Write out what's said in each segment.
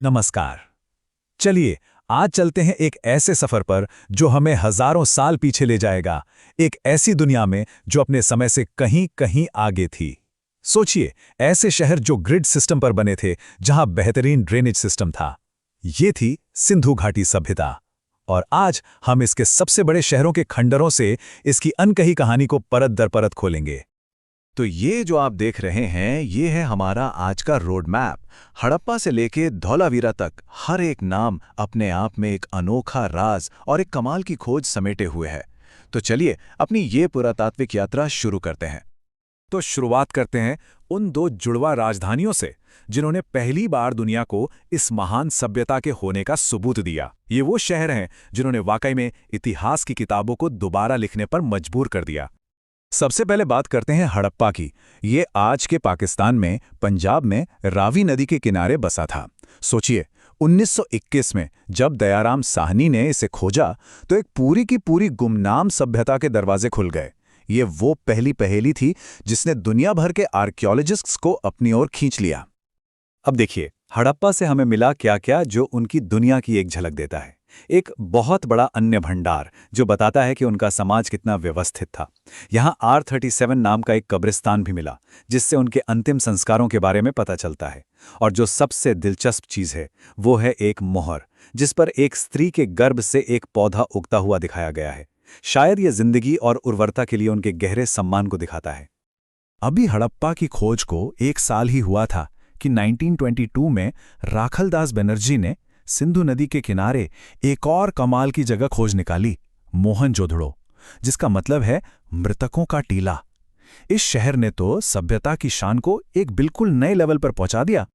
नमस्कार। चलिए आज चलते हैं एक ऐसे सफर पर जो हमें हजारों साल पीछे ले जाएगा, एक ऐसी दुनिया में जो अपने समय से कहीं कहीं आगे थी। सोचिए, ऐसे शहर जो ग्रिड सिस्टम पर बने थे, जहां बेहतरीन ड्रेनेज सिस्टम था। ये थी सिंधु घाटी सभ्यता। और आज हम इसके सबसे बड़े शहरों के खंडरों से इसकी अनकही कहानी को परत दर परत खोलेंगे। तो ये जो आप देख रहे हैं, ये है हमारा आज का रोड मैप। हड़प्पा से लेके धौलावीरा तक हर एक नाम अपने आप में एक अनोखा राज और एक कमाल की खोज समेटे हुए है। तो चलिए अपनी ये पुरातात्विक यात्रा शुरू करते हैं। तो शुरुआत करते हैं उन दो जुड़वा राजधानियों से, जिन्होंने पहली बार दुनिया को इस महान सभ्यता के होने का सबूत दिया। ये वो शहर हैं जिन्होंने वाकई में इतिहास की किताबों को दोबारा लिखने पर मजबूर कर दिया। सबसे पहले बात करते हैं हड़प्पा की। ये आज के पाकिस्तान में पंजाब में रावी नदी के किनारे बसा था। सोचिए, 1921 में जब दयाराम साहनी ने इसे खोजा तो एक पूरी की पूरी गुमनाम सभ्यता के दरवाजे खुल गए। ये वो पहली पहेली थी जिसने दुनिया भर के आर्कियोलॉजिस्ट्स को अपनी ओर खींच लिया। अब देखिए, हड़प्पा से हमें मिला क्या क्या जो उनकी दुनिया की एक झलक देता है। एक बहुत बड़ा अन्य भंडार जो बताता है कि उनका समाज कितना व्यवस्थित था। यहाँ R37 नाम का एक कब्रिस्तान भी मिला, जिससे उनके अंतिम संस्कारों के बारे में पता चलता है। और जो सबसे दिलचस्प चीज़ है, वो है एक मोहर, जिस पर एक स्त्री के गर्भ से एक पौधा उगता हुआ दिखाया गया है। शायद ये जिंदगी और उर्वरता के लिए उनके गहरे सम्मान को दिखाता है। अभी हड़प्पा की खोज को 1 साल ही हुआ था कि 1922 में राखलदास बनर्जी ने सिंधु नदी के किनारे एक और कमाल की जगह खोज निकाली, मोहनजोदड़ो, जिसका मतलब है मृतकों का टीला। इस शहर ने तो सभ्यता की शान को एक बिल्कुल नए लेवल पर पहुंचा दिया।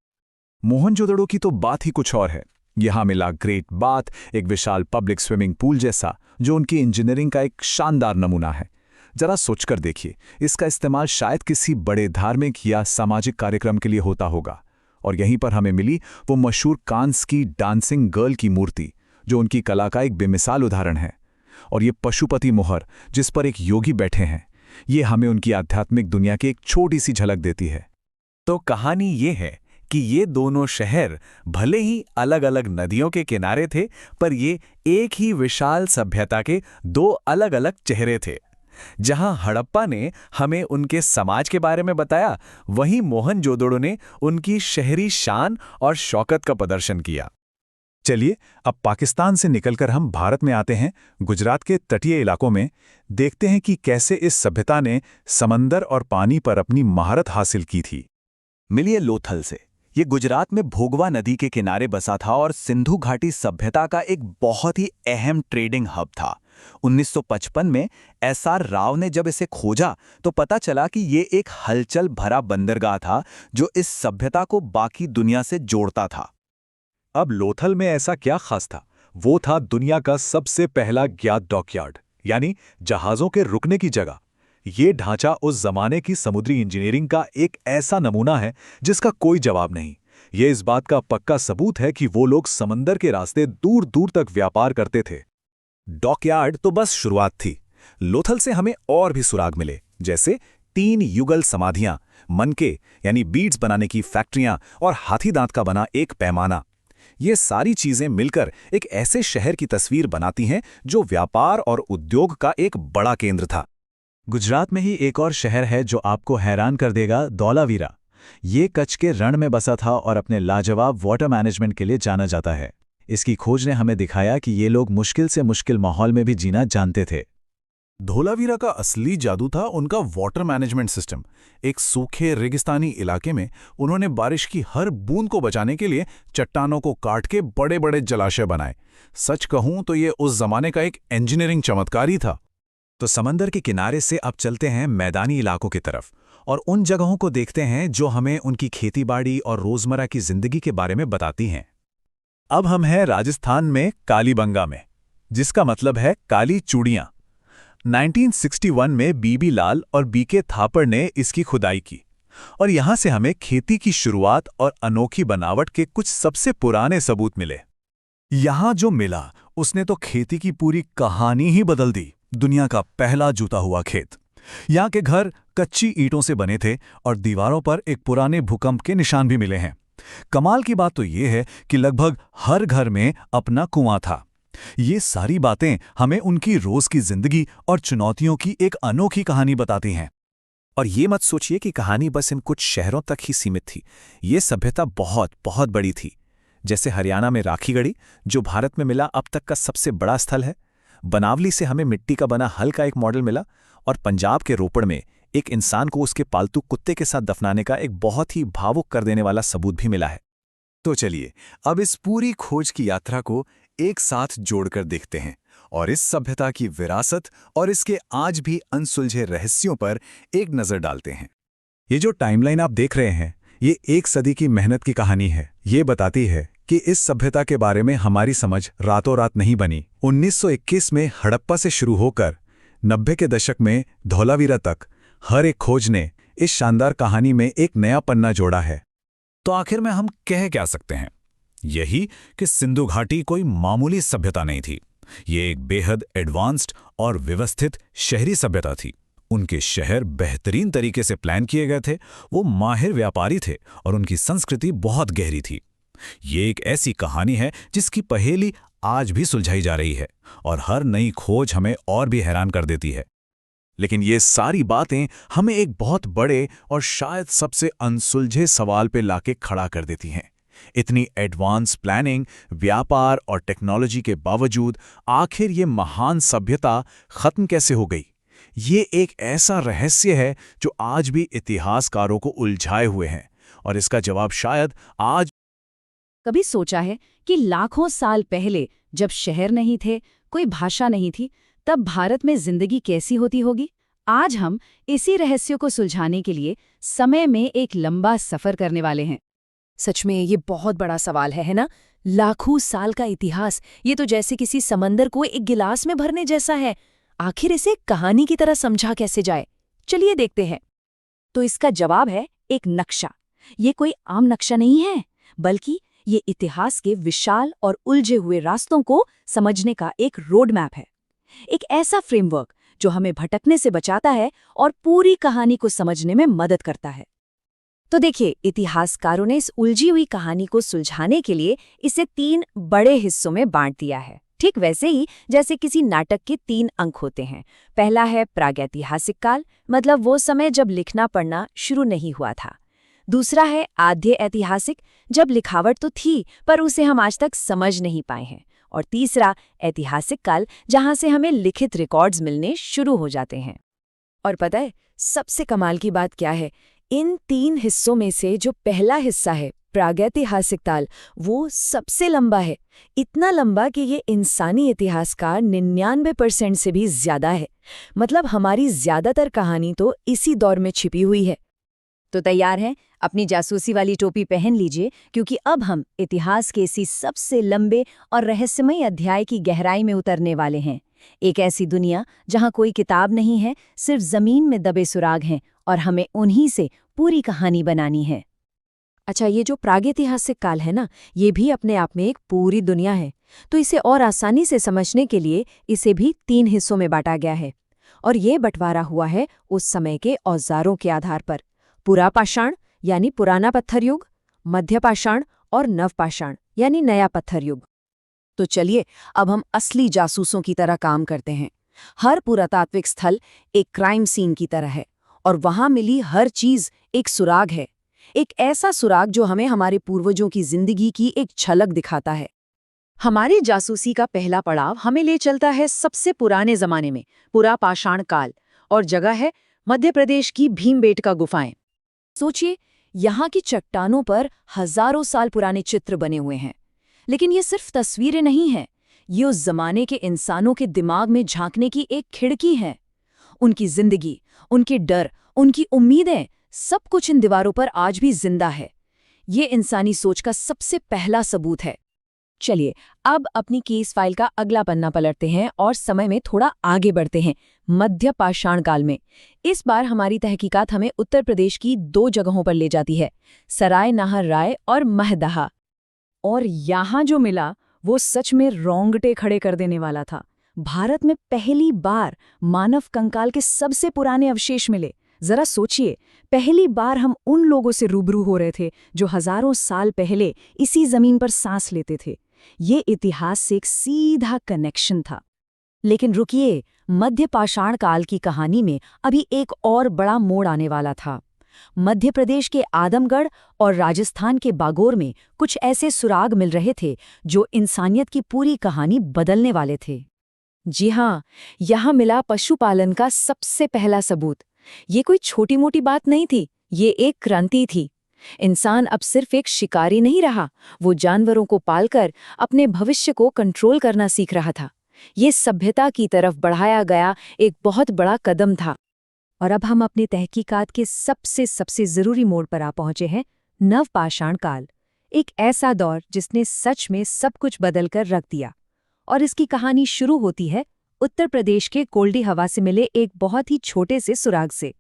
मोहनजोदड़ो की तो बात ही कुछ और है। यहां मिला ग्रेट बाथ, एक विशाल पब्लिक स्विमिंग पूल जैसा, जो उनकी इंजीनियरिंग का एक शानदार नमूना है। जरा सोचकर देखिए, इसका इस्तेमाल शायद किसी बड़े धार्मिक या सामाजिक कार्यक्रम के लिए होता होगा। और यहीं पर हमें मिली वो मशहूर कांस की डांसिंग गर्ल की मूर्ति, जो उनकी कला का एक बेमिसाल उदाहरण है। और ये पशुपति मोहर, जिस पर एक योगी बैठे हैं, ये हमें उनकी आध्यात्मिक दुनिया की एक छोटी सी झलक देती है। तो कहानी ये है कि ये दोनों शहर भले ही अलग अलग नदियों के किनारे थे, पर ये एक ही विशाल सभ्यता के दो अलग अलग चेहरे थे। जहां हड़प्पा ने हमें उनके समाज के बारे में बताया, वहीं मोहनजोदड़ो ने उनकी शहरी शान और शौकत का प्रदर्शन किया। चलिए अब पाकिस्तान से निकलकर हम भारत में आते हैं, गुजरात के तटीय इलाकों में। देखते हैं कि कैसे इस सभ्यता ने समंदर और पानी पर अपनी महारत हासिल की थी। मिलिए लोथल से। ये गुजरात में भोगवा नदी के किनारे बसा था और सिंधु घाटी सभ्यता का एक बहुत ही अहम ट्रेडिंग हब था। 1955 में SR राव ने जब इसे खोजा तो पता चला कि ये एक हलचल भरा बंदरगाह था जो इस सभ्यता को बाकी दुनिया से जोड़ता था। अब लोथल में ऐसा क्या खास था? वो था दुनिया का सबसे पहला ज्ञात डॉकयार्ड, यानी जहाज़ों के रुकने की जगह। ये ढांचा उस जमाने की समुद्री इंजीनियरिंग का एक ऐसा नमूना है जिसका कोई जवाब नहीं। ये इस बात का पक्का सबूत है कि वो लोग समंदर के रास्ते दूर दूर तक व्यापार करते थे। डॉकयार्ड तो बस शुरुआत थी। लोथल से हमें और भी सुराग मिले, जैसे 3 युगल समाधियां, मनके यानी बीड्स बनाने की फैक्ट्रियां और हाथी दांत का बना एक पैमाना। ये सारी चीजें मिलकर एक ऐसे शहर की तस्वीर बनाती हैं जो व्यापार और उद्योग का एक बड़ा केंद्र था। गुजरात में ही एक और शहर है जो आपको हैरान कर देगा, धौलावीरा। ये कच्छ के रण में बसा था और अपने लाजवाब वाटर मैनेजमेंट के लिए जाना जाता है। इसकी खोज ने हमें दिखाया कि ये लोग मुश्किल से मुश्किल माहौल में भी जीना जानते थे। धौलावीरा का असली जादू था उनका वाटर मैनेजमेंट सिस्टम। एक सूखे रेगिस्तानी इलाके में उन्होंने बारिश की हर बूंद को बचाने के लिए चट्टानों को काट के बड़े बड़े जलाशय बनाए। सच कहूं तो ये उस जमाने का एक इंजीनियरिंग चमत्कार ही था। तो समंदर के किनारे से अब चलते हैं मैदानी इलाकों की तरफ और उन जगहों को देखते हैं जो हमें उनकी खेतीबाड़ी और रोजमर्रा की जिंदगी के बारे में बताती हैं। अब हम हैं राजस्थान में कालीबंगा में, जिसका मतलब है काली चूड़ियां। 1961 में बीबी लाल और बीके थापड़ ने इसकी खुदाई की और यहां से हमें खेती की शुरुआत और अनोखी बनावट के कुछ सबसे पुराने सबूत मिले। यहां जो मिला उसने तो खेती की पूरी कहानी ही बदल दी। दुनिया का पहला जुता हुआ खेत। यहां के घर कच्ची ईंटों से बने थे और दीवारों पर एक पुराने भूकंप के निशान भी मिले हैं। कमाल की बात तो ये है कि लगभग हर घर में अपना कुआं था। ये सारी बातें हमें उनकी रोज की जिंदगी और चुनौतियों की एक अनोखी कहानी बताती हैं। और ये मत सोचिए कि कहानी बस इन कुछ शहरों तक ही सीमित थी। ये सभ्यता बहुत बहुत बड़ी थी। जैसे हरियाणा में राखीगढ़ी, जो भारत में मिला अब तक का सबसे बड़ा स्थल है। बनावली से हमें मिट्टी का बना हल का एक मॉडल मिला। और पंजाब के रोपड़ में एक इंसान को उसके पालतू कुत्ते के साथ दफनाने का एक बहुत ही भावुक कर देने वाला सबूत भी मिला है। तो चलिए अब इस पूरी खोज की यात्रा को एक साथ जोड़कर देखते हैं और इस सभ्यता की विरासत और इसके आज भी अनसुलझे रहस्यों पर एक नजर डालते हैं। ये जो टाइमलाइन आप देख रहे हैं, ये एक सदी की मेहनत की कहानी है। ये बताती है कि इस सभ्यता के बारे में हमारी समझ रातों रात नहीं बनी। 1921 में हड़प्पा से शुरू होकर 90 के दशक में धौलावीरा तक हर एक खोज ने इस शानदार कहानी में एक नया पन्ना जोड़ा है। तो आखिर में हम कह क्या सकते हैं? यही कि सिंधु घाटी कोई मामूली सभ्यता नहीं थी। ये एक बेहद एडवांस्ड और व्यवस्थित शहरी सभ्यता थी। उनके शहर बेहतरीन तरीके से प्लान किए गए थे, वो माहिर व्यापारी थे और उनकी संस्कृति बहुत गहरी थी। ये एक ऐसी कहानी है जिसकी पहेली आज भी सुलझाई जा रही है और हर नई खोज हमें और भी हैरान कर देती है। लेकिन ये सारी बातें हमें एक बहुत बड़े और शायद सबसे अनसुलझे सवाल पे लाके खड़ा कर देती हैं। इतनी एडवांस प्लानिंग, व्यापार और टेक्नोलॉजी के बावजूद आखिर ये महान सभ्यता खत्म कैसे हो गई? ये एक ऐसा रहस्य है जो आज भी इतिहासकारों को उलझाए हुए हैं और इसका जवाब शायद आज। कभी सोचा है कि लाखों साल पहले जब शहर नहीं थे, कोई भाषा नहीं थी, तब भारत में जिंदगी कैसी होती होगी? आज हम इसी रहस्य को सुलझाने के लिए समय में एक लंबा सफर करने वाले हैं। सच में ये बहुत बड़ा सवाल है ना? लाखों साल का इतिहास, ये तो जैसे किसी समंदर को एक गिलास में भरने जैसा है। आखिर इसे कहानी की तरह समझा कैसे जाए? चलिए देखते हैं। तो इसका जवाब है एक नक्शा। ये कोई आम नक्शा नहीं है, बल्कि ये इतिहास के विशाल और उलझे हुए रास्तों को समझने का एक रोड मैप है। एक ऐसा फ्रेमवर्क जो हमें भटकने से बचाता है और पूरी कहानी को समझने में मदद करता है। तो देखिए, इतिहासकारों ने इस उलझी हुई कहानी को सुलझाने के लिए इसे 3 बड़े हिस्सों में बांट दिया है। ठीक वैसे ही जैसे किसी नाटक के 3 अंक होते हैं। पहला है प्रागैतिहासिक काल, मतलब वो समय जब लिखना पढ़ना शुरू नहीं हुआ था। दूसरा है आद्य ऐतिहासिक, जब लिखावट तो थी पर उसे हम आज तक समझ नहीं पाए हैं। और तीसरा ऐतिहासिक काल, जहां से हमें लिखित रिकॉर्ड्स मिलने शुरू हो जाते हैं। और पता है सबसे कमाल की बात क्या है? इन 3 हिस्सों में से जो पहला हिस्सा है प्रागैतिहासिक काल, वो सबसे लंबा है। इतना लंबा कि ये इंसानी इतिहास का 99% से भी ज्यादा है। मतलब हमारी ज्यादातर कहानी तो इसी दौर में छिपी हुई है। तो तैयार हैं? अपनी जासूसी वाली टोपी पहन लीजिए, क्योंकि अब हम इतिहास के इसी सबसे लंबे और रहस्यमय अध्याय की गहराई में उतरने वाले हैं। एक ऐसी दुनिया जहां कोई किताब नहीं है, सिर्फ जमीन में दबे सुराग हैं और हमें उन्हीं से पूरी कहानी बनानी है। अच्छा, ये जो प्रागैतिहासिक काल है ना, ये भी अपने आप में एक पूरी दुनिया है। तो इसे और आसानी से समझने के लिए इसे भी 3 हिस्सों में बांटा गया है। और ये बंटवारा हुआ है उस समय के औजारों के आधार पर। पुरापाषाण यानी पुराना पत्थर युग, मध्यपाषाण और नवपाषाण यानी नया पत्थर युग। तो चलिए अब हम असली जासूसों की तरह काम करते हैं। हर पुरातात्विक स्थल एक क्राइम सीन की तरह है और वहां मिली हर चीज एक सुराग है। एक ऐसा सुराग जो हमें हमारे पूर्वजों की जिंदगी की एक झलक दिखाता है। हमारी जासूसी का पहला पड़ाव हमें ले चलता है सबसे पुराने जमाने में, पुरापाषाण काल, और जगह है मध्य प्रदेश की भीमबेटका गुफाएं। सोचिए, यहाँ की चट्टानों पर हजारों साल पुराने चित्र बने हुए हैं। लेकिन ये सिर्फ तस्वीरें नहीं हैं, ये उस जमाने के इंसानों के दिमाग में झांकने की एक खिड़की है। उनकी जिंदगी, उनके डर, उनकी उम्मीदें, सब कुछ इन दीवारों पर आज भी जिंदा है। ये इंसानी सोच का सबसे पहला सबूत है। चलिए अब अपनी केस फाइल का अगला पन्ना पलटते हैं और समय में थोड़ा आगे बढ़ते हैं, मध्य पाषाण काल में। इस बार हमारी तहकीकात हमें उत्तर प्रदेश की 2 जगहों पर ले जाती है, सराय नाहर राय और महदहा। और यहाँ जो मिला वो सच में रोंगटे खड़े कर देने वाला था। भारत में पहली बार मानव कंकाल के सबसे पुराने अवशेष मिले, जरा सोचिए, पहली बार हम उन लोगों से रूबरू हो रहे थे जो हजारों साल पहले इसी जमीन पर सांस लेते थे। ये इतिहास से एक सीधा कनेक्शन था। लेकिन रुकिए, मध्य पाषाण काल की कहानी में अभी एक और बड़ा मोड़ आने वाला था। मध्य प्रदेश के आदमगढ़ और राजस्थान के बागोर में कुछ ऐसे सुराग मिल रहे थे जो इंसानियत की पूरी कहानी बदलने वाले थे। जी हाँ, यहाँ मिला पशुपालन का सबसे पहला सबूत। ये कोई छोटी मोटी बात नहीं थी, ये एक क्रांति थी। इंसान अब सिर्फ एक शिकारी नहीं रहा, वो जानवरों को पालकर अपने भविष्य को कंट्रोल करना सीख रहा था। ये सभ्यता की तरफ बढ़ाया गया एक बहुत बड़ा कदम था। और अब हम अपनी तहकीकात के सबसे ज़रूरी मोड़ पर आ पहुंचे हैं, नवपाषाण काल। एक ऐसा दौर जिसने सच में सब कुछ बदलकर रख दिया। और इसकी कहानी शुरू होती है उत्तर प्रदेश के कोल्डी हवा से मिले एक बहुत ही छोटे से सुराग से।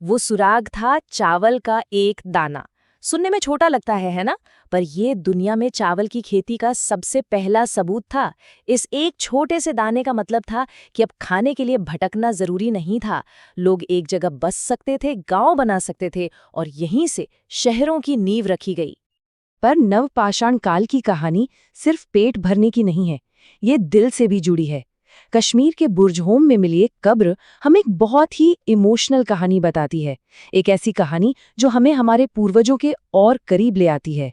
वो सुराग था चावल का एक दाना। सुनने में छोटा लगता है ना? पर ये दुनिया में चावल की खेती का सबसे पहला सबूत था। इस एक छोटे से दाने का मतलब था कि अब खाने के लिए भटकना जरूरी नहीं था। लोग एक जगह बस सकते थे, गांव बना सकते थे, और यहीं से शहरों की नींव रखी गई। पर नवपाषाण काल की कहानी सिर्फ पेट भरने की नहीं है, ये दिल से भी जुड़ी है। कश्मीर के बुर्जहोम में मिली एक कब्र हमें एक बहुत ही इमोशनल कहानी बताती है। एक ऐसी कहानी जो हमें हमारे पूर्वजों के और करीब ले आती है।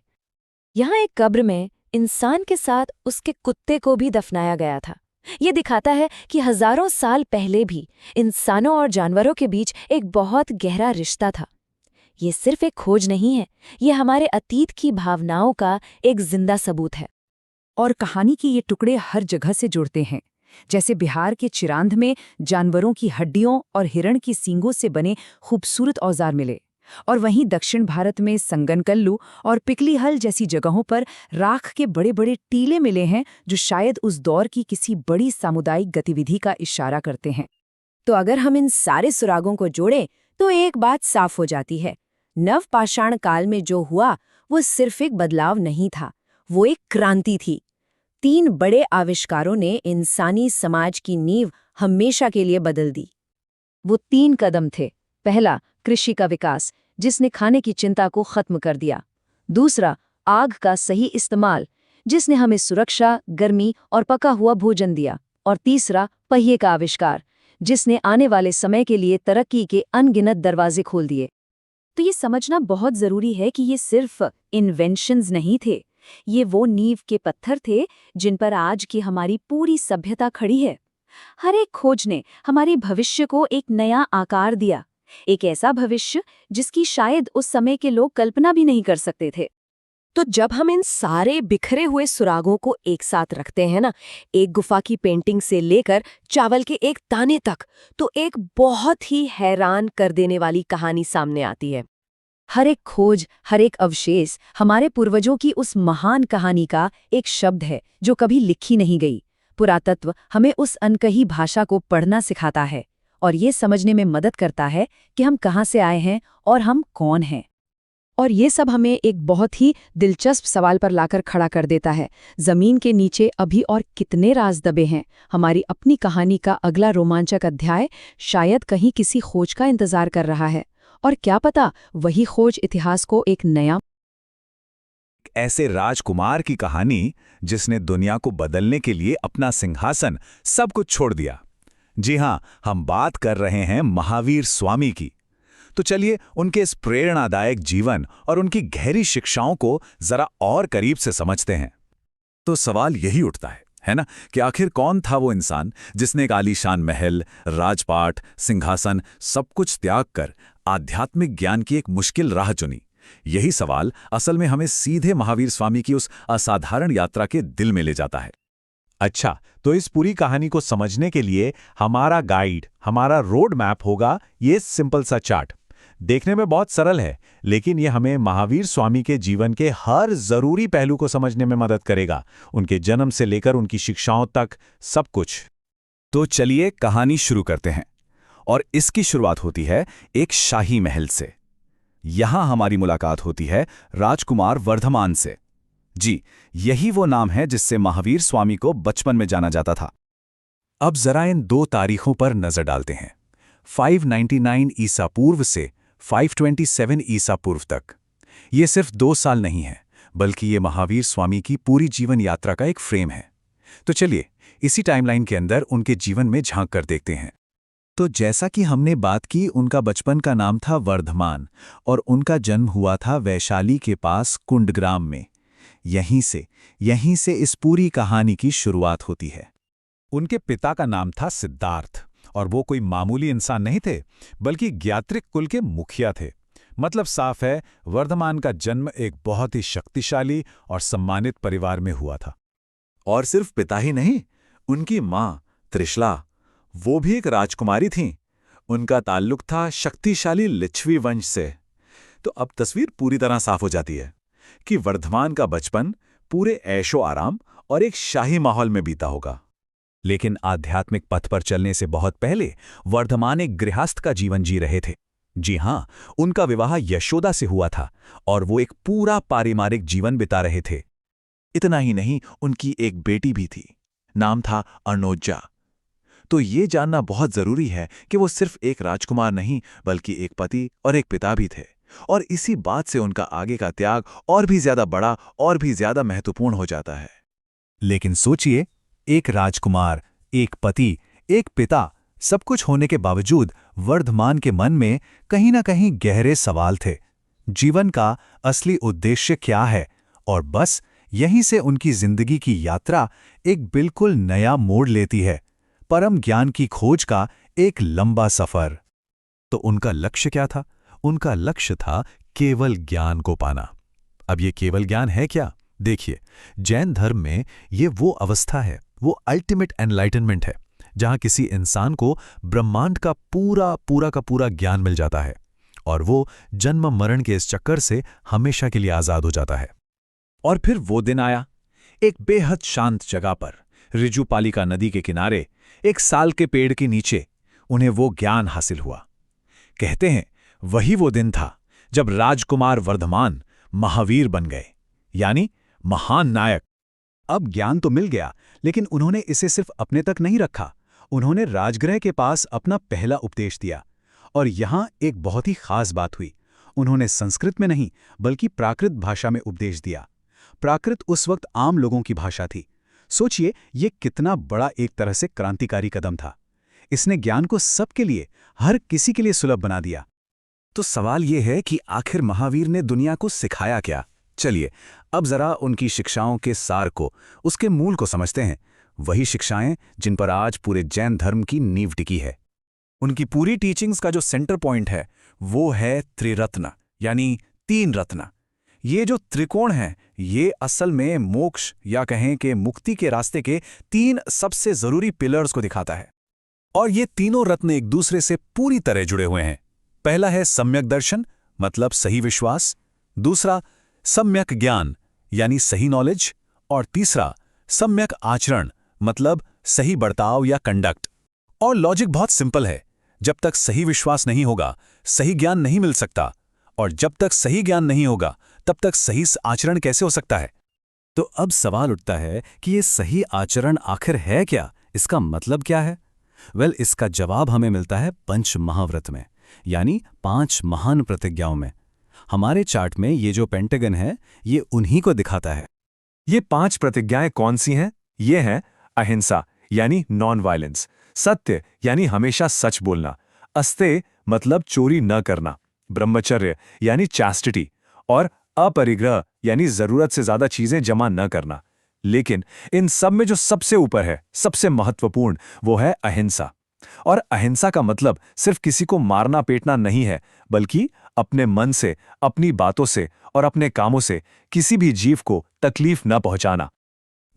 यहाँ एक कब्र में इंसान के साथ उसके कुत्ते को भी दफनाया गया था। ये दिखाता है कि हजारों साल पहले भी इंसानों और जानवरों के बीच एक बहुत गहरा रिश्ता था। ये सिर्फ एक खोज नहीं है, ये हमारे अतीत की भावनाओं का एक जिंदा सबूत है। और कहानी के ये टुकड़े हर जगह से जुड़ते हैं। जैसे बिहार के चिरांद में जानवरों की हड्डियों और हिरण की सींगों से बने खूबसूरत औजार मिले, और वहीं दक्षिण भारत में संगनकल्लू और पिकली हल जैसी जगहों पर राख के बड़े बड़े टीले मिले हैं, जो शायद उस दौर की किसी बड़ी सामुदायिक गतिविधि का इशारा करते हैं। तो अगर हम इन सारे सुरागों को जोड़ें तो एक बात साफ हो जाती है, नवपाषाण काल में जो हुआ वो सिर्फ एक बदलाव नहीं था, वो एक क्रांति थी। 3 बड़े आविष्कारों ने इंसानी समाज की नींव हमेशा के लिए बदल दी। वो 3 कदम थे। पहला, कृषि का विकास, जिसने खाने की चिंता को खत्म कर दिया। दूसरा, आग का सही इस्तेमाल, जिसने हमें सुरक्षा, गर्मी और पका हुआ भोजन दिया। और तीसरा, पहिए का आविष्कार, जिसने आने वाले समय के लिए तरक्की के अनगिनत दरवाजे खोल दिए। तो ये समझना बहुत जरूरी है कि ये सिर्फ इन्वेंशंस नहीं थे, ये वो नींव के पत्थर थे जिन पर आज की हमारी पूरी सभ्यता खड़ी है। हर एक खोज ने हमारे भविष्य को एक नया आकार दिया, एक ऐसा भविष्य जिसकी शायद उस समय के लोग कल्पना भी नहीं कर सकते थे। तो जब हम इन सारे बिखरे हुए सुरागों को एक साथ रखते हैं ना, एक गुफा की पेंटिंग से लेकर चावल के एक दाने तक, तो एक बहुत ही हैरान कर देने वाली कहानी सामने आती है। हर एक खोज, हर एक अवशेष हमारे पूर्वजों की उस महान कहानी का एक शब्द है जो कभी लिखी नहीं गई। पुरातत्व हमें उस अनकही भाषा को पढ़ना सिखाता है और ये समझने में मदद करता है कि हम कहाँ से आए हैं और हम कौन हैं। और ये सब हमें एक बहुत ही दिलचस्प सवाल पर लाकर खड़ा कर देता है, जमीन के नीचे अभी और कितने राज दबे हैं। हमारी अपनी कहानी का अगला रोमांचक अध्याय शायद कहीं किसी खोज का इंतजार कर रहा है, और क्या पता वही खोज इतिहास को एक नया ऐसे राजकुमार की कहानी जिसने दुनिया को बदलने के लिए अपना सिंहासन सब कुछ छोड़ दिया। जी हां, हम बात कर रहे हैं महावीर स्वामी की। तो चलिए उनके इस प्रेरणादायक जीवन और उनकी गहरी शिक्षाओं को जरा और करीब से समझते हैं। तो सवाल यही उठता है ना, कि आखिर कौन था वो इंसान जिसने एक आलीशान महल, राजपाट, सिंहासन सब कुछ त्याग कर आध्यात्मिक ज्ञान की एक मुश्किल राह चुनी। यही सवाल असल में हमें सीधे महावीर स्वामी की उस असाधारण यात्रा के दिल में ले जाता है। अच्छा, तो इस पूरी कहानी को समझने के लिए हमारा गाइड, हमारा रोड मैप होगा ये सिंपल सा चार्ट। देखने में बहुत सरल है, लेकिन ये हमें महावीर स्वामी के जीवन के हर जरूरी पहलू को समझने में मदद करेगा, उनके जन्म से लेकर उनकी शिक्षाओं तक सब कुछ। तो चलिए कहानी शुरू करते हैं, और इसकी शुरुआत होती है एक शाही महल से। यहां हमारी मुलाकात होती है राजकुमार वर्धमान से। जी, यही वो नाम है जिससे महावीर स्वामी को बचपन में जाना जाता था। अब जरा इन 2 तारीखों पर नजर डालते हैं। 599 ईसा पूर्व से 527 ईसा पूर्व तक। ये सिर्फ 2 साल नहीं है, बल्कि ये महावीर स्वामी की पूरी जीवन यात्रा का एक फ्रेम है। तो चलिए इसी टाइमलाइन के अंदर उनके जीवन में झांक कर देखते हैं। तो जैसा कि हमने बात की, उनका बचपन का नाम था वर्धमान और उनका जन्म हुआ था वैशाली के पास कुंडग्राम में। यहीं से इस पूरी कहानी की शुरुआत होती है। उनके पिता का नाम था सिद्धार्थ और वो कोई मामूली इंसान नहीं थे, बल्कि ज्ञात्रिक कुल के मुखिया थे। मतलब साफ है, वर्धमान का जन्म एक बहुत ही शक्तिशाली और सम्मानित परिवार में हुआ था। और सिर्फ पिता ही नहीं, उनकी माँ त्रिशला, वो भी एक राजकुमारी थीं। उनका ताल्लुक था शक्तिशाली लिच्छवी वंश से। तो अब तस्वीर पूरी तरह साफ हो जाती है कि वर्धमान का बचपन पूरे ऐशो आराम और एक शाही माहौल में बीता होगा। लेकिन आध्यात्मिक पथ पर चलने से बहुत पहले वर्धमान एक गृहस्थ का जीवन जी रहे थे। जी हां, उनका विवाह यशोदा से हुआ था और वो एक पूरा पारिवारिक जीवन बिता रहे थे। इतना ही नहीं, उनकी एक बेटी भी थी, नाम था अर्णोजा। तो ये जानना बहुत जरूरी है कि वो सिर्फ एक राजकुमार नहीं, बल्कि एक पति और एक पिता भी थे। और इसी बात से उनका आगे का त्याग और भी ज्यादा बड़ा और भी ज्यादा महत्वपूर्ण हो जाता है। लेकिन सोचिए, एक राजकुमार, एक पति, एक पिता, सब कुछ होने के बावजूद वर्धमान के मन में कहीं ना कहीं गहरे सवाल थे। जीवन का असली उद्देश्य क्या है? और बस यहीं से उनकी जिंदगी की यात्रा एक बिल्कुल नया मोड़ लेती है। परम ज्ञान की खोज का एक लंबा सफर। तो उनका लक्ष्य क्या था? उनका लक्ष्य था केवल ज्ञान को पाना। अब ये केवल ज्ञान है क्या? देखिए, जैन धर्म में ये वो अवस्था है, वो अल्टीमेट एनलाइटनमेंट है, जहां किसी इंसान को ब्रह्मांड का पूरा ज्ञान मिल जाता है और वो जन्म मरण के इस चक्कर से हमेशा के लिए आजाद हो जाता है। और फिर वो दिन आया, एक बेहद शांत जगह पर, ऋजुपालिका नदी के किनारे, एक साल के पेड़ के नीचे उन्हें वो ज्ञान हासिल हुआ। कहते हैं वही वो दिन था जब राजकुमार वर्धमान महावीर बन गए, यानी महान नायक। अब ज्ञान तो मिल गया, लेकिन उन्होंने इसे सिर्फ अपने तक नहीं रखा। उन्होंने राजगृह के पास अपना पहला उपदेश दिया। और यहां एक बहुत ही खास बात हुई। उन्होंने संस्कृत में नहीं, बल्कि प्राकृत भाषा में उपदेश दिया। प्राकृत उस वक्त आम लोगों की भाषा थी। सोचिए, ये कितना बड़ा एक तरह से क्रांतिकारी कदम था। इसने ज्ञान को सबके लिए, हर किसी के लिए सुलभ बना दिया। तो सवाल ये है कि आखिर महावीर ने दुनिया को सिखाया क्या? चलिए अब जरा उनकी शिक्षाओं के सार को, उसके मूल को समझते हैं। वही शिक्षाएं जिन पर आज पूरे जैन धर्म की नींव टिकी है। उनकी पूरी टीचिंग्स का जो सेंटर पॉइंट है वो है त्रिरत्न, यानी 3 रत्न। ये जो त्रिकोण है, ये असल में मोक्ष या कहें कि मुक्ति के रास्ते के 3 सबसे जरूरी पिलर्स को दिखाता है। और ये तीनों रत्न एक दूसरे से पूरी तरह जुड़े हुए हैं। पहला है सम्यक दर्शन, मतलब सही विश्वास। दूसरा सम्यक ज्ञान, यानी सही नॉलेज। और तीसरा सम्यक आचरण, मतलब सही बर्ताव या कंडक्ट। और लॉजिक बहुत सिंपल है, जब तक सही विश्वास नहीं होगा, सही ज्ञान नहीं मिल सकता। और जब तक सही ज्ञान नहीं होगा, तब तक सही आचरण कैसे हो सकता है? तो अब सवाल उठता है कि ये सही आचरण आखिर है क्या? इसका मतलब क्या है? वेल, इसका जवाब हमें मिलता है पंच महाव्रत में, यानी 5 महान प्रतिज्ञाओं में। हमारे चार्ट में ये जो पेंटागन है, ये उन्हीं को दिखाता है। ये 5 प्रतिज्ञाएं कौन सी हैं? ये हैं अहिंसा, यानी नॉन वायलेंस। सत्य, यानी हमेशा सच बोलना। अस्तेय, मतलब चोरी न करना। ब्रह्मचर्य, यानी चैस्टिटी। और अपरिग्रह, यानी जरूरत से ज्यादा चीजें जमा न करना। लेकिन इन सब में जो सबसे ऊपर है, सबसे महत्वपूर्ण, वो है अहिंसा। और अहिंसा का मतलब सिर्फ किसी को मारना पीटना नहीं है, बल्कि अपने मन से, अपनी बातों से और अपने कामों से किसी भी जीव को तकलीफ न पहुंचाना।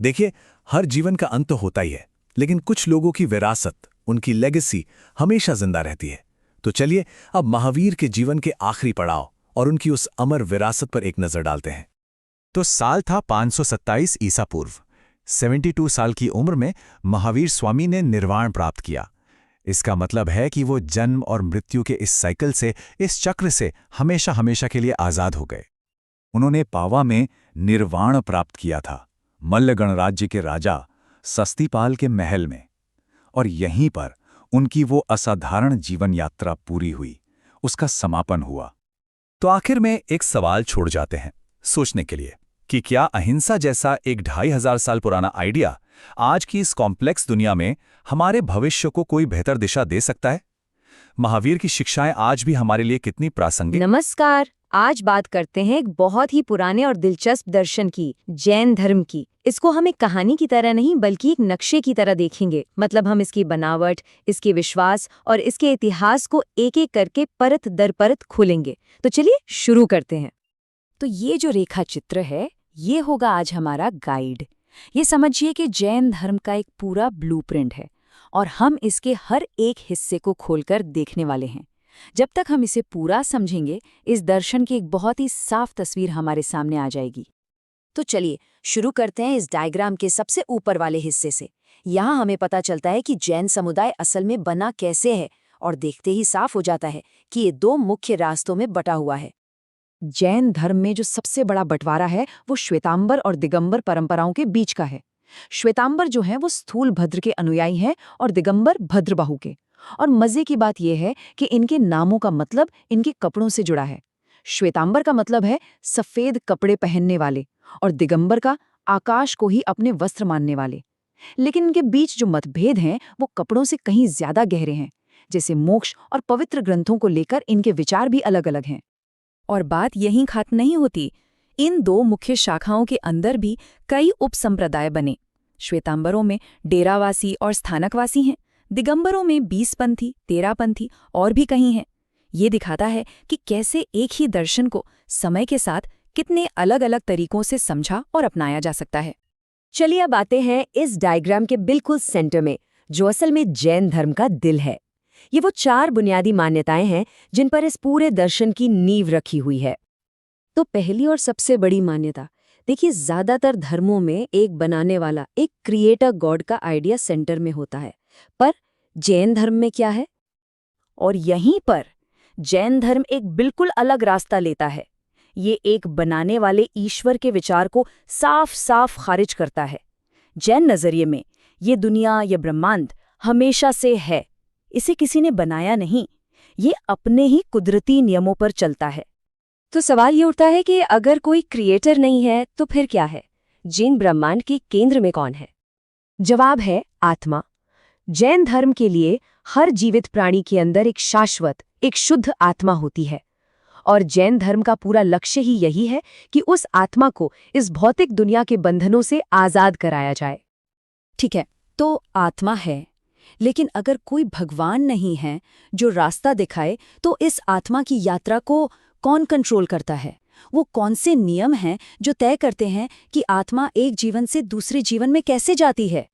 देखिए, हर जीवन का अंत होता ही है, लेकिन कुछ लोगों की विरासत, उनकी लेगेसी हमेशा जिंदा रहती है। तो चलिए अब महावीर के जीवन के आखिरी पड़ाव और उनकी उस अमर विरासत पर एक नजर डालते हैं। तो साल था 527 ईसा पूर्व। 72 साल की उम्र में महावीर स्वामी ने निर्वाण प्राप्त किया। इसका मतलब है कि वो जन्म और मृत्यु के इस साइकिल से, इस चक्र से हमेशा हमेशा के लिए आजाद हो गए। उन्होंने पावा में निर्वाण प्राप्त किया था, मल्ल गणराज्य के राजा सस्तीपाल के महल में। और यहीं पर उनकी वो असाधारण जीवन यात्रा पूरी हुई, उसका समापन हुआ। तो आखिर में एक सवाल छोड़ जाते हैं सोचने के लिए कि क्या अहिंसा जैसा एक 2500 साल पुराना आइडिया आज की इस कॉम्प्लेक्स दुनिया में हमारे भविष्य को कोई बेहतर दिशा दे सकता है? महावीर की शिक्षाएं आज भी हमारे लिए कितनी प्रासंगिक। नमस्कार, आज बात करते हैं एक बहुत ही पुराने और दिलचस्प दर्शन की, जैन धर्म की। इसको हम एक कहानी की तरह नहीं बल्कि एक नक्शे की तरह देखेंगे। मतलब हम इसकी बनावट, इसके विश्वास और इसके इतिहास को एक एक करके परत दर परत खोलेंगे। तो चलिए शुरू करते हैं। तो ये जो रेखा चित्र है, ये होगा आज हमारा गाइड। ये समझिए कि जैन धर्म का एक पूरा ब्लूप्रिंट है और हम इसके हर एक हिस्से को खोलकर देखने वाले हैं। जब तक हम इसे पूरा समझेंगे, इस दर्शन की एक बहुत ही साफ तस्वीर हमारे सामने आ जाएगी। तो चलिए शुरू करते हैं इस डायग्राम के सबसे ऊपर वाले हिस्से से। यहाँ हमें पता चलता है कि जैन समुदाय असल में बना कैसे है और देखते ही साफ हो जाता है कि ये दो मुख्य रास्तों में बटा हुआ है। जैन धर्म में जो सबसे बड़ा बंटवारा है वो श्वेतांबर और दिगंबर परंपराओं के बीच का है। श्वेतांबर जो हैं वो स्थूल भद्र के अनुयायी हैं और दिगंबर भद्रबाहु के। और मजे की बात यह है कि इनके नामों का मतलब इनके कपड़ों से जुड़ा है। श्वेतांबर का मतलब है सफेद कपड़े पहनने वाले और दिगंबर का आकाश को ही अपने वस्त्र मानने वाले। लेकिन इनके बीच जो मतभेद हैं वो कपड़ों से कहीं ज्यादा गहरे हैं। जैसे मोक्ष और पवित्र ग्रंथों को लेकर इनके विचार भी अलग अलग हैं। और बात यहीं खत्म नहीं होती। इन दो मुख्य शाखाओं के अंदर भी कई उपसंप्रदाय बने। श्वेतांबरों में डेरावासी और स्थानकवासी हैं, दिगंबरों में 20पंथी, 13पंथी और भी कहीं हैं। ये दिखाता है कि कैसे एक ही दर्शन को समय के साथ कितने अलग अलग तरीकों से समझा और अपनाया जा सकता है। चलिए अब आते हैं इस डायग्राम के बिल्कुल सेंटर में, जो असल में जैन धर्म का दिल है। ये वो 4 बुनियादी मान्यताएं हैं जिन पर इस पूरे दर्शन की नींव रखी हुई है। तो पहली और सबसे बड़ी मान्यता, देखिए, ज्यादातर धर्मों में एक बनाने वाला, एक क्रिएटर गॉड का आइडिया सेंटर में होता है। पर जैन धर्म में क्या है? और यहीं पर जैन धर्म एक बिल्कुल अलग रास्ता लेता है। ये एक बनाने वाले ईश्वर के विचार को साफ साफ खारिज करता है। जैन नजरिए में ये दुनिया, ये ब्रह्मांड हमेशा से है, इसे किसी ने बनाया नहीं, ये अपने ही कुदरती नियमों पर चलता है। तो सवाल ये उठता है कि अगर कोई क्रिएटर नहीं है तो फिर क्या है? जैन ब्रह्मांड के केंद्र में कौन है? जवाब है आत्मा। जैन धर्म के लिए हर जीवित प्राणी के अंदर एक शाश्वत, एक शुद्ध आत्मा होती है। और जैन धर्म का पूरा लक्ष्य ही यही है कि उस आत्मा को इस भौतिक दुनिया के बंधनों से आजाद कराया जाए। ठीक है, तो आत्मा है, लेकिन अगर कोई भगवान नहीं है जो रास्ता दिखाए, तो इस आत्मा की यात्रा को कौन कंट्रोल करता है? वो कौन से नियम हैं जो तय करते हैं कि आत्मा एक जीवन से दूसरे जीवन में कैसे जाती है?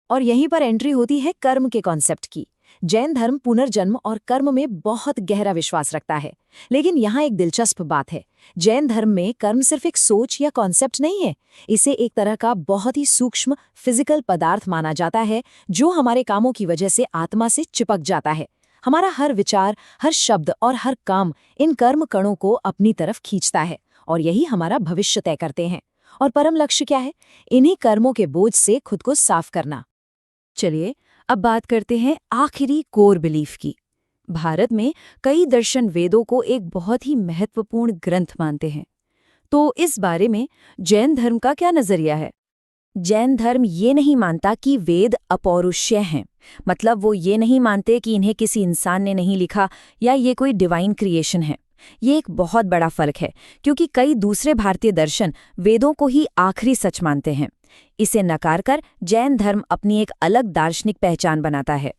और यहीं पर एंट्री होती है कर्म के कॉन्सेप्ट की। जैन धर्म पुनर्जन्म और कर्म में बहुत गहरा विश्वास रखता है। लेकिन यहाँ एक दिलचस्प बात है, जैन धर्म में कर्म सिर्फ एक सोच या कॉन्सेप्ट नहीं है। इसे एक तरह का बहुत ही सूक्ष्म फिजिकल पदार्थ माना जाता है जो हमारे कामों की वजह से आत्मा से चिपक जाता है। हमारा हर विचार, हर शब्द और हर काम इन कर्म कणों को अपनी तरफ खींचता है और यही हमारा भविष्य तय करते हैं। और परम लक्ष्य क्या है? इन्हीं कर्मों के बोझ से खुद को साफ करना। चलिए अब बात करते हैं आखिरी कोर बिलीफ की। भारत में कई दर्शन वेदों को एक बहुत ही महत्वपूर्ण ग्रंथ मानते हैं। तो इस बारे में जैन धर्म का क्या नजरिया है? जैन धर्म ये नहीं मानता कि वेद अपौरुषेय हैं। मतलब वो ये नहीं मानते कि इन्हें किसी इंसान ने नहीं लिखा या ये कोई डिवाइन क्रिएशन है। ये एक बहुत बड़ा फर्क है, क्योंकि कई दूसरे भारतीय दर्शन वेदों को ही आखिरी सच मानते हैं। इसे नकार कर जैन धर्म अपनी एक अलग दार्शनिक पहचान बनाता है।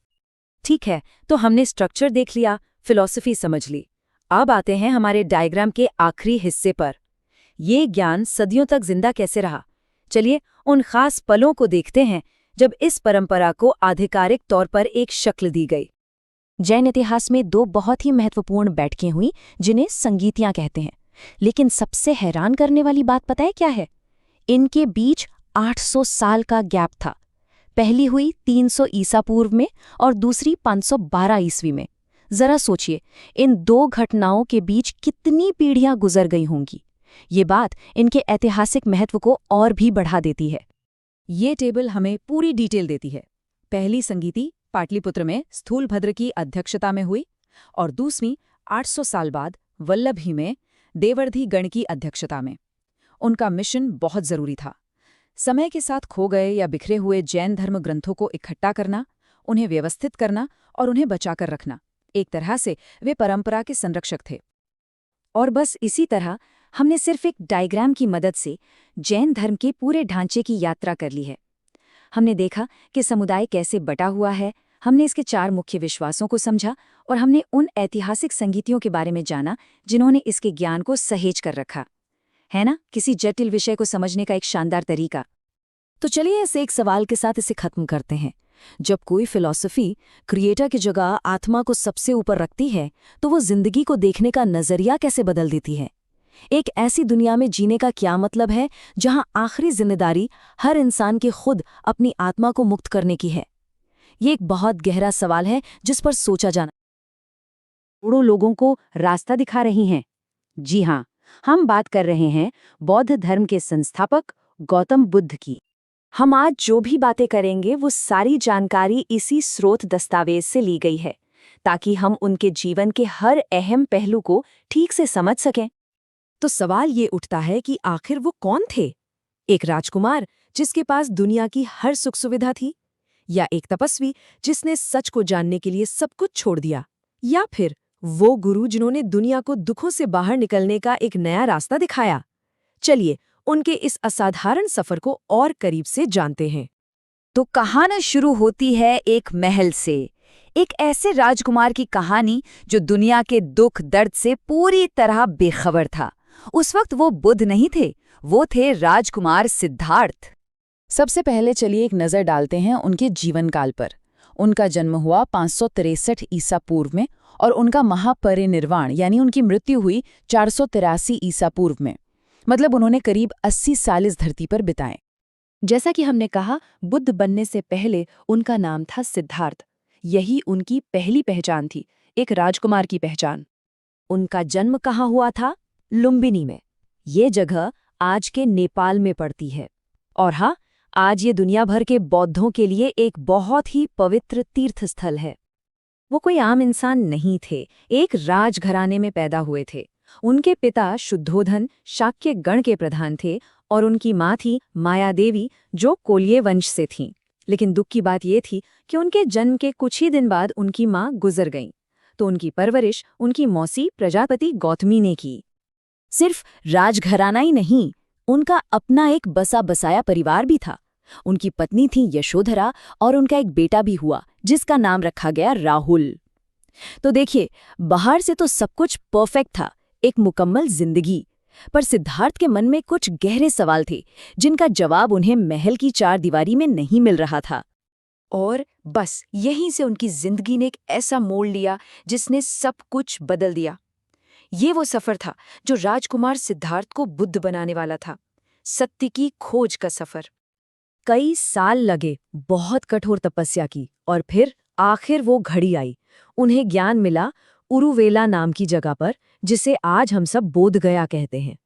ठीक है, तो हमने स्ट्रक्चर देख लिया, फिलॉसफी समझ ली। अब आते हैं हमारे डायग्राम के आखिरी हिस्से पर। ये ज्ञान सदियों तक जिंदा कैसे रहा? चलिए उन खास पलों को देखते हैं जब इस परंपरा को आधिकारिक तौर पर एक शक्ल दी गई। जैन इतिहास में 2 बहुत ही महत्वपूर्ण बैठकें हुई जिन्हें संगीतियां कहते हैं। लेकिन सबसे हैरान करने वाली बात पता है क्या है? इनके बीच 800 साल का गैप था। पहली हुई 300 ईसा पूर्व में और दूसरी 512 ईस्वी में। जरा सोचिए, इन 2 घटनाओं के बीच कितनी पीढ़ियां गुजर गई होंगी। ये बात इनके ऐतिहासिक महत्व को और भी बढ़ा देती है। ये टेबल हमें पूरी डिटेल देती है। पहली संगीति पाटलिपुत्र में स्थूलभद्र की अध्यक्षता में हुई और दूसरी 800 साल बाद वल्लभी में देवर्धि गण की अध्यक्षता में। उनका मिशन बहुत जरूरी था। समय के साथ खो गए या बिखरे हुए जैन धर्म ग्रंथों को इकट्ठा करना, उन्हें व्यवस्थित करना और उन्हें बचाकर रखना। एक तरह से वे परंपरा के संरक्षक थे। और बस इसी तरह हमने सिर्फ एक डायग्राम की मदद से जैन धर्म के पूरे ढांचे की यात्रा कर ली है। हमने देखा कि समुदाय कैसे बटा हुआ है, हमने इसके 4 मुख्य विश्वासों को समझा और हमने उन ऐतिहासिक संगीतियों के बारे में जाना जिन्होंने इसके ज्ञान को सहेज कर रखा है ना, किसी जटिल विषय को समझने का एक शानदार तरीका। तो चलिए इस एक सवाल के साथ इसे खत्म करते हैं। जब कोई फिलॉसफी क्रिएटर की जगह आत्मा को सबसे ऊपर रखती है तो वो जिंदगी को देखने का नजरिया कैसे बदल देती है? एक ऐसी दुनिया में जीने का क्या मतलब है जहां आखिरी जिम्मेदारी हर इंसान के खुद अपनी आत्मा को मुक्त करने की है? ये एक बहुत गहरा सवाल है जिस पर सोचा जाना। करोड़ों लोगों को रास्ता दिखा रही हैं। जी हाँ, हम बात कर रहे हैं बौद्ध धर्म के संस्थापक गौतम बुद्ध की। हम आज जो भी बातें करेंगे वो सारी जानकारी इसी स्रोत दस्तावेज से ली गई है, ताकि हम उनके जीवन के हर अहम पहलू को ठीक से समझ सकें। तो सवाल ये उठता है कि आखिर वो कौन थे? एक राजकुमार जिसके पास दुनिया की हर सुख सुविधा थी, या एक तपस्वी जिसने सच को जानने के लिए सब कुछ छोड़ दिया, या फिर वो गुरु जिन्होंने दुनिया को दुखों से बाहर निकलने का एक नया रास्ता दिखाया? चलिए उनके इस असाधारण सफर को और करीब से जानते हैं। तो कहानी शुरू होती है एक महल से, एक ऐसे राजकुमार की कहानी जो दुनिया के दुख दर्द से पूरी तरह बेखबर था। उस वक्त वो बुद्ध नहीं थे, वो थे राजकुमार सिद्धार्थ। सबसे पहले चलिए एक नज़र डालते हैं उनके जीवन काल पर। उनका जन्म हुआ 563 ईसा पूर्व में और उनका महापरिनिर्वाण यानी उनकी मृत्यु हुई 483 ईसा पूर्व में। मतलब उन्होंने करीब 80 साल इस धरती पर बिताए। जैसा कि हमने कहा, बुद्ध बनने से पहले उनका नाम था सिद्धार्थ। यही उनकी पहली पहचान थी, एक राजकुमार की पहचान। उनका जन्म कहाँ हुआ था? लुम्बिनी में। ये जगह आज के नेपाल में पड़ती है। और हाँ, आज ये दुनिया भर के बौद्धों के लिए एक बहुत ही पवित्र तीर्थ स्थल है। वो कोई आम इंसान नहीं थे, एक राजघराने में पैदा हुए थे। उनके पिता शुद्धोधन शाक्य गण के प्रधान थे और उनकी माँ थी मायादेवी, जो कोल्ये वंश से थीं। लेकिन दुख की बात ये थी कि उनके जन्म के कुछ ही दिन बाद उनकी माँ गुजर गईं, तो उनकी परवरिश उनकी मौसी प्रजापति गौतमी ने की। सिर्फ राजघराना ही नहीं, उनका अपना एक बसा बसाया परिवार भी था। उनकी पत्नी थी यशोधरा और उनका एक बेटा भी हुआ जिसका नाम रखा गया राहुल। तो देखिए, बाहर से तो सब कुछ परफेक्ट था, एक मुकम्मल जिंदगी। पर सिद्धार्थ के मन में कुछ गहरे सवाल थे जिनका जवाब उन्हें महल की 4 दीवारी में नहीं मिल रहा था। और बस यहीं से उनकी जिंदगी ने एक ऐसा मोड़ लिया जिसने सब कुछ बदल दिया। ये वो सफर था जो राजकुमार सिद्धार्थ को बुद्ध बनाने वाला था, सत्य की खोज का सफर। कई साल लगे, बहुत कठोर तपस्या की, और फिर आखिर वो घड़ी आई। उन्हें ज्ञान मिला उरुवेला नाम की जगह पर, जिसे आज हम सब बोध गया कहते हैं।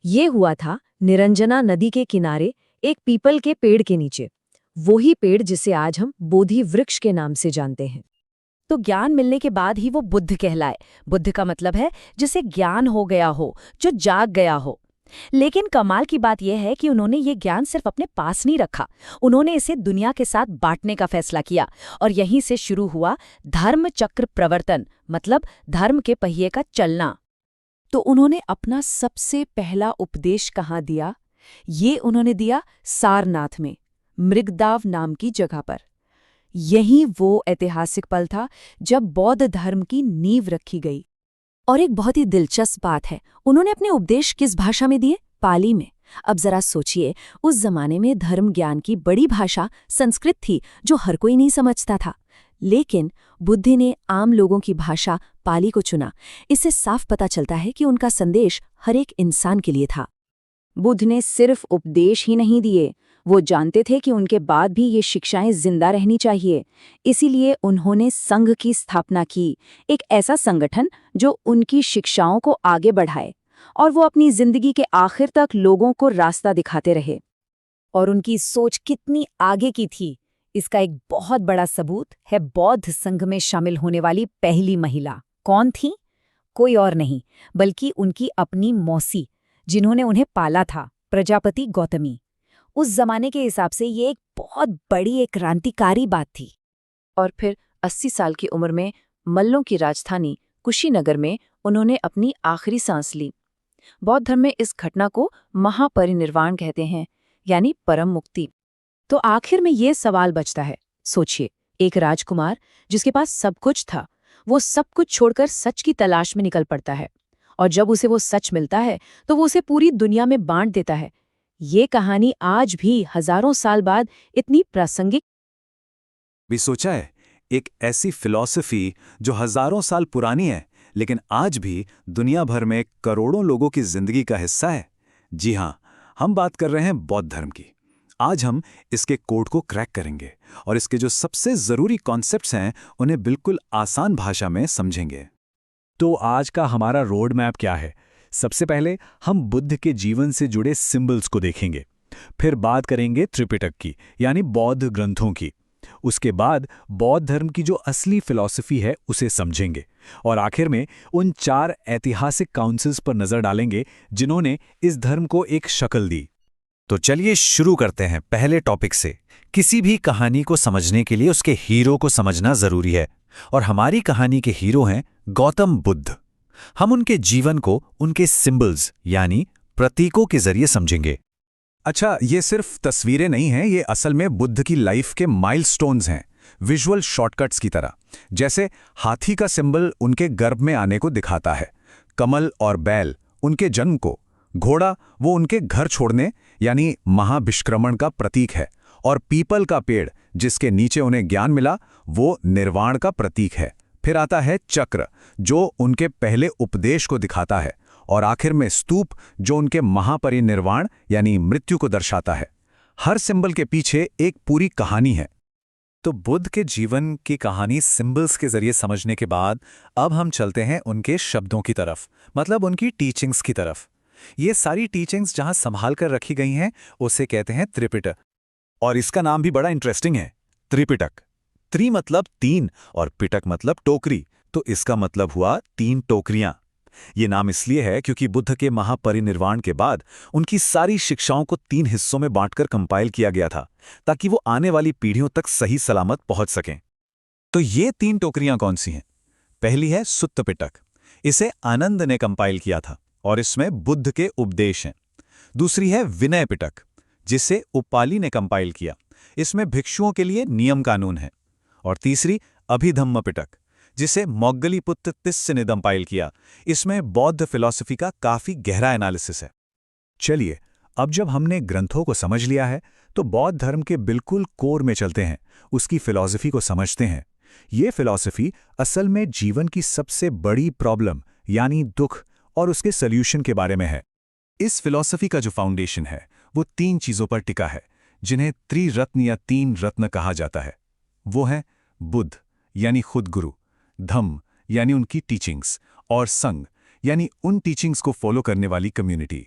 ये हुआ था निरंजना नदी के किनारे एक पीपल के पेड़ के नीचे, वही पेड़ जिसे आज हम बोधि वृक्ष के नाम से जानते हैं। तो ज्ञान मिलने के बाद ही वो बुद्ध कहलाए। बुद्ध का मतलब है जिसे ज्ञान हो गया हो, जो जाग गया हो। लेकिन कमाल की बात यह है कि उन्होंने ये ज्ञान सिर्फ अपने पास नहीं रखा, उन्होंने इसे दुनिया के साथ बांटने का फैसला किया। और यहीं से शुरू हुआ धर्म चक्र प्रवर्तन, मतलब धर्म के पहिए का चलना। तो उन्होंने अपना सबसे पहला उपदेश कहाँ दिया? ये उन्होंने दिया सारनाथ में, मृगदाव नाम की जगह पर। यही वो ऐतिहासिक पल था जब बौद्ध धर्म की नींव रखी गई। और एक बहुत ही दिलचस्प बात है, उन्होंने अपने उपदेश किस भाषा में दिए? पाली में। अब जरा सोचिए, उस जमाने में धर्म ज्ञान की बड़ी भाषा संस्कृत थी, जो हर कोई नहीं समझता था। लेकिन बुद्ध ने आम लोगों की भाषा पाली को चुना। इससे साफ पता चलता है कि उनका संदेश हर एक इंसान के लिए था। बुद्ध ने सिर्फ उपदेश ही नहीं दिए, वो जानते थे कि उनके बाद भी ये शिक्षाएं जिंदा रहनी चाहिए। इसीलिए उन्होंने संघ की स्थापना की, एक ऐसा संगठन जो उनकी शिक्षाओं को आगे बढ़ाए, और वो अपनी जिंदगी के आखिर तक लोगों को रास्ता दिखाते रहे। और उनकी सोच कितनी आगे की थी, इसका एक बहुत बड़ा सबूत है बौद्ध संघ में शामिल होने वाली पहली महिला। कौन थी? कोई और नहीं बल्कि उनकी अपनी मौसी, जिन्होंने उन्हें पाला था, प्रजापति गौतमी। उस जमाने के हिसाब से ये एक बहुत बड़ी, एक क्रांतिकारी बात थी। और फिर 80 साल की उम्र में मल्लों की राजधानी कुशीनगर में उन्होंने अपनी आखिरी सांस ली। बौद्ध धर्म में इस घटना को महापरिनिर्वाण कहते हैं, यानी परम मुक्ति। तो आखिर में ये सवाल बचता है, सोचिए, एक राजकुमार जिसके पास सब कुछ था, वो सब कुछ छोड़कर सच की तलाश में निकल पड़ता है, और जब उसे वो सच मिलता है तो वो उसे पूरी दुनिया में बांट देता है। ये कहानी आज भी हजारों साल बाद इतनी प्रासंगिक भी सोचा है, एक ऐसी फिलॉसफी जो हजारों साल पुरानी है लेकिन आज भी दुनिया भर में करोड़ों लोगों की जिंदगी का हिस्सा है। जी हां, हम बात कर रहे हैं बौद्ध धर्म की। आज हम इसके कोड को क्रैक करेंगे और इसके जो सबसे जरूरी कॉन्सेप्ट्स हैं उन्हें बिल्कुल आसान भाषा में समझेंगे। तो आज का हमारा रोड मैप क्या है? सबसे पहले हम बुद्ध के जीवन से जुड़े सिंबल्स को देखेंगे, फिर बात करेंगे त्रिपिटक की, यानी बौद्ध ग्रंथों की। उसके बाद बौद्ध धर्म की जो असली फिलॉसफी है उसे समझेंगे, और आखिर में उन 4 ऐतिहासिक काउंसिल्स पर नजर डालेंगे जिन्होंने इस धर्म को एक शक्ल दी। तो चलिए शुरू करते हैं पहले टॉपिक से। किसी भी कहानी को समझने के लिए उसके हीरो को समझना जरूरी है, और हमारी कहानी के हीरो हैं गौतम बुद्ध। हम उनके जीवन को उनके सिंबल्स यानी प्रतीकों के जरिए समझेंगे। अच्छा, ये सिर्फ तस्वीरें नहीं हैं, ये असल में बुद्ध की लाइफ के माइलस्टोन्स हैं, विजुअल शॉर्टकट्स की तरह। जैसे हाथी का सिंबल उनके गर्भ में आने को दिखाता है, कमल और बैल उनके जन्म को, घोड़ा वो उनके घर छोड़ने यानी महाभिष्क्रमण का प्रतीक है, और पीपल का पेड़ जिसके नीचे उन्हें ज्ञान मिला वो निर्वाण का प्रतीक है। फिर आता है चक्र जो उनके पहले उपदेश को दिखाता है, और आखिर में स्तूप जो उनके महापरिनिर्वाण यानी मृत्यु को दर्शाता है। हर सिंबल के पीछे एक पूरी कहानी है। तो बुद्ध के जीवन की कहानी सिंबल्स के जरिए समझने के बाद अब हम चलते हैं उनके शब्दों की तरफ, मतलब उनकी टीचिंग्स की तरफ। ये सारी टीचिंग्स जहां संभाल कर रखी गई हैं उसे कहते हैं त्रिपिटक। और इसका नाम भी बड़ा इंटरेस्टिंग है, त्रिपिटक। त्रि मतलब 3 और पिटक मतलब टोकरी, तो इसका मतलब हुआ 3 टोकरियां। ये नाम इसलिए है क्योंकि बुद्ध के महापरिनिर्वाण के बाद उनकी सारी शिक्षाओं को 3 हिस्सों में बांटकर कंपाइल किया गया था, ताकि वो आने वाली पीढ़ियों तक सही सलामत पहुंच सकें। तो ये 3 टोकरियां कौन सी हैं? पहली है सुत्त पिटक, इसे आनंद ने कंपाइल किया था और इसमें बुद्ध के उपदेश हैं। दूसरी है विनय पिटक, जिसे उपाली ने कंपाइल किया, इसमें भिक्षुओं के लिए नियम कानून है। और तीसरी अभिधम्म पिटक, जिसे मौग्गलीपुत्र तिस्य ने कंपाइल किया, इसमें बौद्ध फिलॉसफी का काफी गहरा एनालिसिस है। चलिए, अब जब हमने ग्रंथों को समझ लिया है तो बौद्ध धर्म के बिल्कुल कोर में चलते हैं, उसकी फिलॉसफी को समझते हैं। ये फिलॉसफी असल में जीवन की सबसे बड़ी प्रॉब्लम यानी दुख और उसके सॉल्यूशन के बारे में है। इस फिलॉसफी का जो फाउंडेशन है वो 3 चीजों पर टिका है, जिन्हें त्रिरत्न या 3 रत्न कहा जाता है। वो है बुद्ध यानी खुद गुरु, धम्म यानी उनकी टीचिंग्स, और संघ यानी उन टीचिंग्स को फॉलो करने वाली कम्युनिटी।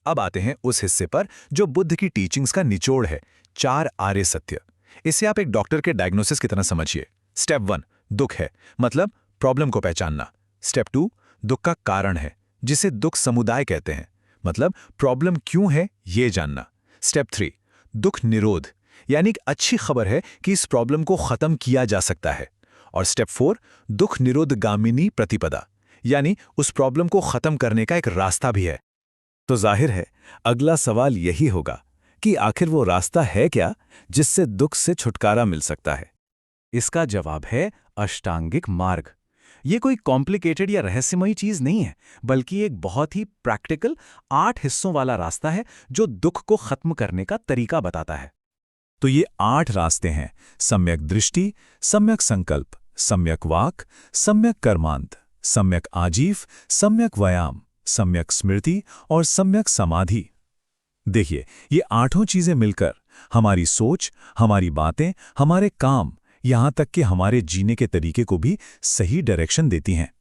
अब आते हैं उस हिस्से पर जो बुद्ध की टीचिंग्स का निचोड़ है, 4 आर्य सत्य। इसे आप एक डॉक्टर के डायग्नोसिस की तरह समझिए। स्टेप 1 दुख है, मतलब प्रॉब्लम को पहचानना। स्टेप 2 दुख का कारण है, जिसे दुख समुदाय कहते हैं, मतलब प्रॉब्लम क्यों है ये जानना। स्टेप 3 दुख निरोध, यानी एक अच्छी खबर है कि इस प्रॉब्लम को खत्म किया जा सकता है। और स्टेप 4 दुख निरोधगामिनी प्रतिपदा, यानी उस प्रॉब्लम को खत्म करने का एक रास्ता भी है। तो जाहिर है अगला सवाल यही होगा कि आखिर वो रास्ता है क्या जिससे दुख से छुटकारा मिल सकता है? इसका जवाब है अष्टांगिक मार्ग। ये कोई कॉम्प्लिकेटेड या रहस्यमयी चीज नहीं है, बल्कि एक बहुत ही प्रैक्टिकल 8 हिस्सों वाला रास्ता है जो दुख को खत्म करने का तरीका बताता है। तो ये 8 रास्ते हैं: सम्यक दृष्टि, सम्यक संकल्प, सम्यक वाक, सम्यक कर्मांत, सम्यक आजीव, सम्यक व्यायाम, सम्यक स्मृति और सम्यक समाधि। देखिए, ये 8 चीजें मिलकर हमारी सोच, हमारी बातें, हमारे काम, यहां तक कि हमारे जीने के तरीके को भी सही डायरेक्शन देती हैं।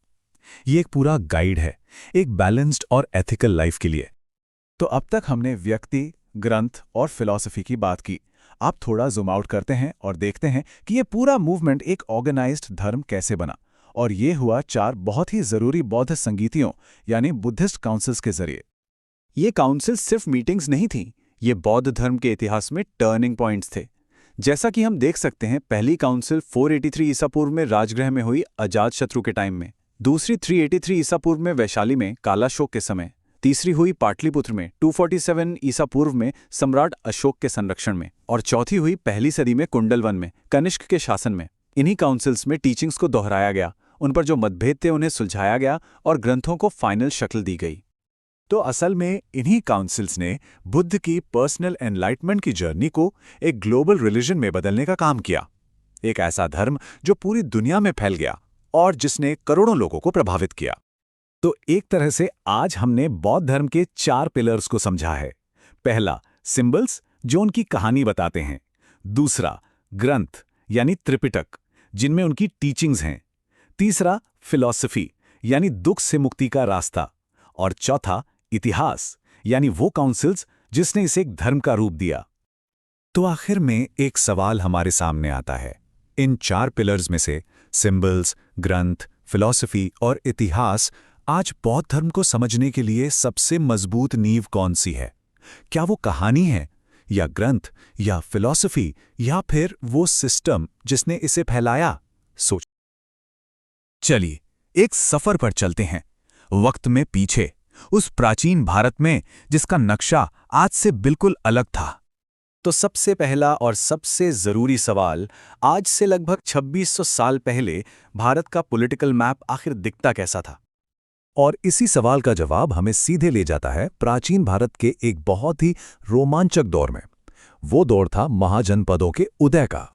ये एक पूरा गाइड है, एक बैलेंस्ड और एथिकल लाइफ के लिए। तो अब तक हमने व्यक्ति, ग्रंथ और फिलॉसफी की बात की। आप थोड़ा जूम आउट करते हैं और देखते हैं कि ये पूरा मूवमेंट एक ऑर्गेनाइज्ड धर्म कैसे बना, और ये हुआ 4 बहुत ही जरूरी बौद्ध संगीतियों यानी बुद्धिस्ट काउंसिल्स के जरिए। ये काउंसिल सिर्फ मीटिंग्स नहीं थी, ये बौद्ध धर्म के इतिहास में टर्निंग पॉइंट्स थे। जैसा कि हम देख सकते हैं, पहली काउंसिल 483 ईसा पूर्व में राजगृह में हुई अजातशत्रु के टाइम में, दूसरी 383 ईसा पूर्व में वैशाली में कालाशोक के समय, तीसरी हुई पाटलिपुत्र में 247 ईसा पूर्व में सम्राट अशोक के संरक्षण में, और चौथी हुई पहली सदी में कुंडलवन में कनिष्क के शासन में। इन्हीं काउंसिल्स में टीचिंग्स को दोहराया गया, उन पर जो मतभेद थे उन्हें सुलझाया गया और ग्रंथों को फाइनल शक्ल दी गई। तो असल में इन्हीं काउंसिल्स ने बुद्ध की पर्सनल एनलाइटमेंट की जर्नी को एक ग्लोबल रिलीजन में बदलने का काम किया, एक ऐसा धर्म जो पूरी दुनिया में फैल गया और जिसने करोड़ों लोगों को प्रभावित किया। तो एक तरह से आज हमने बौद्ध धर्म के 4 पिलर्स को समझा है। पहला, सिंबल्स जो उनकी कहानी बताते हैं। दूसरा, ग्रंथ यानी त्रिपिटक जिनमें उनकी टीचिंग्स हैं। तीसरा, फिलॉसफी यानी दुख से मुक्ति का रास्ता। और चौथा, इतिहास यानी वो काउंसिल्स जिसने इसे एक धर्म का रूप दिया। तो आखिर में एक सवाल हमारे सामने आता है, इन 4 पिलर्स में से सिंबल्स, ग्रंथ, फिलॉसफी और इतिहास आज बौद्ध धर्म को समझने के लिए सबसे मजबूत नींव कौन सी है? क्या वो कहानी है, या ग्रंथ, या फिलॉसफी, या फिर वो सिस्टम जिसने इसे फैलाया? सोच। चलिए एक सफर पर चलते हैं, वक्त में पीछे, उस प्राचीन भारत में जिसका नक्शा आज से बिल्कुल अलग था। तो सबसे पहला और सबसे जरूरी सवाल, आज से लगभग 2600 साल पहले भारत का पॉलिटिकल मैप आखिर दिखता कैसा था? और इसी सवाल का जवाब हमें सीधे ले जाता है प्राचीन भारत के एक बहुत ही रोमांचक दौर में। वो दौर था महाजनपदों के उदय का।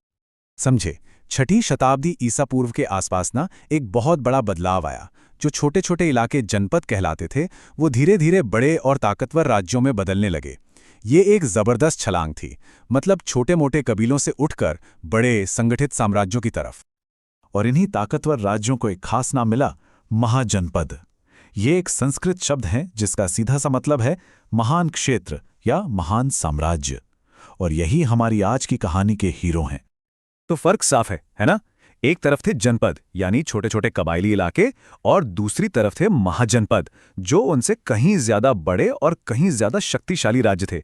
समझे, 6ठी शताब्दी ईसा पूर्व के आसपास ना एक बहुत बड़ा बदलाव आया। जो छोटे छोटे इलाके जनपद कहलाते थे, वो धीरे धीरे बड़े और ताकतवर राज्यों में बदलने लगे। ये एक जबरदस्त छलांग थी, मतलब छोटे मोटे कबीलों से उठकर बड़े संगठित साम्राज्यों की तरफ। और इन्हीं ताकतवर राज्यों को एक खास नाम मिला, महाजनपद। ये एक संस्कृत शब्द है जिसका सीधा सा मतलब है महान क्षेत्र या महान साम्राज्य। और यही हमारी आज की कहानी के हीरो हैं। तो फर्क साफ है ना? एक तरफ थे जनपद यानी छोटे छोटे कबायली इलाके, और दूसरी तरफ थे महाजनपद जो उनसे कहीं ज्यादा बड़े और कहीं ज्यादा शक्तिशाली राज्य थे।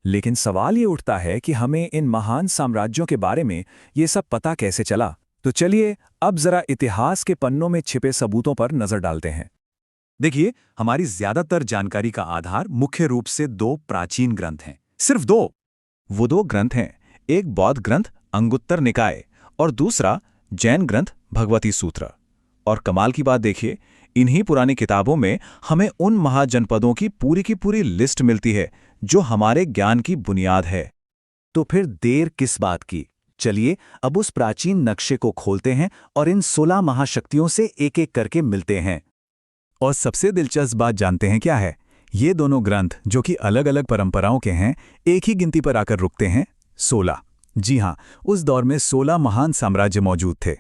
लेकिन सवाल ये उठता है कि हमें इन महान साम्राज्यों के बारे में ये सब पता कैसे चला? तो चलिए अब जरा इतिहास के पन्नों में छिपे सबूतों पर नजर डालते हैं। देखिए, हमारी ज्यादातर जानकारी का आधार मुख्य रूप से 2 प्राचीन ग्रंथ हैं, सिर्फ 2। वो 2 ग्रंथ हैं, एक बौद्ध ग्रंथ अंगुत्तर निकाय और दूसरा जैन ग्रंथ भगवती सूत्र। और कमाल की बात देखिए, इन्हीं पुरानी किताबों में हमें उन महाजनपदों की पूरी लिस्ट मिलती है जो हमारे ज्ञान की बुनियाद है। तो फिर देर किस बात की? चलिए अब उस प्राचीन नक्शे को खोलते हैं और इन 16 महाशक्तियों से एक एक करके मिलते हैं। और सबसे दिलचस्प बात जानते हैं क्या है? ये दोनों ग्रंथ जो कि अलग अलग परंपराओं के हैं, एक ही गिनती पर आकर रुकते हैं, 16। जी हां, उस दौर में 16 महान साम्राज्य मौजूद थे।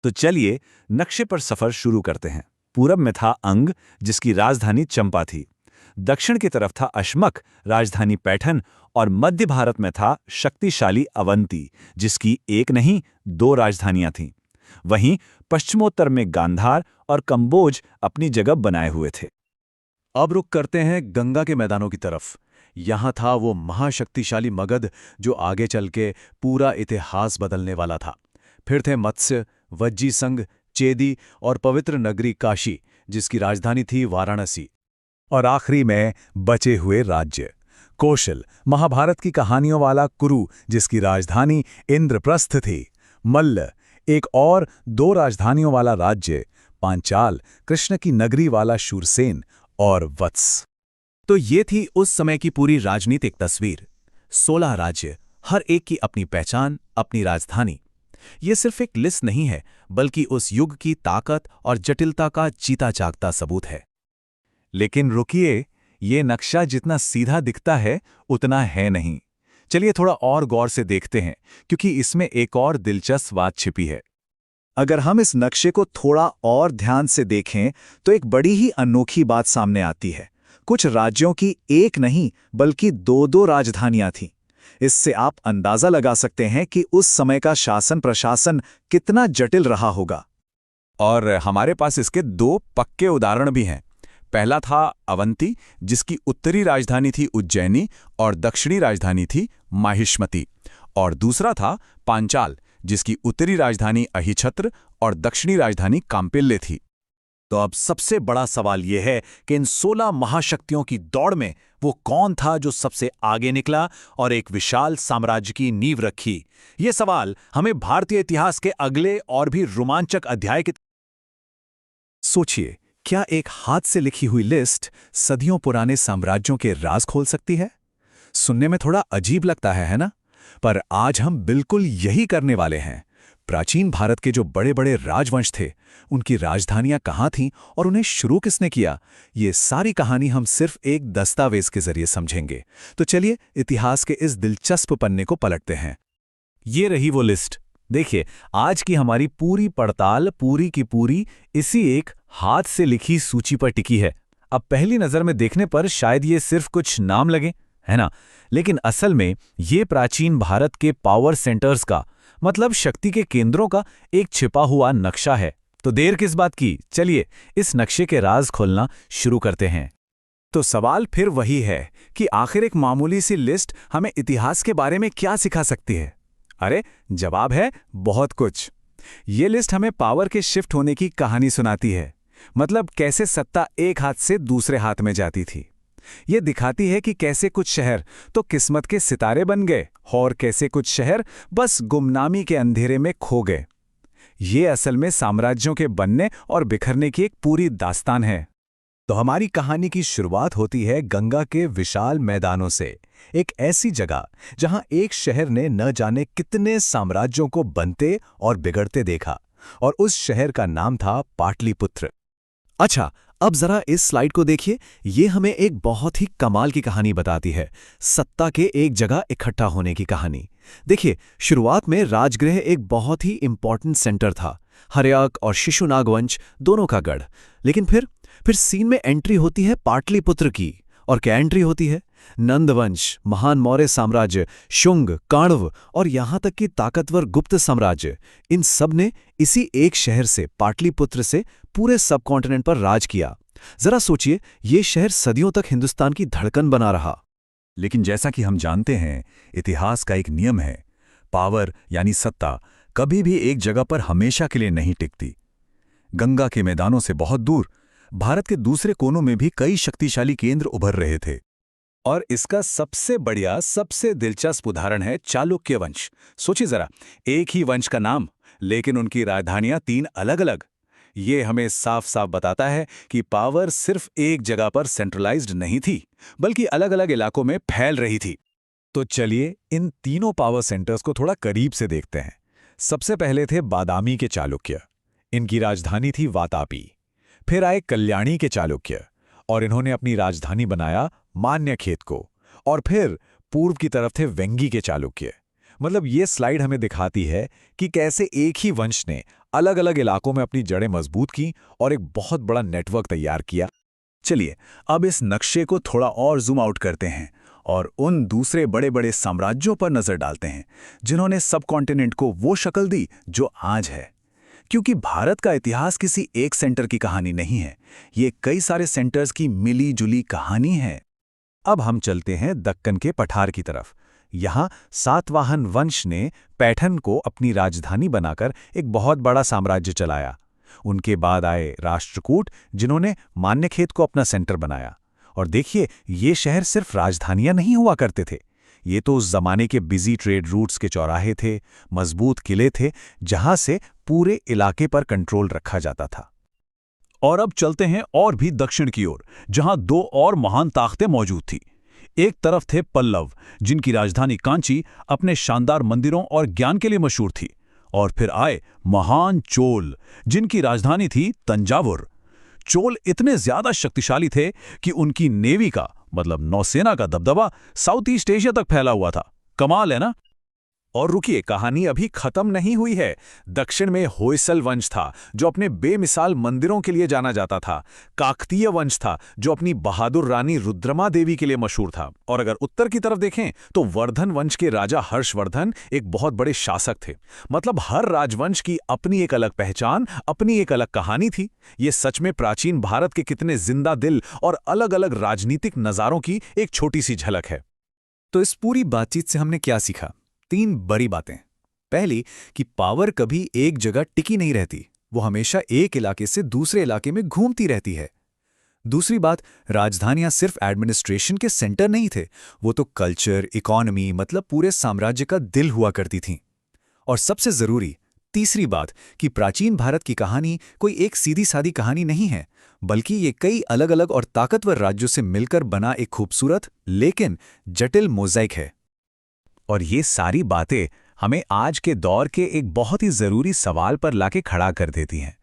तो चलिए नक्शे पर सफर शुरू करते हैं। पूरब में था अंग जिसकी राजधानी चंपा थी, दक्षिण की तरफ था अश्मक राजधानी पैठन, और मध्य भारत में था शक्तिशाली अवंती जिसकी एक नहीं 2 राजधानियां थीं। वहीं पश्चिमोत्तर में गांधार और कंबोज अपनी जगह बनाए हुए थे। अब रुख करते हैं गंगा के मैदानों की तरफ। यहां था वो महाशक्तिशाली मगध जो आगे चल के पूरा इतिहास बदलने वाला था। फिर थे मत्स्य, वज्जी संघ, चेदी और पवित्र नगरी काशी जिसकी राजधानी थी वाराणसी। और आखिरी में बचे हुए राज्य, कौशल, महाभारत की कहानियों वाला कुरु जिसकी राजधानी इंद्रप्रस्थ थी, मल्ल, एक और 2 राजधानियों वाला राज्य, पांचाल, कृष्ण की नगरी वाला शूरसेन, और वत्स। तो ये थी उस समय की पूरी राजनीतिक तस्वीर। 16 राज्य, हर एक की अपनी पहचान, अपनी राजधानी। ये सिर्फ एक लिस्ट नहीं है, बल्कि उस युग की ताकत और जटिलता का जीता जागता सबूत है। लेकिन रुकिए, ये नक्शा जितना सीधा दिखता है उतना है नहीं। चलिए थोड़ा और गौर से देखते हैं, क्योंकि इसमें एक और दिलचस्प बात छिपी है। अगर हम इस नक्शे को थोड़ा और ध्यान से देखें तो एक बड़ी ही अनोखी बात सामने आती है। कुछ राज्यों की एक नहीं बल्कि 2-2 राजधानियां थीं। इससे आप अंदाजा लगा सकते हैं कि उस समय का शासन प्रशासन कितना जटिल रहा होगा। और हमारे पास इसके 2 पक्के उदाहरण भी हैं। पहला था अवंती, जिसकी उत्तरी राजधानी थी उज्जैनी और दक्षिणी राजधानी थी माहिष्मती। और दूसरा था पांचाल, जिसकी उत्तरी राजधानी अहिछत्र और दक्षिणी राजधानी कांपिल्य थी। तो अब सबसे बड़ा सवाल यह है कि इन 16 महाशक्तियों की दौड़ में वो कौन था जो सबसे आगे निकला और एक विशाल साम्राज्य की नींव रखी। ये सवाल हमें भारतीय इतिहास के अगले और भी रोमांचक अध्याय के सोचिए, क्या एक हाथ से लिखी हुई लिस्ट सदियों पुराने साम्राज्यों के राज खोल सकती है? सुनने में थोड़ा अजीब लगता है ना? पर आज हम बिल्कुल यही करने वाले हैं। प्राचीन भारत के जो बड़े बड़े राजवंश थे, उनकी राजधानियां कहाँ थीं और उन्हें शुरू किसने किया, ये सारी कहानी हम सिर्फ एक दस्तावेज के जरिए समझेंगे। तो चलिए इतिहास के इस दिलचस्प पन्ने को पलटते हैं। ये रही वो लिस्ट। देखिए, आज की हमारी पूरी पड़ताल पूरी की पूरी इसी एक हाथ से लिखी सूची पर टिकी है। अब पहली नज़र में देखने पर शायद ये सिर्फ कुछ नाम लगे, है ना? लेकिन असल में ये प्राचीन भारत के पावर सेंटर्स का, मतलब शक्ति के केंद्रों का एक छिपा हुआ नक्शा है। तो देर किस बात की, चलिए इस नक्शे के राज खोलना शुरू करते हैं। तो सवाल फिर वही है कि आखिर एक मामूली सी लिस्ट हमें इतिहास के बारे में क्या सिखा सकती है? अरे जवाब है बहुत कुछ। ये लिस्ट हमें पावर के शिफ्ट होने की कहानी सुनाती है, मतलब कैसे सत्ता एक हाथ से दूसरे हाथ में जाती थी। ये दिखाती है कि कैसे कुछ शहर तो किस्मत के सितारे बन गए और कैसे कुछ शहर बस गुमनामी के अंधेरे में खो गए। ये असल में साम्राज्यों के बनने और बिखरने की एक पूरी दास्तान है। तो हमारी कहानी की शुरुआत होती है गंगा के विशाल मैदानों से, एक ऐसी जगह जहां एक शहर ने न जाने कितने साम्राज्यों को बनते और बिगड़ते देखा, और उस शहर का नाम था पाटलिपुत्र। अच्छा, अब जरा इस स्लाइड को देखिए। ये हमें एक बहुत ही कमाल की कहानी बताती है, सत्ता के एक जगह इकट्ठा होने की कहानी। देखिए, शुरुआत में राजगृह एक बहुत ही इंपॉर्टेंट सेंटर था, हर्यक और शिशुनाग वंश दोनों का गढ़। लेकिन फिर सीन में एंट्री होती है पाटलिपुत्र की। और क्या एंट्री होती है? नंदवंश, महान मौर्य साम्राज्य, शुंग, काण्व और यहां तक कि ताकतवर गुप्त साम्राज्य, इन सब ने इसी एक शहर से, पाटलिपुत्र से, पूरे सबकॉन्टिनेंट पर राज किया। जरा सोचिए, ये शहर सदियों तक हिंदुस्तान की धड़कन बना रहा। लेकिन जैसा कि हम जानते हैं, इतिहास का एक नियम है, पावर यानी सत्ता कभी भी एक जगह पर हमेशा के लिए नहीं टिकती। गंगा के मैदानों से बहुत दूर भारत के दूसरे कोनों में भी कई शक्तिशाली केंद्र उभर रहे थे। और इसका सबसे बढ़िया, सबसे दिलचस्प उदाहरण है चालुक्य वंश। सोचिए जरा, एक ही वंश का नाम, लेकिन उनकी राजधानियां 3 अलग अलग। ये हमें साफ साफ बताता है कि पावर सिर्फ एक जगह पर सेंट्रलाइज्ड नहीं थी, बल्कि अलग अलग इलाकों में फैल रही थी। तो चलिए इन तीनों पावर सेंटर्स को थोड़ा करीब से देखते हैं। सबसे पहले थे बादामी के चालुक्य। इनकी राजधानी थी वातापी। फिर आए कल्याणी के चालुक्य, और इन्होंने अपनी राजधानी बनाया मान्यखेत को। और फिर पूर्व की तरफ थे वेंगी के चालुक्य। मतलब ये स्लाइड हमें दिखाती है कि कैसे एक ही वंश ने अलग अलग इलाकों में अपनी जड़ें मजबूत की और एक बहुत बड़ा नेटवर्क तैयार किया। चलिए अब इस नक्शे को थोड़ा और जूम आउट करते हैं और उन दूसरे बड़े बड़े साम्राज्यों पर नजर डालते हैं जिन्होंने सबकॉन्टिनेंट को वो शक्ल दी जो आज है। क्योंकि भारत का इतिहास किसी एक सेंटर की कहानी नहीं है, ये कई सारे सेंटर्स की मिली जुली कहानी है। अब हम चलते हैं दक्कन के पठार की तरफ। यहाँ सातवाहन वंश ने पैठन को अपनी राजधानी बनाकर एक बहुत बड़ा साम्राज्य चलाया। उनके बाद आए राष्ट्रकूट, जिन्होंने मान्यखेत को अपना सेंटर बनाया। और देखिए, ये शहर सिर्फ राजधानियां नहीं हुआ करते थे, ये तो उस जमाने के बिजी ट्रेड रूट्स के चौराहे थे, मजबूत किले थे, जहां से पूरे इलाके पर कंट्रोल रखा जाता था। और अब चलते हैं और भी दक्षिण की ओर, जहां 2 और महान ताकतें मौजूद थी। एक तरफ थे पल्लव, जिनकी राजधानी कांची अपने शानदार मंदिरों और ज्ञान के लिए मशहूर थी। और फिर आए महान चोल, जिनकी राजधानी थी तंजावुर। चोल इतने ज्यादा शक्तिशाली थे कि उनकी नेवी का, मतलब नौसेना का दबदबा साउथ ईस्ट एशिया तक फैला हुआ था। कमाल है ना? और रुकिए, कहानी अभी खत्म नहीं हुई है। दक्षिण में होयसल वंश था, जो अपने बेमिसाल मंदिरों के लिए जाना जाता था। काकतीय वंश था, जो अपनी बहादुर रानी रुद्रमा देवी के लिए मशहूर था। और अगर उत्तर की तरफ देखें तो वर्धन वंश के राजा हर्षवर्धन एक बहुत बड़े शासक थे। मतलब हर राजवंश की अपनी एक अलग पहचान, अपनी एक अलग कहानी थी। ये सच में प्राचीन भारत के कितने जिंदा दिल और अलग अलग राजनीतिक नज़ारों की एक छोटी सी झलक है। तो इस पूरी बातचीत से हमने क्या सीखा? 3 बड़ी बातें। पहली कि पावर कभी एक जगह टिकी नहीं रहती, वो हमेशा एक इलाके से दूसरे इलाके में घूमती रहती है। दूसरी बात, राजधानियां सिर्फ एडमिनिस्ट्रेशन के सेंटर नहीं थे, वो तो कल्चर, इकोनॉमी, मतलब पूरे साम्राज्य का दिल हुआ करती थीं। और सबसे जरूरी तीसरी बात कि प्राचीन भारत की कहानी कोई एक सीधी सादी कहानी नहीं है, बल्कि ये कई अलग अलग और ताकतवर राज्यों से मिलकर बना एक खूबसूरत लेकिन जटिल मोज़ाइक है। और ये सारी बातें हमें आज के दौर के एक बहुत ही जरूरी सवाल पर लाके खड़ा कर देती हैं।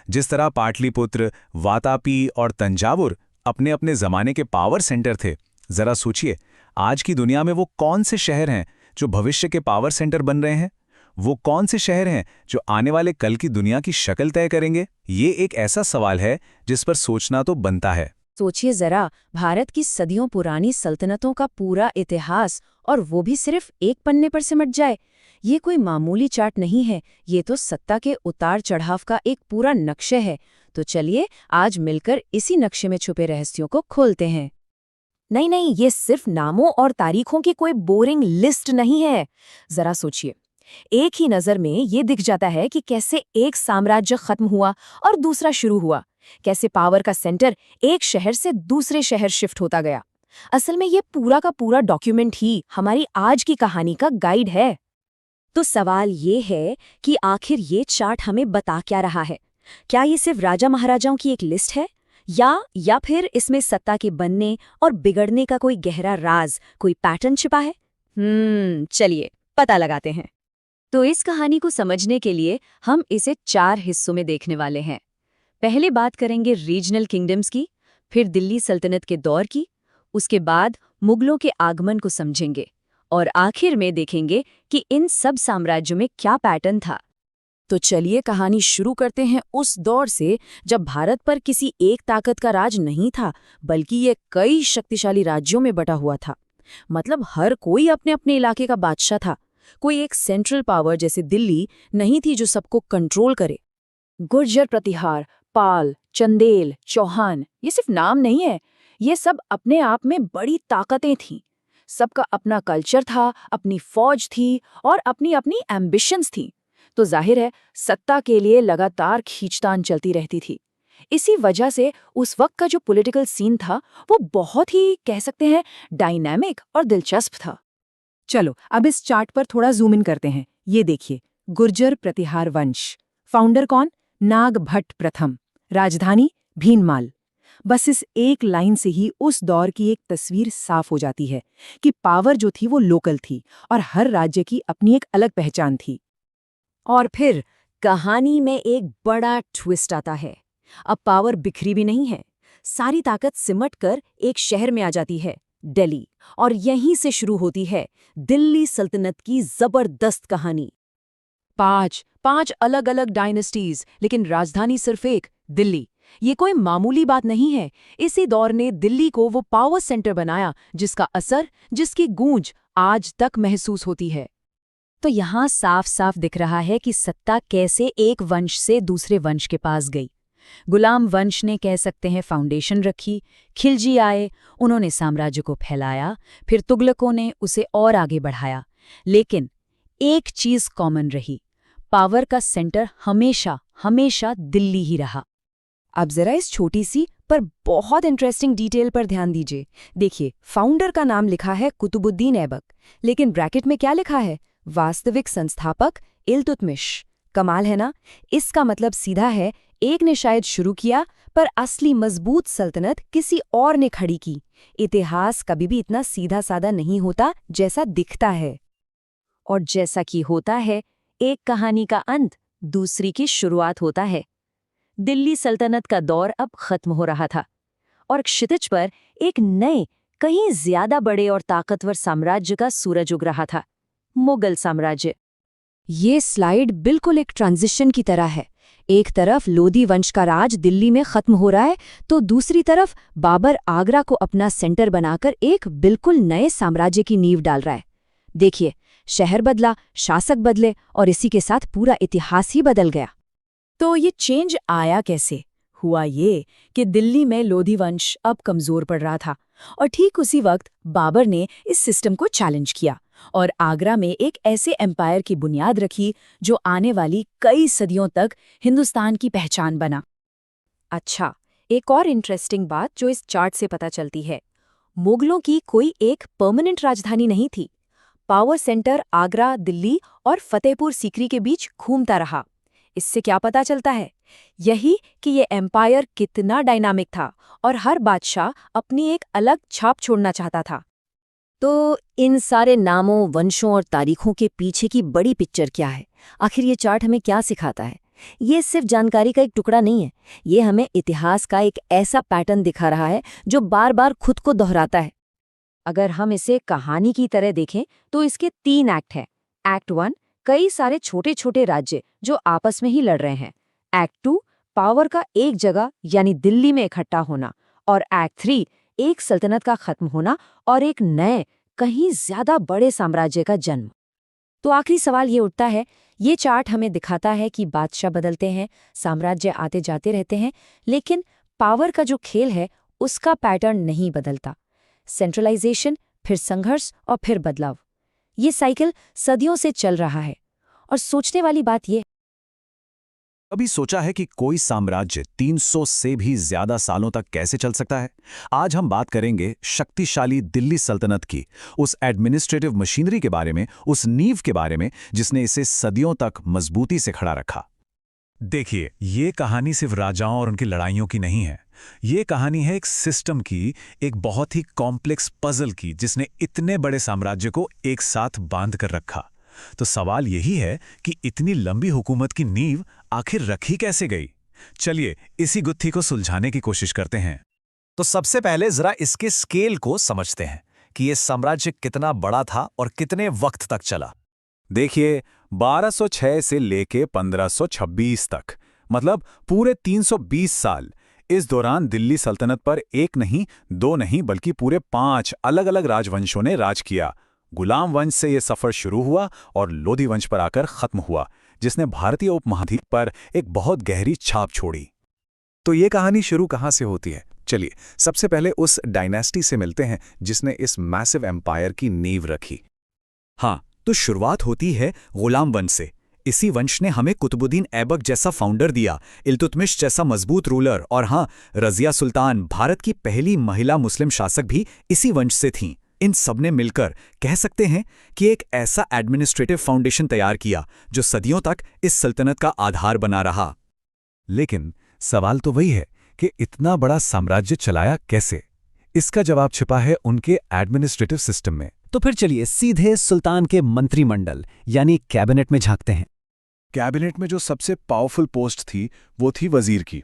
जिस तरह पाटलिपुत्र, वातापी और तंजावुर अपने अपने जमाने के पावर सेंटर थे, जरा सोचिए आज की दुनिया में वो कौन से शहर हैं जो भविष्य के पावर सेंटर बन रहे हैं? वो कौन से शहर हैं जो आने वाले कल की दुनिया की शक्ल तय करेंगे? ये एक ऐसा सवाल है जिस पर सोचना तो बनता है। सोचिए जरा, भारत की सदियों पुरानी सल्तनतों का पूरा इतिहास, और वो भी सिर्फ एक पन्ने पर सिमट जाए। ये कोई मामूली चार्ट नहीं है, ये तो सत्ता के उतार चढ़ाव का एक पूरा नक्शे है। तो चलिए आज मिलकर इसी नक्शे में छुपे रहस्यों को खोलते हैं। नहीं नहीं, ये सिर्फ नामों और तारीखों की कोई बोरिंग लिस्ट नहीं है। जरा सोचिए, एक ही नजर में ये दिख जाता है कि कैसे एक साम्राज्य खत्म हुआ और दूसरा शुरू हुआ, कैसे पावर का सेंटर एक शहर से दूसरे शहर शिफ्ट होता गया। असल में ये पूरा का पूरा डॉक्यूमेंट ही हमारी आज की कहानी का गाइड है। तो सवाल ये है कि आखिर ये चार्ट हमें बता क्या रहा है? क्या ये सिर्फ राजा महाराजाओं की एक लिस्ट है, या फिर इसमें सत्ता के बनने और बिगड़ने का कोई गहरा राज, कोई पैटर्न छिपा है? चलिए पता लगाते हैं। तो इस कहानी को समझने के लिए हम इसे 4 हिस्सों में देखने वाले हैं। पहले बात करेंगे रीजनल किंगडम्स की, फिर दिल्ली सल्तनत के दौर की, उसके बाद मुगलों के आगमन को समझेंगे, और आखिर में देखेंगे कि इन सब साम्राज्यों में क्या पैटर्न था। तो चलिए कहानी शुरू करते हैं उस दौर से जब भारत पर किसी एक ताकत का राज नहीं था, बल्कि ये कई शक्तिशाली राज्यों में बटा हुआ था। मतलब हर कोई अपने अपने इलाके का बादशाह था। कोई एक सेंट्रल पावर जैसे दिल्ली नहीं थी जो सबको कंट्रोल करे। गुर्जर प्रतिहार, पाल, चंदेल, चौहान, ये सिर्फ नाम नहीं है, ये सब अपने आप में बड़ी ताकतें थीं। सबका अपना कल्चर था, अपनी फौज थी और अपनी अपनी एम्बिशंस थीं। तो जाहिर है सत्ता के लिए लगातार खींचतान चलती रहती थी। इसी वजह से उस वक्त का जो पॉलिटिकल सीन था वो बहुत ही, कह सकते हैं, डायनामिक और दिलचस्प था। चलो अब इस चार्ट पर थोड़ा जूम इन करते हैं। ये देखिए, गुर्जर प्रतिहार वंश। फाउंडर कौन? नाग भट्ट प्रथम। राजधानी भीनमाल। बस इस एक लाइन से ही उस दौर की एक तस्वीर साफ हो जाती है कि पावर जो थी वो लोकल थी और हर राज्य की अपनी एक अलग पहचान थी। और फिर कहानी में एक बड़ा ट्विस्ट आता है। अब पावर बिखरी भी नहीं है, सारी ताकत सिमटकर एक शहर में आ जाती है, दिल्ली। और यहीं से शुरू होती है दिल्ली सल्तनत की जबरदस्त कहानी। 5 अलग अलग डायनेस्टीज, लेकिन राजधानी सिर्फ एक, दिल्ली। ये कोई मामूली बात नहीं है। इसी दौर ने दिल्ली को वो पावर सेंटर बनाया जिसका असर, जिसकी गूंज आज तक महसूस होती है। तो यहाँ साफ साफ दिख रहा है कि सत्ता कैसे एक वंश से दूसरे वंश के पास गई। गुलाम वंश ने, कह सकते हैं, फाउंडेशन रखी, खिलजी आए, उन्होंने साम्राज्य को फैलाया, फिर तुगलकों ने उसे और आगे बढ़ाया। लेकिन एक चीज कॉमन रही, पावर का सेंटर हमेशा हमेशा दिल्ली ही रहा। अब जरा इस छोटी सी पर बहुत इंटरेस्टिंग डिटेल पर ध्यान दीजिए। देखिए, फाउंडर का नाम लिखा है कुतुबुद्दीन ऐबक, लेकिन ब्रैकेट में क्या लिखा है? वास्तविक संस्थापक इल्तुतमिश। कमाल है ना? इसका मतलब सीधा है, एक ने शायद शुरू किया, पर असली मजबूत सल्तनत किसी और ने खड़ी की। इतिहास कभी भी इतना सीधा साधा नहीं होता जैसा दिखता है। और जैसा कि होता है, एक कहानी का अंत दूसरी की शुरुआत होता है। दिल्ली सल्तनत का दौर अब खत्म हो रहा था और क्षितिज पर एक नए, कहीं ज्यादा बड़े और ताकतवर साम्राज्य का सूरज उग रहा था। मुगल साम्राज्य। ये स्लाइड बिल्कुल एक ट्रांजिशन की तरह है। एक तरफ लोधी वंश का राज दिल्ली में खत्म हो रहा है, तो दूसरी तरफ बाबर आगरा को अपना सेंटर बनाकर एक बिल्कुल नए साम्राज्य की नींव डाल रहा है। देखिए, शहर बदला, शासक बदले और इसी के साथ पूरा इतिहास ही बदल गया। तो ये चेंज आया कैसे? हुआ ये कि दिल्ली में लोधी वंश अब कमजोर पड़ रहा था और ठीक उसी वक्त बाबर ने इस सिस्टम को चैलेंज किया और आगरा में एक ऐसे एम्पायर की बुनियाद रखी जो आने वाली कई सदियों तक हिंदुस्तान की पहचान बना। अच्छा, एक और इंटरेस्टिंग बात जो इस चार्ट से पता चलती है, मुगलों की कोई एक परमानेंट राजधानी नहीं थी। पावर सेंटर आगरा, दिल्ली और फतेहपुर सीकरी के बीच घूमता रहा। इससे क्या पता चलता है? यही कि ये एम्पायर कितना डायनामिक था और हर बादशाह अपनी एक अलग छाप छोड़ना चाहता था। तो इन सारे नामों, वंशों और तारीखों के पीछे की बड़ी पिक्चर क्या है? आखिर ये चार्ट हमें क्या सिखाता है? ये सिर्फ जानकारी का एक टुकड़ा नहीं है, ये हमें इतिहास का एक ऐसा पैटर्न दिखा रहा है जो बार बार खुद को दोहराता है। अगर हम इसे कहानी की तरह देखें तो इसके 3 एक्ट हैं। एक्ट 1, कई सारे छोटे छोटे राज्य जो आपस में ही लड़ रहे हैं। एक्ट 2, पावर का एक जगह यानी दिल्ली में इकट्ठा होना। और एक्ट 3, एक सल्तनत का खत्म होना और एक नए, कहीं ज्यादा बड़े साम्राज्य का जन्म। तो आखिरी सवाल ये उठता है, ये चार्ट हमें दिखाता है कि बादशाह बदलते हैं, साम्राज्य आते जाते रहते हैं, लेकिन पावर का जो खेल है उसका पैटर्न नहीं बदलता। सेंट्रलाइजेशन, फिर संघर्ष और फिर बदलाव। ये साइकिल सदियों से चल रहा है। और सोचने वाली बात ये, कभी सोचा है कि कोई साम्राज्य 300 से भी ज्यादा सालों तक कैसे चल सकता है? आज हम बात करेंगे शक्तिशाली दिल्ली सल्तनत की, उस एडमिनिस्ट्रेटिव मशीनरी के बारे में, उस नींव के बारे में जिसने इसे सदियों तक मजबूती से खड़ा रखा। देखिए, ये कहानी सिर्फ राजाओं और उनकी लड़ाइयों की नहीं है। ये कहानी है एक सिस्टम की, एक बहुत ही कॉम्प्लेक्स पजल की, जिसने इतने बड़े साम्राज्य को एक साथ बांध कर रखा। तो सवाल यही है कि इतनी लंबी हुकूमत की नींव आखिर रखी कैसे गई? चलिए इसी गुत्थी को सुलझाने की कोशिश करते हैं। तो सबसे पहले जरा इसके स्केल को समझते हैं कि यह साम्राज्य कितना बड़ा था और कितने वक्त तक चला। देखिए, 1206 से लेके 1526 तक, मतलब पूरे 320 साल। इस दौरान दिल्ली सल्तनत पर एक नहीं, दो नहीं, बल्कि पूरे 5 अलग-अलग राजवंशों ने राज किया। गुलाम वंश से यह सफर शुरू हुआ और लोधी वंश पर आकर खत्म हुआ, जिसने भारतीय उपमहाद्वीप पर एक बहुत गहरी छाप छोड़ी। तो ये कहानी शुरू कहाँ से होती है? चलिए सबसे पहले उस डायनेस्टी से मिलते हैं जिसने इस मैसिव एम्पायर की नींव रखी। हाँ, तो शुरुआत होती है गुलाम वंश से। इसी वंश ने हमें कुतुबुद्दीन ऐबक जैसा फाउंडर दिया, इल्तुतमिश जैसा मजबूत रूलर, और हाँ, रजिया सुल्तान, भारत की पहली महिला मुस्लिम शासक भी इसी वंश से थीं। इन सबने मिलकर कह सकते हैं कि एक ऐसा एडमिनिस्ट्रेटिव फाउंडेशन तैयार किया जो सदियों तक इस सल्तनत का आधार बना रहा। लेकिन सवाल तो वही है कि इतना बड़ा साम्राज्य चलाया कैसे? इसका जवाब छिपा है उनके एडमिनिस्ट्रेटिव सिस्टम में। तो फिर चलिए सीधे सुल्तान के मंत्रिमंडल यानी कैबिनेट में झांकते हैं। कैबिनेट में जो सबसे पावरफुल पोस्ट थी वो थी वजीर की।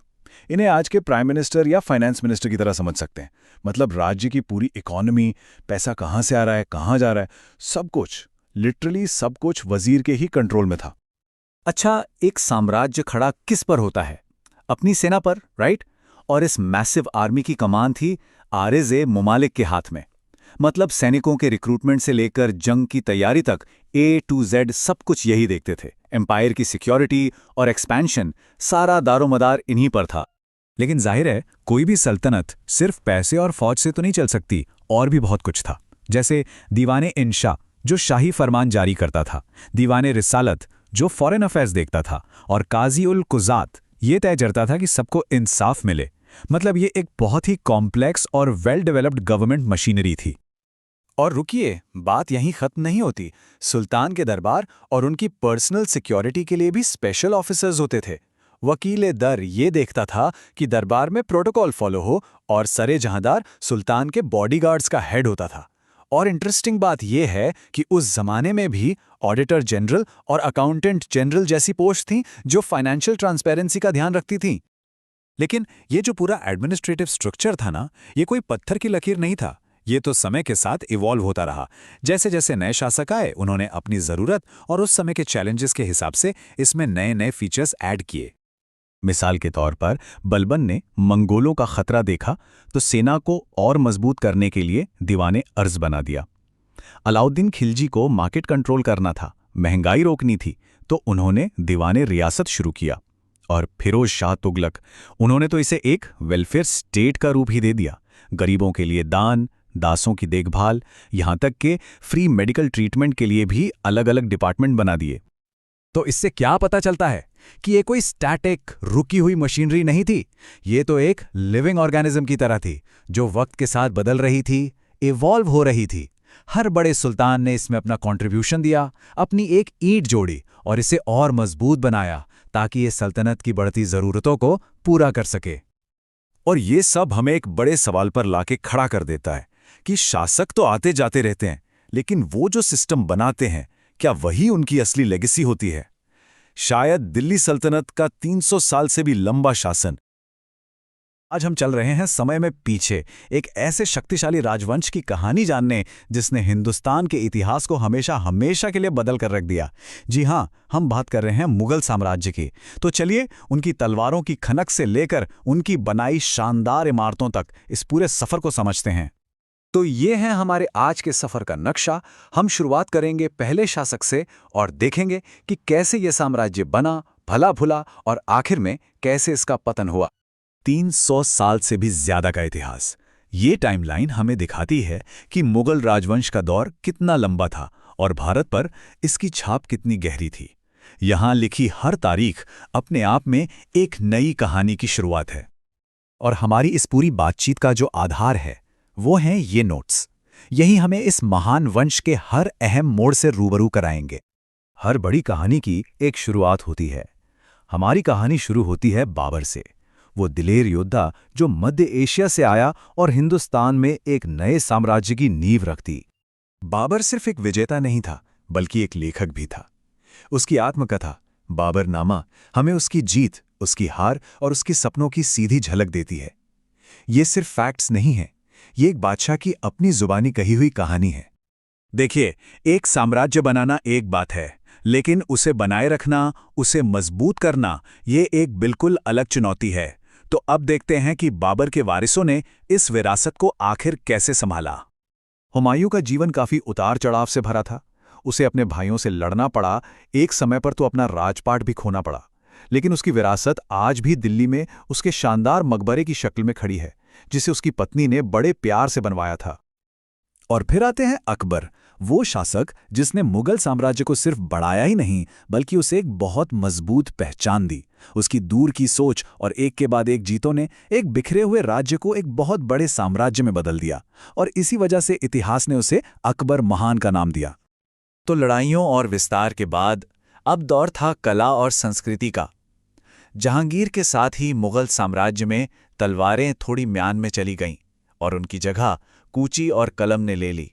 इन्हें आज के प्राइम मिनिस्टर या फाइनेंस मिनिस्टर की तरह समझ सकते हैं। मतलब राज्य की पूरी इकोनॉमी, पैसा कहाँ से आ रहा है, कहाँ जा रहा है, सब कुछ, लिटरली सब कुछ वजीर के ही कंट्रोल में था। अच्छा, एक साम्राज्य खड़ा किस पर होता है? अपनी सेना पर, राइट? और इस मैसिव आर्मी की कमान थी आरिज़-ए मुमालिक के हाथ में। मतलब सैनिकों के रिक्रूटमेंट से लेकर जंग की तैयारी तक A to Z सब कुछ यही देखते थे। एम्पायर की सिक्योरिटी और एक्सपेंशन, सारा दारोमदार इन्हीं पर था। लेकिन जाहिर है, कोई भी सल्तनत सिर्फ पैसे और फौज से तो नहीं चल सकती, और भी बहुत कुछ था। जैसे दीवाने इंशा, जो शाही फरमान जारी करता था, दीवाने रिसालत, जो फॉरेन अफेयर्स देखता था, और काजी उल कुजात, ये तय करता था कि सबको इंसाफ मिले। मतलब ये एक बहुत ही कॉम्प्लेक्स और वेल डेवलप्ड गवर्नमेंट मशीनरी थी। और रुकिए, बात यहीं खत्म नहीं होती। सुल्तान के दरबार और उनकी पर्सनल सिक्योरिटी के लिए भी स्पेशल ऑफिसर्स होते थे। वकील दर ये देखता था कि दरबार में प्रोटोकॉल फॉलो हो, और सरे जहांदार सुल्तान के बॉडीगार्ड्स का हेड होता था। और इंटरेस्टिंग बात यह है कि उस जमाने में भी ऑडिटर जनरल और अकाउंटेंट जनरल जैसी पोस्ट थीं जो फाइनेंशियल ट्रांसपेरेंसी का ध्यान रखती थीं। लेकिन ये जो पूरा एडमिनिस्ट्रेटिव स्ट्रक्चर था ना, ये कोई पत्थर की लकीर नहीं था। ये तो समय के साथ इवॉल्व होता रहा। जैसे जैसे नए शासक आए, उन्होंने अपनी ज़रूरत और उस समय के चैलेंजेस के हिसाब से इसमें नए नए फीचर्स ऐड किए। मिसाल के तौर पर बलबन ने मंगोलों का खतरा देखा तो सेना को और मजबूत करने के लिए दीवाने अर्ज बना दिया। अलाउद्दीन खिलजी को मार्केट कंट्रोल करना था, महंगाई रोकनी थी, तो उन्होंने दीवाने रियासत शुरू किया। और फिरोज शाह तुगलक, उन्होंने तो इसे एक वेलफेयर स्टेट का रूप ही दे दिया। गरीबों के लिए दान, दासों की देखभाल, यहां तक कि फ्री मेडिकल ट्रीटमेंट के लिए भी अलग अलग डिपार्टमेंट बना दिए। तो इससे क्या पता चलता है कि ये कोई स्टैटिक रुकी हुई मशीनरी नहीं थी। ये तो एक लिविंग ऑर्गेनिज्म की तरह थी, जो वक्त के साथ बदल रही थी, इवॉल्व हो रही थी। हर बड़े सुल्तान ने इसमें अपना कंट्रीब्यूशन दिया, अपनी एक ईंट जोड़ी और इसे और मजबूत बनाया ताकि ये सल्तनत की बढ़ती ज़रूरतों को पूरा कर सके। और ये सब हमें एक बड़े सवाल पर लाके खड़ा कर देता है कि शासक तो आते जाते रहते हैं, लेकिन वो जो सिस्टम बनाते हैं, क्या वही उनकी असली लेगेसी होती है? शायद दिल्ली सल्तनत का 300 साल से भी लंबा शासन। आज हम चल रहे हैं समय में पीछे, एक ऐसे शक्तिशाली राजवंश की कहानी जानने जिसने हिंदुस्तान के इतिहास को हमेशा हमेशा के लिए बदल कर रख दिया। जी हां, हम बात कर रहे हैं मुगल साम्राज्य की। तो चलिए उनकी तलवारों की खनक से लेकर उनकी बनाई शानदार इमारतों तक इस पूरे सफर को समझते हैं। तो ये है हमारे आज के सफर का नक्शा। हम शुरुआत करेंगे पहले शासक से और देखेंगे कि कैसे ये साम्राज्य बना, भला भुला और आखिर में कैसे इसका पतन हुआ। 300 साल से भी ज्यादा का इतिहास। ये टाइमलाइन हमें दिखाती है कि मुगल राजवंश का दौर कितना लंबा था और भारत पर इसकी छाप कितनी गहरी थी। यहां लिखी हर तारीख अपने आप में एक नई कहानी की शुरुआत है। और हमारी इस पूरी बातचीत का जो आधार है वो हैं ये नोट्स। यही हमें इस महान वंश के हर अहम मोड़ से रूबरू कराएंगे। हर बड़ी कहानी की एक शुरुआत होती है। हमारी कहानी शुरू होती है बाबर से, वो दिलेर योद्धा जो मध्य एशिया से आया और हिंदुस्तान में एक नए साम्राज्य की नींव रखती। बाबर सिर्फ एक विजेता नहीं था, बल्कि एक लेखक भी था। उसकी आत्मकथा बाबरनामा हमें उसकी जीत, उसकी हार और उसके सपनों की सीधी झलक देती है। ये सिर्फ फैक्ट्स नहीं है, ये एक बादशाह की अपनी जुबानी कही हुई कहानी है। देखिए, एक साम्राज्य बनाना एक बात है, लेकिन उसे बनाए रखना, उसे मजबूत करना, ये एक बिल्कुल अलग चुनौती है। तो अब देखते हैं कि बाबर के वारिसों ने इस विरासत को आखिर कैसे संभाला। हुमायूं का जीवन काफी उतार चढ़ाव से भरा था। उसे अपने भाइयों से लड़ना पड़ा, एक समय पर तो अपना राजपाट भी खोना पड़ा, लेकिन उसकी विरासत आज भी दिल्ली में उसके शानदार मकबरे की शक्ल में खड़ी है, जिसे उसकी पत्नी ने बड़े प्यार से बनवाया था। और फिर आते हैं अकबर, वो शासक जिसने मुगल साम्राज्य को सिर्फ बढ़ाया ही नहीं, बल्कि उसे एक बहुत मजबूत पहचान दी। उसकी दूर की सोच और एक के बाद एक जीतों ने एक बिखरे हुए राज्य को एक बहुत बड़े साम्राज्य में बदल दिया, और इसी वजह से इतिहास ने उसे अकबर महान का नाम दिया। तो लड़ाइयों और विस्तार के बाद अब दौर था कला और संस्कृति का। जहांगीर के साथ ही मुगल साम्राज्य में तलवारें थोड़ी म्यान में चली गईं और उनकी जगह कूची और कलम ने ले ली।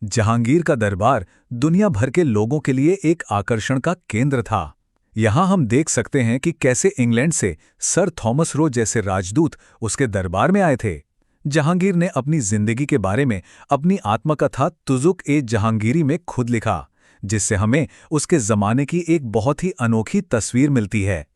जहांगीर का दरबार दुनिया भर के लोगों के लिए एक आकर्षण का केंद्र था। यहां हम देख सकते हैं कि कैसे इंग्लैंड से सर थॉमस रो जैसे राजदूत उसके दरबार में आए थे। जहांगीर ने अपनी जिंदगी के बारे में अपनी आत्मकथा तुजुक-ए-जहांगीरी में खुद लिखा, जिससे हमें उसके जमाने की एक बहुत ही अनोखी तस्वीर मिलती है।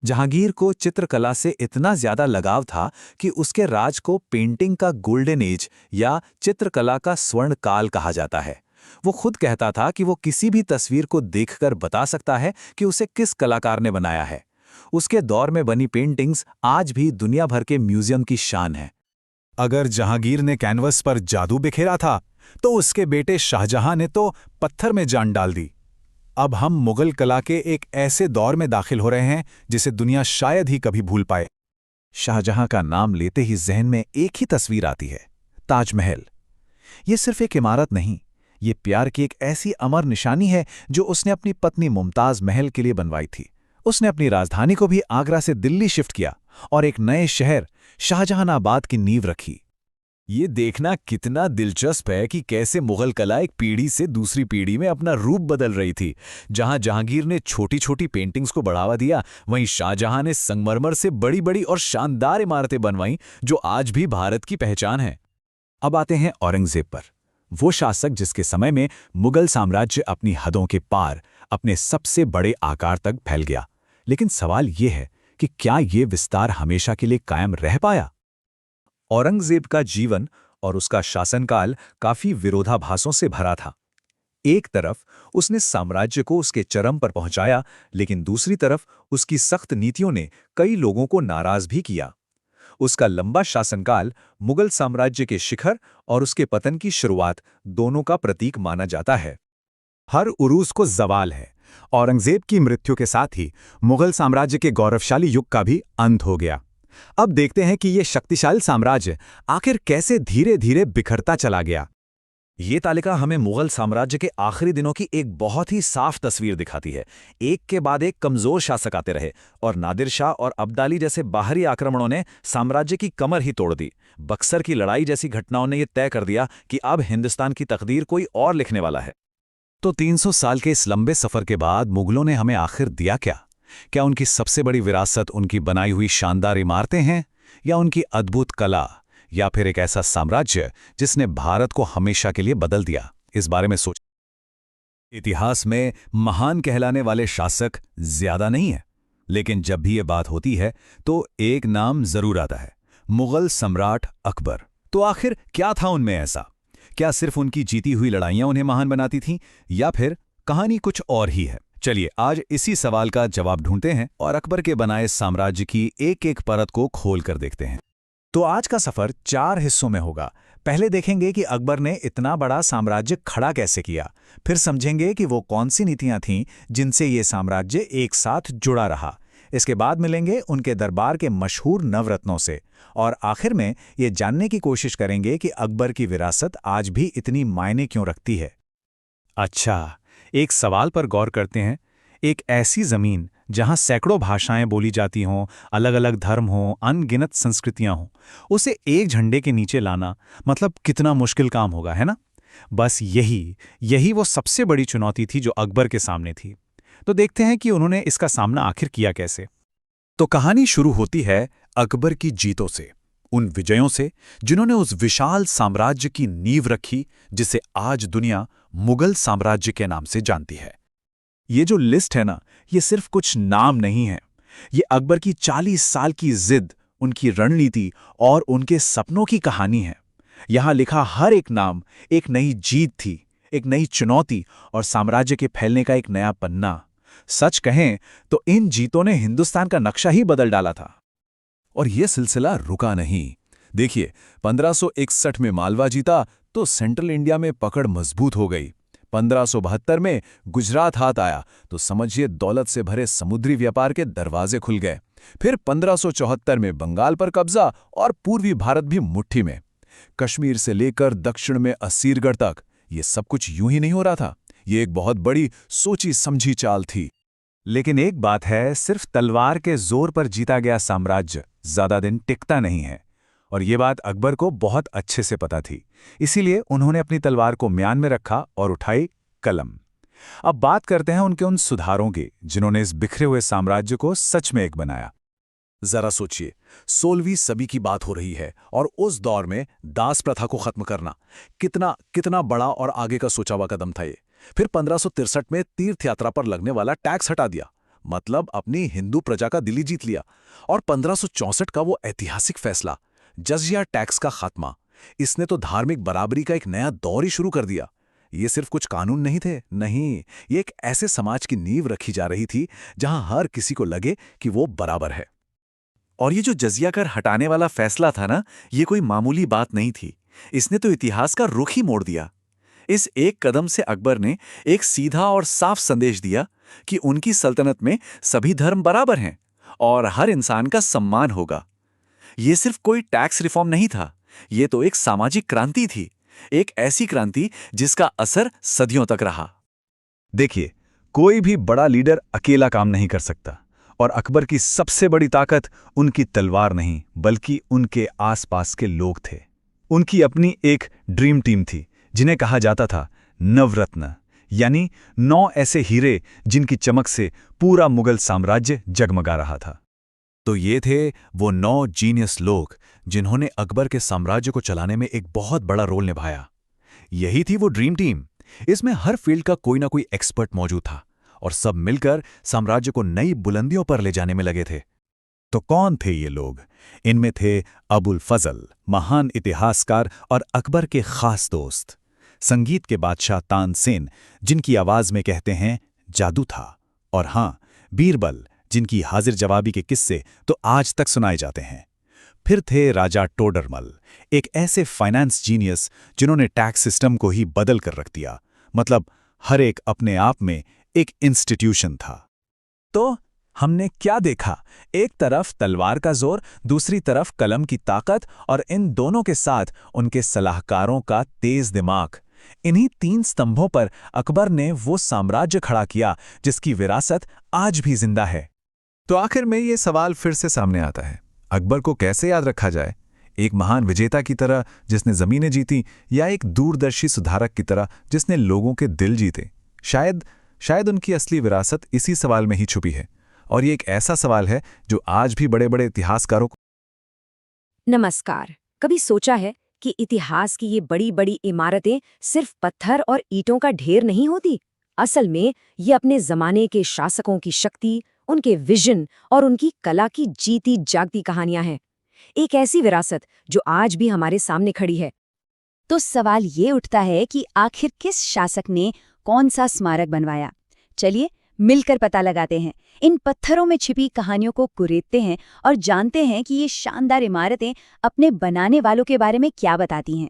जहांगीर को चित्रकला से इतना ज्यादा लगाव था कि उसके राज को पेंटिंग का गोल्डन एज या चित्रकला का स्वर्ण काल कहा जाता है। वो खुद कहता था कि वो किसी भी तस्वीर को देखकर बता सकता है कि उसे किस कलाकार ने बनाया है। उसके दौर में बनी पेंटिंग्स आज भी दुनिया भर के म्यूजियम की शान है। अगर जहांगीर ने कैनवस पर जादू बिखेरा था, तो उसके बेटे शाहजहां ने तो पत्थर में जान डाल दी। अब हम मुगल कला के एक ऐसे दौर में दाखिल हो रहे हैं जिसे दुनिया शायद ही कभी भूल पाए। शाहजहां का नाम लेते ही जहन में एक ही तस्वीर आती है, ताजमहल। ये सिर्फ एक इमारत नहीं, ये प्यार की एक ऐसी अमर निशानी है जो उसने अपनी पत्नी मुमताज महल के लिए बनवाई थी। उसने अपनी राजधानी को भी आगरा से दिल्ली शिफ्ट किया और एक नए शहर शाहजहानाबाद की नींव रखी। ये देखना कितना दिलचस्प है कि कैसे मुगल कला एक पीढ़ी से दूसरी पीढ़ी में अपना रूप बदल रही थी। जहां जहांगीर ने छोटी छोटी पेंटिंग्स को बढ़ावा दिया, वहीं शाहजहां ने संगमरमर से बड़ी बड़ी और शानदार इमारतें बनवाईं जो आज भी भारत की पहचान है। अब आते हैं औरंगजेब पर, वो शासक जिसके समय में मुगल साम्राज्य अपनी हदों के पार अपने सबसे बड़े आकार तक फैल गया। लेकिन सवाल ये है कि क्या ये विस्तार हमेशा के लिए कायम रह पाया? औरंगजेब का जीवन और उसका शासनकाल काफी विरोधाभासों से भरा था। एक तरफ उसने साम्राज्य को उसके चरम पर पहुंचाया, लेकिन दूसरी तरफ उसकी सख्त नीतियों ने कई लोगों को नाराज भी किया। उसका लंबा शासनकाल मुगल साम्राज्य के शिखर और उसके पतन की शुरुआत दोनों का प्रतीक माना जाता है। हर उरूज को ज़वाल है। औरंगजेब की मृत्यु के साथ ही मुगल साम्राज्य के गौरवशाली युग का भी अंत हो गया। अब देखते हैं कि ये शक्तिशाली साम्राज्य आखिर कैसे धीरे धीरे बिखरता चला गया। ये तालिका हमें मुगल साम्राज्य के आखिरी दिनों की एक बहुत ही साफ तस्वीर दिखाती है। एक के बाद एक कमजोर शासक आते रहे और नादिर शाह और अब्दाली जैसे बाहरी आक्रमणों ने साम्राज्य की कमर ही तोड़ दी। बक्सर की लड़ाई जैसी घटनाओं ने यह तय कर दिया कि अब हिंदुस्तान की तकदीर कोई और लिखने वाला है। तो 300 साल के इस लंबे सफर के बाद मुगलों ने हमें आखिर दिया क्या? क्या उनकी सबसे बड़ी विरासत उनकी बनाई हुई शानदार इमारतें हैं, या उनकी अद्भुत कला, या फिर एक ऐसा साम्राज्य जिसने भारत को हमेशा के लिए बदल दिया? इस बारे में सोच। इतिहास में महान कहलाने वाले शासक ज्यादा नहीं है, लेकिन जब भी ये बात होती है तो एक नाम जरूर आता है, मुगल सम्राट अकबर। तो आखिर क्या था उनमें ऐसा? क्या सिर्फ उनकी जीती हुई लड़ाइयां उन्हें महान बनाती थीं, या फिर कहानी कुछ और ही है? चलिए आज इसी सवाल का जवाब ढूंढते हैं और अकबर के बनाए साम्राज्य की एक एक परत को खोल कर देखते हैं। तो आज का सफर 4 हिस्सों में होगा। पहले देखेंगे कि अकबर ने इतना बड़ा साम्राज्य खड़ा कैसे किया, फिर समझेंगे कि वो कौन सी नीतियां थीं जिनसे ये साम्राज्य एक साथ जुड़ा रहा। इसके बाद मिलेंगे उनके दरबार के मशहूर नवरत्नों से, और आखिर में ये जानने की कोशिश करेंगे कि अकबर की विरासत आज भी इतनी मायने क्यों रखती है। अच्छा, एक सवाल पर गौर करते हैं। एक ऐसी जमीन जहां सैकड़ों भाषाएं बोली जाती हों, अलग अलग धर्म हों, अनगिनत संस्कृतियां हों, उसे एक झंडे के नीचे लाना मतलब कितना मुश्किल काम होगा, है ना? बस यही वो सबसे बड़ी चुनौती थी जो अकबर के सामने थी। तो देखते हैं कि उन्होंने इसका सामना आखिर किया कैसे। तो कहानी शुरू होती है अकबर की जीतों से, उन विजयों से जिन्होंने उस विशाल साम्राज्य की नींव रखी जिसे आज दुनिया मुगल साम्राज्य के नाम से जानती है। ये जो लिस्ट है ना, ये सिर्फ कुछ नाम नहीं है। ये अकबर की 40 साल की जिद, उनकी रणनीति और उनके सपनों की कहानी है। यहां लिखा हर एक नाम एक नई जीत थी, एक नई चुनौती और साम्राज्य के फैलने का एक नया पन्ना। सच कहें तो इन जीतों ने हिंदुस्तान का नक्शा ही बदल डाला था। और ये सिलसिला रुका नहीं। देखिए, 1561 में मालवा जीता तो सेंट्रल इंडिया में पकड़ मजबूत हो गई। 1572 में गुजरात हाथ आया तो समझिए दौलत से भरे समुद्री व्यापार के दरवाजे खुल गए। फिर 1574 में बंगाल पर कब्जा और पूर्वी भारत भी मुट्ठी में। कश्मीर से लेकर दक्षिण में असीरगढ़ तक ये सब कुछ यूं ही नहीं हो रहा था। ये एक बहुत बड़ी सोची समझी चाल थी। लेकिन एक बात है, सिर्फ तलवार के जोर पर जीता गया साम्राज्य ज्यादा दिन टिकता नहीं है, और ये बात अकबर को बहुत अच्छे से पता थी। इसीलिए उन्होंने अपनी तलवार को म्यान में रखा और उठाई कलम। अब बात करते हैं उनके उन सुधारों की जिन्होंने इस बिखरे हुए साम्राज्य को सच में एक बनाया। जरा सोचिए, 16वीं सदी की बात हो रही है और उस दौर में दास प्रथा को खत्म करना कितना बड़ा और आगे का सोचा हुआ कदम था ये। फिर 1563 में तीर्थ यात्रा पर लगने वाला टैक्स हटा दिया, मतलब अपनी हिंदू प्रजा का दिल जीत लिया। और 1564 का वो ऐतिहासिक फैसला, जजिया टैक्स का खात्मा, इसने तो धार्मिक बराबरी का एक नया दौर ही शुरू कर दिया। ये सिर्फ कुछ कानून नहीं थे, नहीं, ये एक ऐसे समाज की नींव रखी जा रही थी जहां हर किसी को लगे कि वो बराबर है। और ये जो जजिया कर हटाने वाला फैसला था ना, ये कोई मामूली बात नहीं थी। इसने तो इतिहास का रुख ही मोड़ दिया। इस एक कदम से अकबर ने एक सीधा और साफ संदेश दिया कि उनकी सल्तनत में सभी धर्म बराबर हैं और हर इंसान का सम्मान होगा। ये सिर्फ कोई टैक्स रिफॉर्म नहीं था, ये तो एक सामाजिक क्रांति थी, एक ऐसी क्रांति जिसका असर सदियों तक रहा। देखिए, कोई भी बड़ा लीडर अकेला काम नहीं कर सकता, और अकबर की सबसे बड़ी ताकत उनकी तलवार नहीं बल्कि उनके आसपास के लोग थे। उनकी अपनी एक ड्रीम टीम थी जिन्हें कहा जाता था नवरत्न, यानी 9 ऐसे हीरे जिनकी चमक से पूरा मुगल साम्राज्य जगमगा रहा था। तो ये थे वो 9 जीनियस लोग जिन्होंने अकबर के साम्राज्य को चलाने में एक बहुत बड़ा रोल निभाया। यही थी वो ड्रीम टीम। इसमें हर फील्ड का कोई ना कोई एक्सपर्ट मौजूद था और सब मिलकर साम्राज्य को नई बुलंदियों पर ले जाने में लगे थे। तो कौन थे ये लोग? इनमें थे अबुल फजल, महान इतिहासकार और अकबर के खास दोस्त, संगीत के बादशाह तानसेन, जिनकी आवाज में कहते हैं जादू था, और हाँ, बीरबल, जिनकी हाजिर जवाबी के किस्से तो आज तक सुनाए जाते हैं। फिर थे राजा टोडरमल, एक ऐसे फाइनेंस जीनियस जिन्होंने टैक्स सिस्टम को ही बदल कर रख दिया। मतलब हर एक अपने आप में एक इंस्टीट्यूशन था। तो हमने क्या देखा? एक तरफ तलवार का जोर, दूसरी तरफ कलम की ताकत, और इन दोनों के साथ उनके सलाहकारों का तेज दिमाग। इन्हीं 3 स्तंभों पर अकबर ने वो साम्राज्य खड़ा किया जिसकी विरासत आज भी जिंदा है। तो आखिर में ये सवाल फिर से सामने आता है, अकबर को कैसे याद रखा जाए? एक महान विजेता की तरह जिसने जमीनें जीती, या एक दूरदर्शी सुधारक की तरह जिसने लोगों के दिल जीते? शायद उनकी असली विरासत इसी सवाल में ही छुपी है। और ये एक ऐसा सवाल है जो आज भी बड़े बड़े इतिहासकारों को। नमस्कार। कभी सोचा है कि इतिहास की ये बड़ी बड़ी इमारतें सिर्फ पत्थर और ईंटों का ढेर नहीं होती? असल में ये अपने जमाने के शासकों की शक्ति, उनके विजन और उनकी कला की जीती जागती कहानियां हैं। एक ऐसी विरासत जो आज भी हमारे सामने खड़ी है। तो सवाल ये उठता है कि आखिर किस शासक ने कौन सा स्मारक बनवाया? चलिए मिलकर पता लगाते हैं। इन पत्थरों में छिपी कहानियों को कुरेदते हैं और जानते हैं कि ये शानदार इमारतें अपने बनाने वालों के बारे में क्या बताती हैं।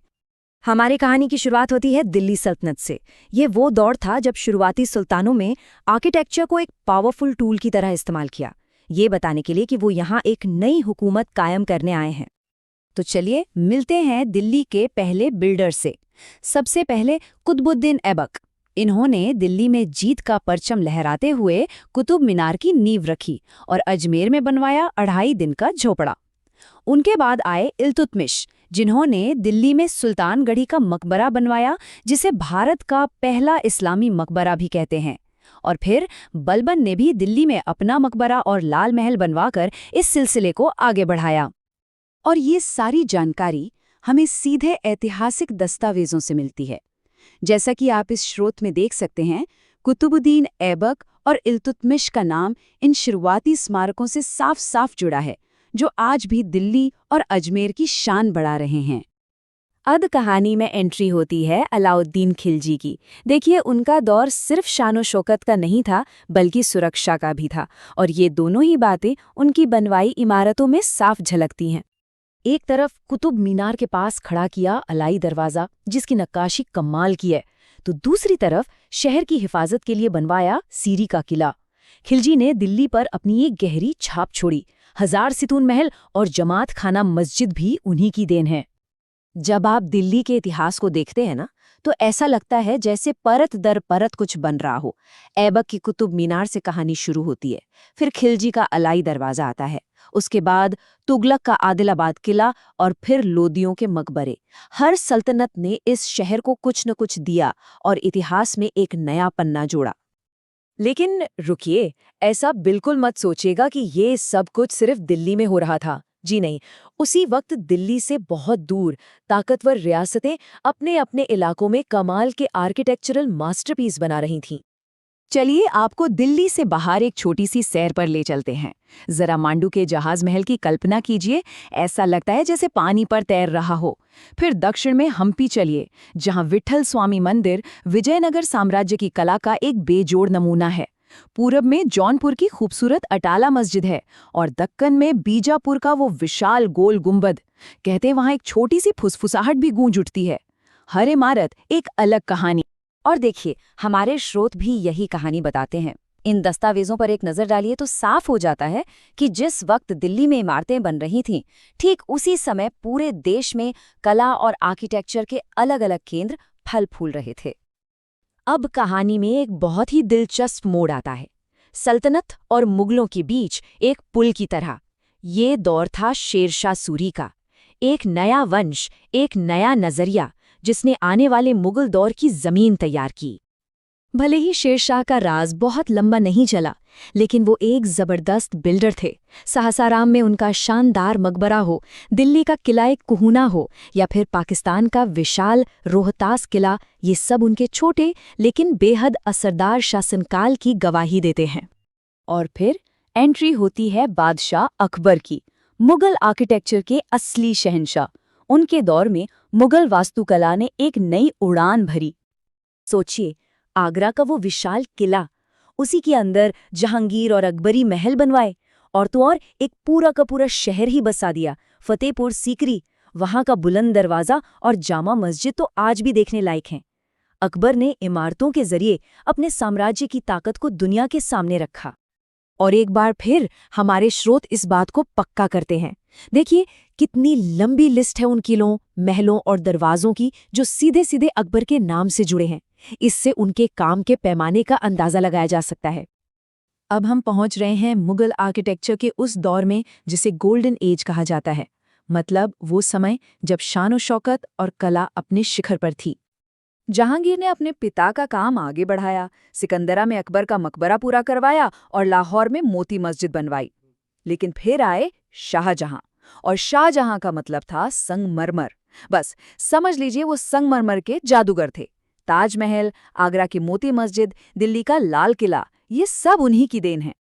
हमारी कहानी की शुरुआत होती है दिल्ली सल्तनत से। ये वो दौर था जब शुरुआती सुल्तानों में आर्किटेक्चर को एक पावरफुल टूल की तरह इस्तेमाल किया, ये बताने के लिए कि वो यहाँ एक नई हुकूमत कायम करने आए हैं। तो चलिए मिलते हैं दिल्ली के पहले बिल्डर से। सबसे पहले कुतुबुद्दीन ऐबक। इन्होंने दिल्ली में जीत का परचम लहराते हुए कुतुब मीनार की नींव रखी और अजमेर में बनवाया 2.5 दिन का झोपड़ा। उनके बाद आए इल्तुतमिश, जिन्होंने दिल्ली में सुल्तानगढ़ी का मकबरा बनवाया, जिसे भारत का पहला इस्लामी मकबरा भी कहते हैं। और फिर बलबन ने भी दिल्ली में अपना मकबरा और लाल महल बनवाकर इस सिलसिले को आगे बढ़ाया। और ये सारी जानकारी हमें सीधे ऐतिहासिक दस्तावेजों से मिलती है। जैसा कि आप इस स्रोत में देख सकते हैं, कुतुबुद्दीन ऐबक और इल्तुतमिश का नाम इन शुरुआती स्मारकों से साफ साफ जुड़ा है, जो आज भी दिल्ली और अजमेर की शान बढ़ा रहे हैं। अब कहानी में एंट्री होती है अलाउद्दीन खिलजी की। देखिए, उनका दौर सिर्फ शानो शौकत का नहीं था, बल्कि सुरक्षा का भी था, और ये दोनों ही बातें उनकी बनवाई इमारतों में साफ झलकती हैं। एक तरफ कुतुब मीनार के पास खड़ा किया अलाई दरवाज़ा, जिसकी नक्काशी कमाल की है, तो दूसरी तरफ शहर की हिफाजत के लिए बनवाया सीरी का किला। खिलजी ने दिल्ली पर अपनी एक गहरी छाप छोड़ी। 1000 सितून महल और जमात खाना मस्जिद भी उन्हीं की देन है। जब आप दिल्ली के इतिहास को देखते हैं ना, तो ऐसा लगता है जैसे परत दर परत कुछ बन रहा हो। ऐबक की कुतुब मीनार से कहानी शुरू होती है, फिर खिलजी का अलाई दरवाज़ा आता है, उसके बाद तुगलक का आदिलाबाद किला और फिर लोदियों के मकबरे। हर सल्तनत ने इस शहर को कुछ न कुछ दिया और इतिहास में एक नया पन्ना जोड़ा। लेकिन रुकिए, ऐसा बिल्कुल मत सोचिएगा कि ये सब कुछ सिर्फ दिल्ली में हो रहा था। जी नहीं, उसी वक्त दिल्ली से बहुत दूर ताकतवर रियासतें अपने अपने इलाकों में कमाल के आर्किटेक्चरल मास्टरपीस बना रही थीं। चलिए आपको दिल्ली से बाहर एक छोटी सी सैर पर ले चलते हैं। जरा मांडू के जहाज महल की कल्पना कीजिए, ऐसा लगता है जैसे पानी पर तैर रहा हो। फिर दक्षिण में हम्पी चलिए, जहां विट्ठल स्वामी मंदिर विजयनगर साम्राज्य की कला का एक बेजोड़ नमूना है। पूरब में जौनपुर की खूबसूरत अटाला मस्जिद है और दक्कन में बीजापुर का वो विशाल गोल गुंबद। कहते वहां एक छोटी सी फुसफुसाहट भी गूंज उठती है। हर इमारत एक अलग कहानी। और देखिए, हमारे स्रोत भी यही कहानी बताते हैं। इन दस्तावेजों पर एक नज़र डालिए तो साफ हो जाता है कि जिस वक्त दिल्ली में इमारतें बन रही थीं, ठीक उसी समय पूरे देश में कला और आर्किटेक्चर के अलग अलग केंद्र फल फूल रहे थे। अब कहानी में एक बहुत ही दिलचस्प मोड़ आता है, सल्तनत और मुगलों के बीच एक पुल की तरह। ये दौर था शेरशाह सूरी का, एक नया वंश, एक नया नजरिया, जिसने आने वाले मुगल दौर की जमीन तैयार की। भले ही शेरशाह का राज बहुत लंबा नहीं चला, लेकिन वो एक जबरदस्त बिल्डर थे। सासाराम में उनका शानदार मकबरा हो, दिल्ली का किला कुहूना हो, या फिर पाकिस्तान का विशाल रोहतास किला, ये सब उनके छोटे लेकिन बेहद असरदार शासनकाल की गवाही देते हैं। और फिर एंट्री होती है बादशाह अकबर की, मुगल आर्किटेक्चर के असली शहंशाह। उनके दौर में मुगल वास्तुकला ने एक नई उड़ान भरी। सोचिए, आगरा का वो विशाल किला, उसी के अंदर जहांगीर और अकबरी महल बनवाए, और तो और एक पूरा का पूरा शहर ही बसा दिया। फतेहपुर सीकरी, वहां का बुलंद दरवाजा और जामा मस्जिद तो आज भी देखने लायक हैं। अकबर ने इमारतों के जरिए अपने साम्राज्य की ताकत को दुनिया के सामने रखा। और एक बार फिर हमारे स्रोत इस बात को पक्का करते हैं। देखिए कितनी लंबी लिस्ट है उन किलों, महलों और दरवाजों की जो सीधे सीधे अकबर के नाम से जुड़े हैं। इससे उनके काम के पैमाने का अंदाजा लगाया जा सकता है। अब हम पहुंच रहे हैं मुगल आर्किटेक्चर के उस दौर में जिसे गोल्डन एज कहा जाता है, मतलब वो समय जब शान शौकत और कला अपने शिखर पर थी। जहांगीर ने अपने पिता का काम आगे बढ़ाया, सिकंदरा में अकबर का मकबरा पूरा करवाया और लाहौर में मोती मस्जिद बनवाई। लेकिन फिर आए शाहजहां, और शाहजहां का मतलब था संगमरमर। बस समझ लीजिए वो संगमरमर के जादूगर थे। ताजमहल, आगरा की मोती मस्जिद, दिल्ली का लाल किला, ये सब उन्हीं की देन है।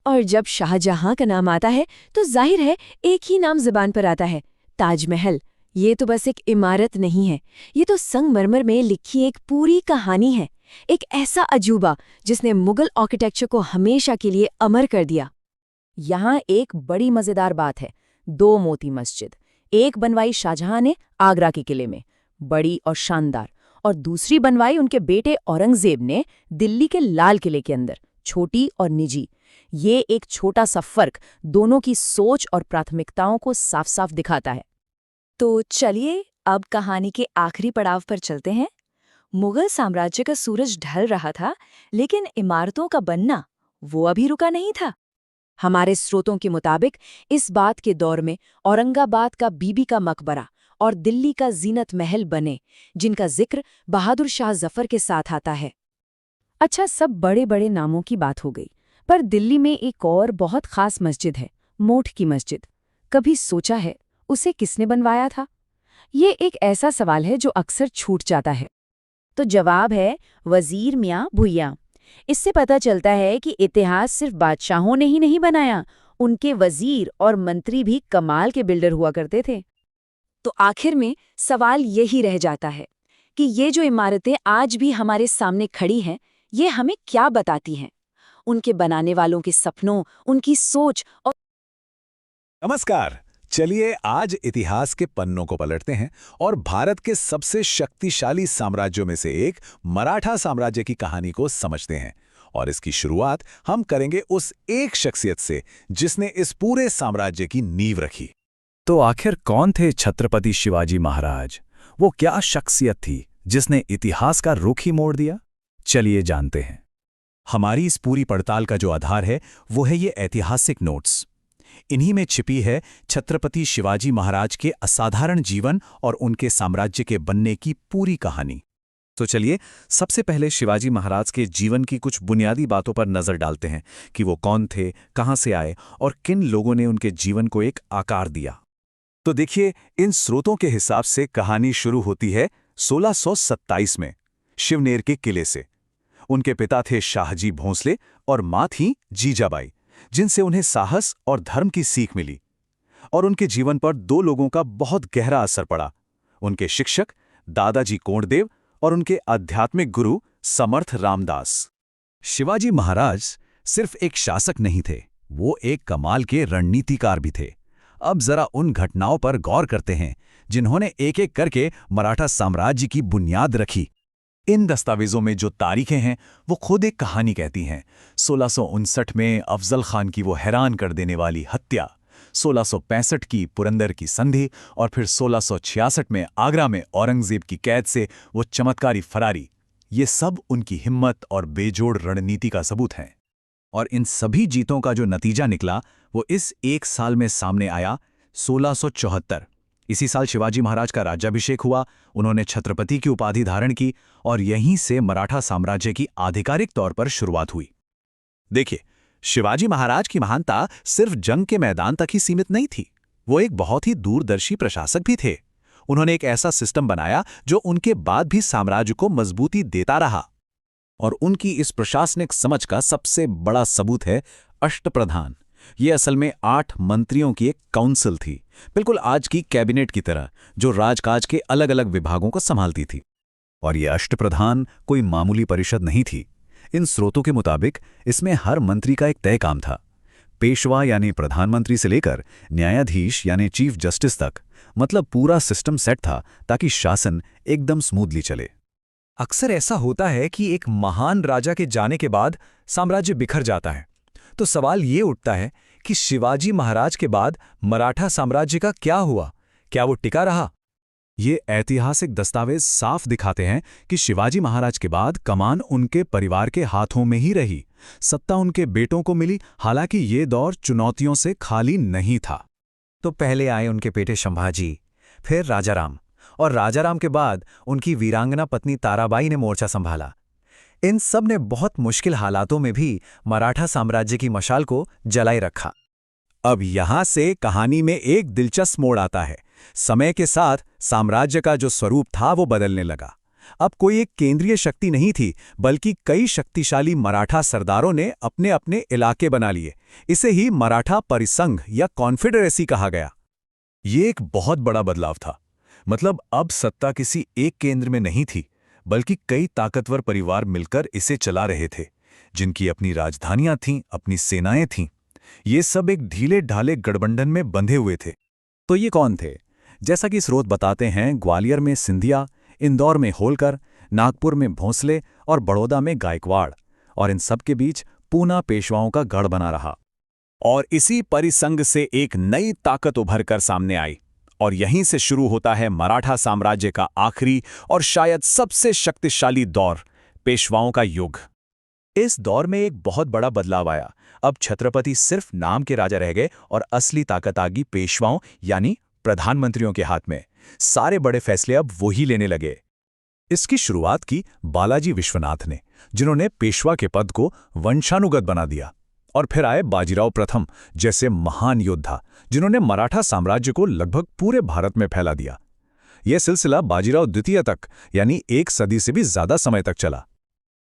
और जब शाहजहां का नाम आता है तो जाहिर है एक ही नाम जुबान पर आता है, ताजमहल। ये तो बस एक इमारत नहीं है, ये तो संगमरमर में लिखी एक पूरी कहानी है, एक ऐसा अजूबा जिसने मुगल आर्किटेक्चर को हमेशा के लिए अमर कर दिया। यहाँ एक बड़ी मजेदार बात है, 2 मोती मस्जिद, एक बनवाई शाहजहां ने आगरा के किले में, बड़ी और शानदार, और दूसरी बनवाई उनके बेटे औरंगजेब ने दिल्ली के लाल किले के अंदर, छोटी और निजी। ये एक छोटा सा फर्क दोनों की सोच और प्राथमिकताओं को साफ साफ दिखाता है। तो चलिए अब कहानी के आखिरी पड़ाव पर चलते हैं। मुगल साम्राज्य का सूरज ढल रहा था, लेकिन इमारतों का बनना वो अभी रुका नहीं था। हमारे स्रोतों के मुताबिक इस बात के दौर में औरंगाबाद का बीबी का मकबरा और दिल्ली का जीनत महल बने, जिनका जिक्र बहादुर शाह जफर के साथ आता है। अच्छा, सब बड़े बड़े नामों की बात हो गई, पर दिल्ली में एक और बहुत खास मस्जिद है, मोठ की मस्जिद। कभी सोचा है उसे किसने बनवाया था? ये एक ऐसा सवाल है जो अक्सर छूट जाता है। तो जवाब है वजीर मियां भुइयां। इससे पता चलता है कि इतिहास सिर्फ बादशाहों ने ही नहीं बनाया, उनके वजीर और मंत्री भी कमाल के बिल्डर हुआ करते थे। तो आखिर में सवाल यही रह जाता है कि ये जो इमारतें आज भी हमारे सामने खड़ी हैं, ये हमें क्या बताती हैं? उनके बनाने वालों के सपनों, उनकी सोच और... नमस्कार। चलिए आज इतिहास के पन्नों को पलटते हैं और भारत के सबसे शक्तिशाली साम्राज्यों में से एक मराठा साम्राज्य की कहानी को समझते हैं। और इसकी शुरुआत हम करेंगे उस एक शख्सियत से जिसने इस पूरे साम्राज्य की नींव रखी। तो आखिर कौन थे छत्रपति शिवाजी महाराज? वो क्या शख्सियत थी जिसने इतिहास का रुख ही मोड़ दिया? चलिए जानते हैं। हमारी इस पूरी पड़ताल का जो आधार है वो है ये ऐतिहासिक नोट्स। इन्हीं में छिपी है छत्रपति शिवाजी महाराज के असाधारण जीवन और उनके साम्राज्य के बनने की पूरी कहानी। तो चलिए सबसे पहले शिवाजी महाराज के जीवन की कुछ बुनियादी बातों पर नजर डालते हैं कि वो कौन थे, कहां से आए और किन लोगों ने उनके जीवन को एक आकार दिया। तो देखिए, इन स्रोतों के हिसाब से कहानी शुरू होती है 1627 में शिवनेर के किले से। उनके पिता थे शाहजी भोंसले और मां थी जीजाबाई, जिनसे उन्हें साहस और धर्म की सीख मिली। और उनके जीवन पर 2 लोगों का बहुत गहरा असर पड़ा, उनके शिक्षक दादाजी कोंडदेव और उनके आध्यात्मिक गुरु समर्थ रामदास। शिवाजी महाराज सिर्फ एक शासक नहीं थे, वो एक कमाल के रणनीतिकार भी थे। अब जरा उन घटनाओं पर गौर करते हैं जिन्होंने एक एक करके मराठा साम्राज्य की बुनियाद रखी। इन दस्तावेजों में जो तारीखें हैं वो खुद एक कहानी कहती हैं। 1659 में अफजल खान की वो हैरान कर देने वाली हत्या, 1665 की पुरंदर की संधि और फिर 1666 में आगरा में औरंगजेब की कैद से वो चमत्कारी फरारी, ये सब उनकी हिम्मत और बेजोड़ रणनीति का सबूत हैं। और इन सभी जीतों का जो नतीजा निकला वो इस एक साल में सामने आया, 1674, इसी साल शिवाजी महाराज का राज्याभिषेक हुआ, उन्होंने छत्रपति की उपाधि धारण की और यहीं से मराठा साम्राज्य की आधिकारिक तौर पर शुरुआत हुई। देखिए, शिवाजी महाराज की महानता सिर्फ जंग के मैदान तक ही सीमित नहीं थी। वो एक बहुत ही दूरदर्शी प्रशासक भी थे। उन्होंने एक ऐसा सिस्टम बनाया जो उनके बाद भी साम्राज्य को मजबूती देता रहा। और उनकी इस प्रशासनिक समझ का सबसे बड़ा सबूत है अष्टप्रधान। ये असल में 8 मंत्रियों की एक काउंसिल थी, बिल्कुल आज की कैबिनेट की तरह, जो राजकाज के अलग अलग विभागों को संभालती थी। और ये अष्टप्रधान कोई मामूली परिषद नहीं थी। इन स्रोतों के मुताबिक इसमें हर मंत्री का एक तय काम था। पेशवा यानी प्रधानमंत्री से लेकर न्यायाधीश यानी चीफ जस्टिस तक, मतलब पूरा सिस्टम सेट था ताकि शासन एकदम स्मूथली चले। अक्सर ऐसा होता है कि एक महान राजा के जाने के बाद साम्राज्य बिखर जाता है। तो सवाल ये उठता है कि शिवाजी महाराज के बाद मराठा साम्राज्य का क्या हुआ? क्या वो टिका रहा? ये ऐतिहासिक दस्तावेज साफ दिखाते हैं कि शिवाजी महाराज के बाद कमान उनके परिवार के हाथों में ही रही। सत्ता उनके बेटों को मिली, हालांकि ये दौर चुनौतियों से खाली नहीं था। तो पहले आए उनके बेटे संभाजी, फिर राजाराम, और राजाराम के बाद उनकी वीरांगना पत्नी ताराबाई ने मोर्चा संभाला। इन सब ने बहुत मुश्किल हालातों में भी मराठा साम्राज्य की मशाल को जलाए रखा। अब यहां से कहानी में एक दिलचस्प मोड़ आता है। समय के साथ साम्राज्य का जो स्वरूप था वो बदलने लगा। अब कोई एक केंद्रीय शक्ति नहीं थी, बल्कि कई शक्तिशाली मराठा सरदारों ने अपने अपने इलाके बना लिए। इसे ही मराठा परिसंघ या कॉन्फेडरेसी कहा गया। ये एक बहुत बड़ा बदलाव था। मतलब अब सत्ता किसी एक केंद्र में नहीं थी, बल्कि कई ताकतवर परिवार मिलकर इसे चला रहे थे, जिनकी अपनी राजधानियां थीं, अपनी सेनाएं थीं। ये सब एक ढीले ढाले गठबंधन में बंधे हुए थे। तो ये कौन थे? जैसा कि स्रोत बताते हैं, ग्वालियर में सिंधिया, इंदौर में होलकर, नागपुर में भोंसले और बड़ौदा में गायकवाड़, और इन सब के बीच पूना पेशवाओं का गढ़ बना रहा। और इसी परिसंघ से एक नई ताकत उभर कर सामने आई, और यहीं से शुरू होता है मराठा साम्राज्य का आखिरी और शायद सबसे शक्तिशाली दौर, पेशवाओं का युग। इस दौर में एक बहुत बड़ा बदलाव आया। अब छत्रपति सिर्फ नाम के राजा रह गए और असली ताकत आ गई पेशवाओं यानी प्रधानमंत्रियों के हाथ में। सारे बड़े फैसले अब वो ही लेने लगे। इसकी शुरुआत की बालाजी विश्वनाथ ने, जिन्होंने पेशवा के पद को वंशानुगत बना दिया। और फिर आए बाजीराव प्रथम जैसे महान योद्धा, जिन्होंने मराठा साम्राज्य को लगभग पूरे भारत में फैला दिया। यह सिलसिला बाजीराव द्वितीय तक, यानी 1 सदी से भी ज्यादा समय तक चला।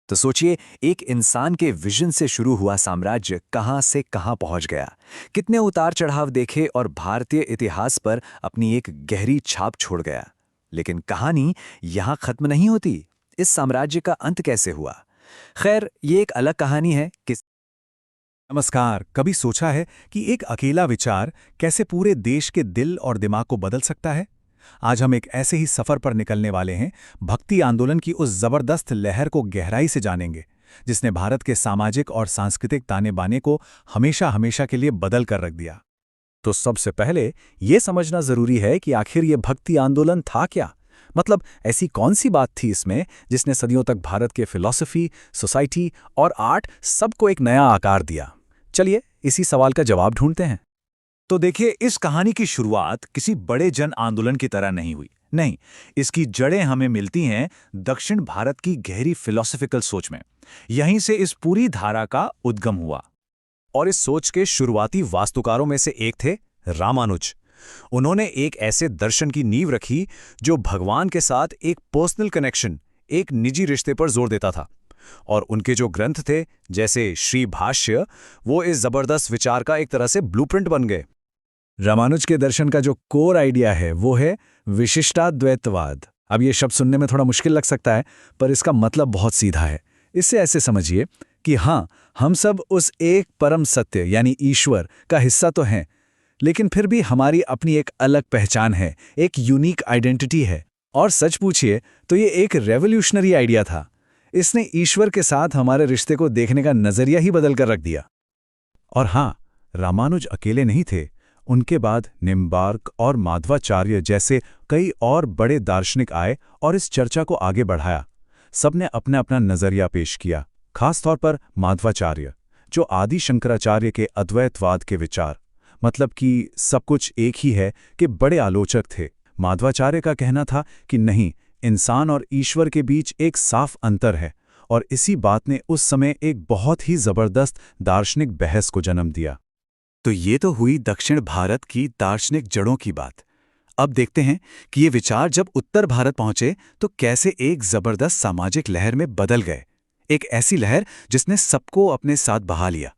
तो सोचिए, एक इंसान के विजन से शुरू हुआ साम्राज्य कहां से कहां पहुंच गया। कितने उतार चढ़ाव देखे और भारतीय इतिहास पर अपनी एक गहरी छाप छोड़ गया। लेकिन कहानी यहां खत्म नहीं होती। इस साम्राज्य का अंत कैसे हुआ? खैर, ये एक अलग कहानी है कि नमस्कार। कभी सोचा है कि एक अकेला विचार कैसे पूरे देश के दिल और दिमाग को बदल सकता है? आज हम एक ऐसे ही सफर पर निकलने वाले हैं। भक्ति आंदोलन की उस जबरदस्त लहर को गहराई से जानेंगे, जिसने भारत के सामाजिक और सांस्कृतिक ताने बाने को हमेशा हमेशा के लिए बदल कर रख दिया। तो सबसे पहले ये समझना जरूरी है कि आखिर ये भक्ति आंदोलन था क्या। मतलब ऐसी कौन सी बात थी इसमें जिसने सदियों तक भारत के फिलॉसफी, सोसाइटी और आर्ट सबको एक नया आकार दिया। चलिए इसी सवाल का जवाब ढूंढते हैं। तो देखिए, इस कहानी की शुरुआत किसी बड़े जन आंदोलन की तरह नहीं हुई। नहीं, इसकी जड़ें हमें मिलती हैं दक्षिण भारत की गहरी फिलॉसफिकल सोच में। यहीं से इस पूरी धारा का उद्गम हुआ। और इस सोच के शुरुआती वास्तुकारों में से एक थे रामानुज। उन्होंने एक ऐसे दर्शन की नींव रखी जो भगवान के साथ एक पर्सनल कनेक्शन, एक निजी रिश्ते पर जोर देता था। और उनके जो ग्रंथ थे, जैसे श्री भाष्य, वो इस जबरदस्त विचार का एक तरह से ब्लूप्रिंट बन गए। रामानुज के दर्शन का जो कोर आइडिया है वो है विशिष्टाद्वैतवाद। अब ये शब्द सुनने में थोड़ा मुश्किल लग सकता है, पर इसका मतलब बहुत सीधा है। इससे ऐसे समझिए कि हाँ, हम सब उस एक परम सत्य यानी ईश्वर का हिस्सा तो हैं, लेकिन फिर भी हमारी अपनी एक अलग पहचान है, एक यूनिक आइडेंटिटी है। और सच पूछिए तो ये एक रेवोल्यूशनरी आइडिया था। इसने ईश्वर के साथ हमारे रिश्ते को देखने का नजरिया ही बदल कर रख दिया। और हाँ, रामानुज अकेले नहीं थे। उनके बाद निम्बार्क और माधवाचार्य जैसे कई और बड़े दार्शनिक आए और इस चर्चा को आगे बढ़ाया। सबने अपना अपना नजरिया पेश किया। खासतौर पर माधवाचार्य, जो आदि शंकराचार्य के अद्वैतवाद के विचार, मतलब कि सब कुछ एक ही है, कि बड़े आलोचक थे। माधवाचार्य का कहना था कि नहीं, इंसान और ईश्वर के बीच एक साफ अंतर है, और इसी बात ने उस समय एक बहुत ही जबरदस्त दार्शनिक बहस को जन्म दिया। तो ये तो हुई दक्षिण भारत की दार्शनिक जड़ों की बात। अब देखते हैं कि ये विचार जब उत्तर भारत पहुंचे तो कैसे एक जबरदस्त सामाजिक लहर में बदल गए, एक ऐसी लहर जिसने सबको अपने साथ बहा लिया।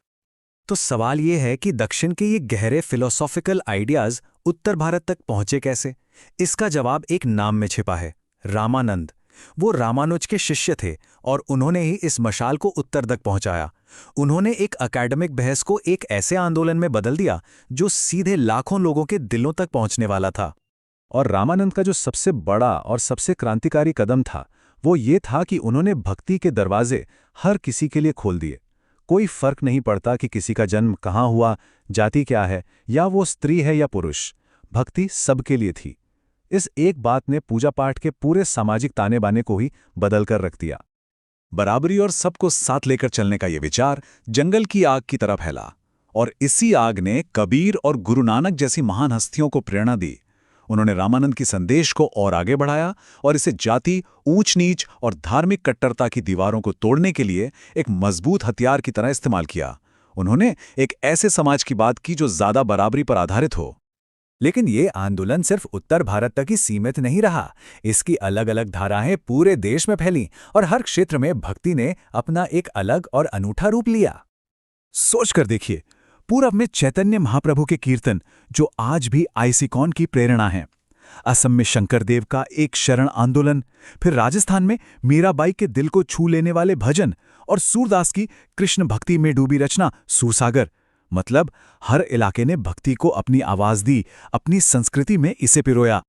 तो सवाल ये है कि दक्षिण के ये गहरे फिलोसॉफिकल आइडियाज उत्तर भारत तक पहुंचे कैसे? इसका जवाब एक नाम में छिपा है, रामानंद। वो रामानुज के शिष्य थे और उन्होंने ही इस मशाल को उत्तर तक पहुंचाया। उन्होंने एक एकेडमिक बहस को एक ऐसे आंदोलन में बदल दिया जो सीधे लाखों लोगों के दिलों तक पहुंचने वाला था। और रामानंद का जो सबसे बड़ा और सबसे क्रांतिकारी कदम था, वो ये था कि उन्होंने भक्ति के दरवाजे हर किसी के लिए खोल दिए। कोई फर्क नहीं पड़ता कि किसी का जन्म कहाँ हुआ, जाति क्या है, या वो स्त्री है या पुरुष, भक्ति सबके लिए थी। इस एक बात ने पूजा पाठ के पूरे सामाजिक ताने बाने को ही बदल कर रख दिया। बराबरी और सबको साथ लेकर चलने का ये विचार जंगल की आग की तरह फैला, और इसी आग ने कबीर और गुरु नानक जैसी महान हस्तियों को प्रेरणा दी। उन्होंने रामानंद की संदेश को और आगे बढ़ाया और इसे जाति, ऊंच नीच और धार्मिक कट्टरता की दीवारों को तोड़ने के लिए एक मजबूत हथियार की तरह इस्तेमाल किया। उन्होंने एक ऐसे समाज की बात की जो ज्यादा बराबरी पर आधारित हो। लेकिन ये आंदोलन सिर्फ उत्तर भारत तक ही सीमित नहीं रहा। इसकी अलग अलग धाराएं पूरे देश में फैलीं और हर क्षेत्र में भक्ति ने अपना एक अलग और अनूठा रूप लिया। सोचकर देखिए, पूरब में चैतन्य महाप्रभु के कीर्तन जो आज भी आइसिकॉन की प्रेरणा हैं, असम में शंकरदेव का एक शरण आंदोलन, फिर राजस्थान में मीराबाई के दिल को छू लेने वाले भजन, और सूरदास की कृष्ण भक्ति में डूबी रचना सूरसागर। मतलब हर इलाके ने भक्ति को अपनी आवाज दी, अपनी संस्कृति में इसे पिरोया।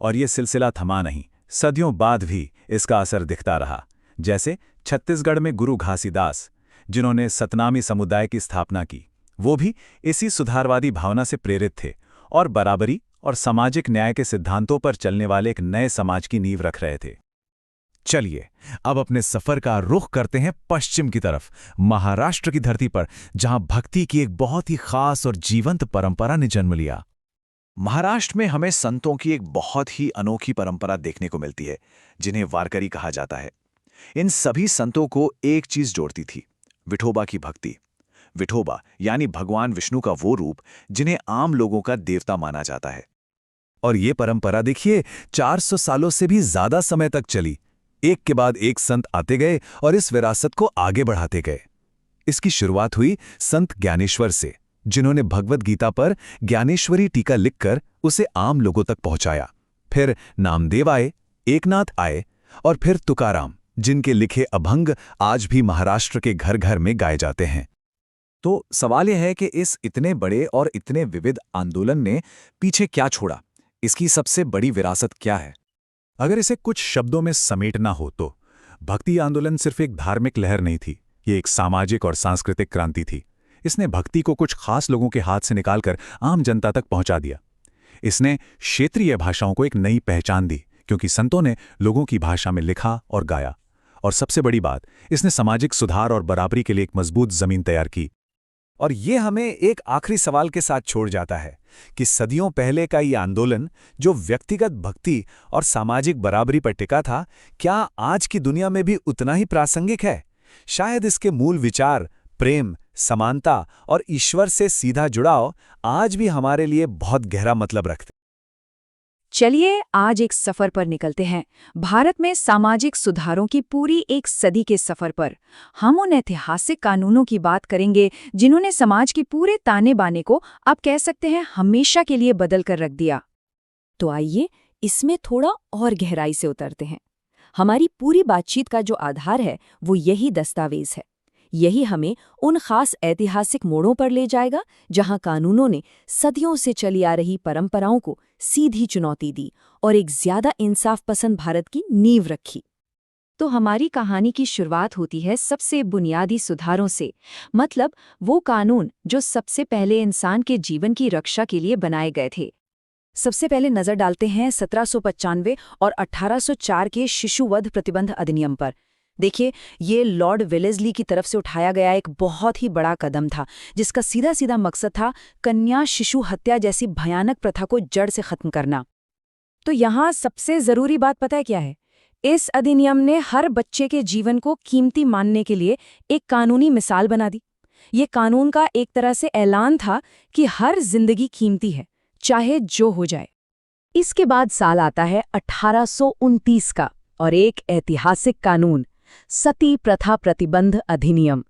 और ये सिलसिला थमा नहीं, सदियों बाद भी इसका असर दिखता रहा। जैसे छत्तीसगढ़ में गुरु घासीदास, जिन्होंने सतनामी समुदाय की स्थापना की, वो भी इसी सुधारवादी भावना से प्रेरित थे और बराबरी और सामाजिक न्याय के सिद्धांतों पर चलने वाले एक नए समाज की नींव रख रहे थे। चलिए अब अपने सफर का रुख करते हैं पश्चिम की तरफ, महाराष्ट्र की धरती पर, जहां भक्ति की एक बहुत ही खास और जीवंत परंपरा ने जन्म लिया। महाराष्ट्र में हमें संतों की एक बहुत ही अनोखी परंपरा देखने को मिलती है, जिन्हें वारकरी कहा जाता है। इन सभी संतों को एक चीज जोड़ती थी, विठोबा की भक्ति। विठोबा यानी भगवान विष्णु का वो रूप जिन्हें आम लोगों का देवता माना जाता है। और ये परंपरा देखिए 400 सालों से भी ज्यादा समय तक चली। एक के बाद एक संत आते गए और इस विरासत को आगे बढ़ाते गए। इसकी शुरुआत हुई संत ज्ञानेश्वर से, जिन्होंने भगवद गीता पर ज्ञानेश्वरी टीका लिखकर उसे आम लोगों तक पहुंचाया। फिर नामदेव आए, एकनाथ आए, और फिर तुकाराम, जिनके लिखे अभंग आज भी महाराष्ट्र के घर घर में गाए जाते हैं। तो सवाल यह है कि इस इतने बड़े और इतने विविध आंदोलन ने पीछे क्या छोड़ा? इसकी सबसे बड़ी विरासत क्या है? अगर इसे कुछ शब्दों में समेटना हो तो भक्ति आंदोलन सिर्फ एक धार्मिक लहर नहीं थी, ये एक सामाजिक और सांस्कृतिक क्रांति थी। इसने भक्ति को कुछ खास लोगों के हाथ से निकालकर आम जनता तक पहुंचा दिया। इसने क्षेत्रीय भाषाओं को एक नई पहचान दी, क्योंकि संतों ने लोगों की भाषा में लिखा और गाया। और सबसे बड़ी बात, इसने सामाजिक सुधार और बराबरी के लिए एक मजबूत जमीन तैयार की। और ये हमें एक आखिरी सवाल के साथ छोड़ जाता है कि सदियों पहले का ये आंदोलन जो व्यक्तिगत भक्ति और सामाजिक बराबरी पर टिका था, क्या आज की दुनिया में भी उतना ही प्रासंगिक है? शायद इसके मूल विचार, प्रेम, समानता और ईश्वर से सीधा जुड़ाव आज भी हमारे लिए बहुत गहरा मतलब रखते। चलिए आज एक सफर पर निकलते हैं, भारत में सामाजिक सुधारों की पूरी एक सदी के सफर पर। हम उन ऐतिहासिक कानूनों की बात करेंगे जिन्होंने समाज के पूरे ताने बाने को, आप कह सकते हैं, हमेशा के लिए बदल कर रख दिया। तो आइए इसमें थोड़ा और गहराई से उतरते हैं। हमारी पूरी बातचीत का जो आधार है वो यही दस्तावेज है। यही हमें उन खास ऐतिहासिक मोड़ों पर ले जाएगा जहां कानूनों ने सदियों से चली आ रही परंपराओं को सीधी चुनौती दी और एक ज्यादा इंसाफ पसंद भारत की नींव रखी। तो हमारी कहानी की शुरुआत होती है सबसे बुनियादी सुधारों से, मतलब वो कानून जो सबसे पहले इंसान के जीवन की रक्षा के लिए बनाए गए थे। सबसे पहले नजर डालते हैं 1795 और 1804 के शिशुवध प्रतिबंध अधिनियम पर, देखिए, ये लॉर्ड वेलेस्ली की तरफ से उठाया गया एक बहुत ही बड़ा कदम था, जिसका सीधा सीधा मकसद था कन्या शिशु हत्या जैसी भयानक प्रथा को जड़ से खत्म करना। तो यहाँ सबसे जरूरी बात पता है क्या है? इस अधिनियम ने हर बच्चे के जीवन को कीमती मानने के लिए एक कानूनी मिसाल बना दी। ये कानून का एक तरह से ऐलान था कि हर जिंदगी कीमती है, चाहे जो हो जाए। इसके बाद साल आता है 1829 का और एक ऐतिहासिक कानून, सती प्रथा प्रतिबंध अधिनियम।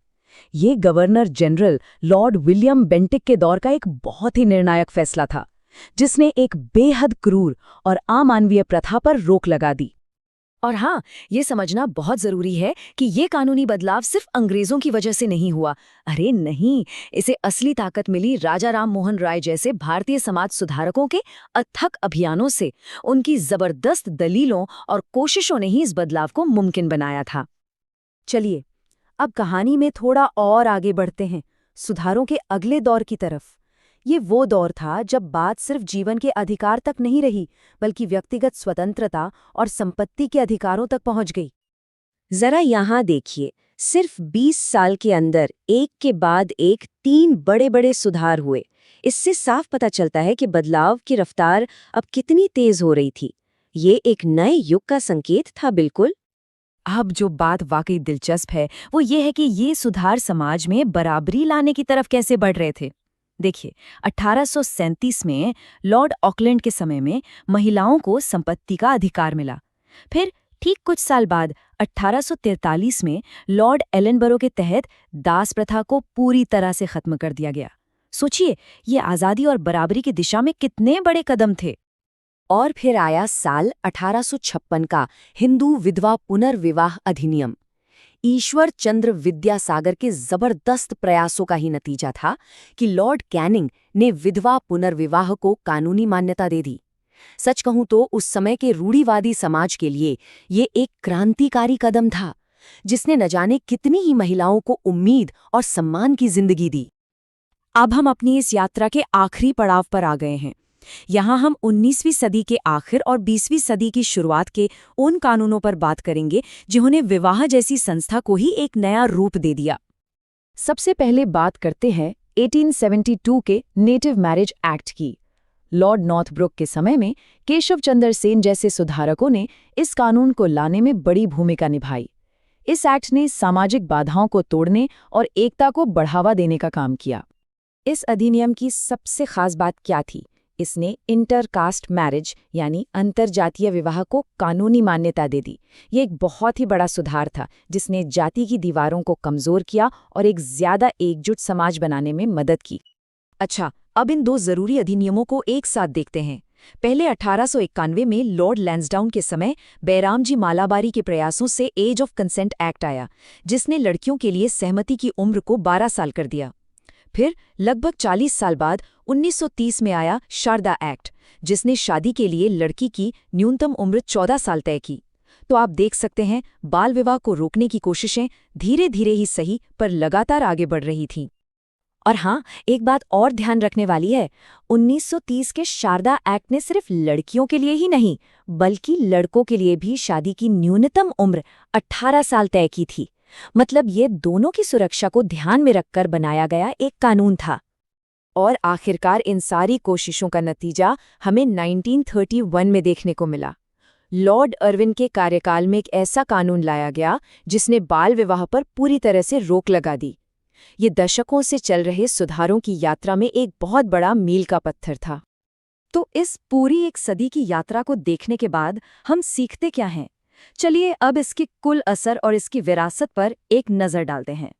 ये governor general Lord William Bentinck के दौर का एक बहुत ही निर्णायक फैसला था, जिसने एक बेहद क्रूर और अमानवीय प्रथा पर रोक लगा दी। और हाँ, ये समझना बहुत जरूरी है कि ये कानूनी बदलाव सिर्फ अंग्रेजों की वजह से नहीं हुआ। अरे नहीं, इसे असली ताकत मिली राजा राम मोहन राय जैसे भारतीय समाज सुधारकों के अथक अभियानों से। उनकी जबरदस्त दलीलों और कोशिशों ने ही इस बदलाव को मुमकिन बनाया था। चलिए, अब कहानी में थोड़ा और आगे बढ़ते हैं, सुधारों के अगले दौर की तरफ। ये वो दौर था जब बात सिर्फ जीवन के अधिकार तक नहीं रही, बल्कि व्यक्तिगत स्वतंत्रता और संपत्ति के अधिकारों तक पहुंच गई। जरा यहाँ देखिए, सिर्फ 20 साल के अंदर एक के बाद एक 3 बड़े-बड़े सुधार हुए। इससे साफ पता चलता है कि बदलाव की रफ्तार अब कितनी तेज हो रही थी। ये एक नए युग का संकेत था बिल्कुल। अब जो बात वाकई दिलचस्प है वो ये है कि ये सुधार समाज में बराबरी लाने की तरफ कैसे बढ़ रहे थे। देखिए, 1837 में लॉर्ड ऑकलैंड के समय में महिलाओं को संपत्ति का अधिकार मिला। फिर ठीक कुछ साल बाद 1843 में लॉर्ड एलनबरो के तहत दास प्रथा को पूरी तरह से खत्म कर दिया गया। सोचिए, ये आज़ादी और बराबरी की दिशा में कितने बड़े कदम थे। और फिर आया साल 1856 का हिंदू विधवा पुनर्विवाह अधिनियम। ईश्वर चंद्र विद्यासागर के जबरदस्त प्रयासों का ही नतीजा था कि लॉर्ड कैनिंग ने विधवा पुनर्विवाह को कानूनी मान्यता दे दी। सच कहूं तो उस समय के रूढ़िवादी समाज के लिए ये एक क्रांतिकारी कदम था, जिसने न जाने कितनी ही महिलाओं को उम्मीद और सम्मान की जिंदगी दी। अब हम अपनी इस यात्रा के आखिरी पड़ाव पर आ गए हैं। यहाँ हम 19वीं सदी के आखिर और 20वीं सदी की शुरुआत के उन कानूनों पर बात करेंगे जिन्होंने विवाह जैसी संस्था को ही एक नया रूप दे दिया। सबसे पहले बात करते हैं 1872 के नेटिव मैरिज एक्ट की। लॉर्ड नॉर्थब्रुक के समय में केशव चंद्र सेन जैसे सुधारकों ने इस कानून को लाने में बड़ी भूमिका निभाई। इस एक्ट ने सामाजिक बाधाओं को तोड़ने और एकता को बढ़ावा देने का काम किया। इस अधिनियम की सबसे खास बात क्या थी? इसने इंटरकास्ट मैरिज यानी अंतरजातीय विवाह को कानूनी मान्यता दे दी। ये एक बहुत ही बड़ा सुधार था, जिसने जाति की दीवारों को कमजोर किया और एक ज्यादा एकजुट समाज बनाने में मदद की। अच्छा, अब इन 2 जरूरी अधिनियमों को एक साथ देखते हैं। पहले 1891 में लॉर्ड लैंसडाउन के समय बैरामजी मालाबारी के प्रयासों से एज ऑफ कंसेंट एक्ट आया, जिसने लड़कियों के लिए सहमति की उम्र को 12 साल कर दिया। फिर लगभग 40 साल बाद 1930 में आया शारदा एक्ट, जिसने शादी के लिए लड़की की न्यूनतम उम्र 14 साल तय की। तो आप देख सकते हैं, बाल विवाह को रोकने की कोशिशें धीरे धीरे ही सही पर लगातार आगे बढ़ रही थीं। और हाँ, एक बात और ध्यान रखने वाली है, 1930 के शारदा एक्ट ने सिर्फ लड़कियों के लिए ही नहीं, बल्कि लड़कों के लिए भी शादी की न्यूनतम उम्र 18 साल तय की थी। मतलब ये दोनों की सुरक्षा को ध्यान में रखकर बनाया गया एक कानून था। और आखिरकार इन सारी कोशिशों का नतीजा हमें 1931 में देखने को मिला। लॉर्ड अर्विन के कार्यकाल में एक ऐसा कानून लाया गया जिसने बाल विवाह पर पूरी तरह से रोक लगा दी। ये दशकों से चल रहे सुधारों की यात्रा में एक बहुत बड़ा मील का पत्थर था। तो इस पूरी एक सदी की यात्रा को देखने के बाद हम सीखते क्या हैं? चलिए अब इसके कुल असर और इसकी विरासत पर एक नज़र डालते हैं।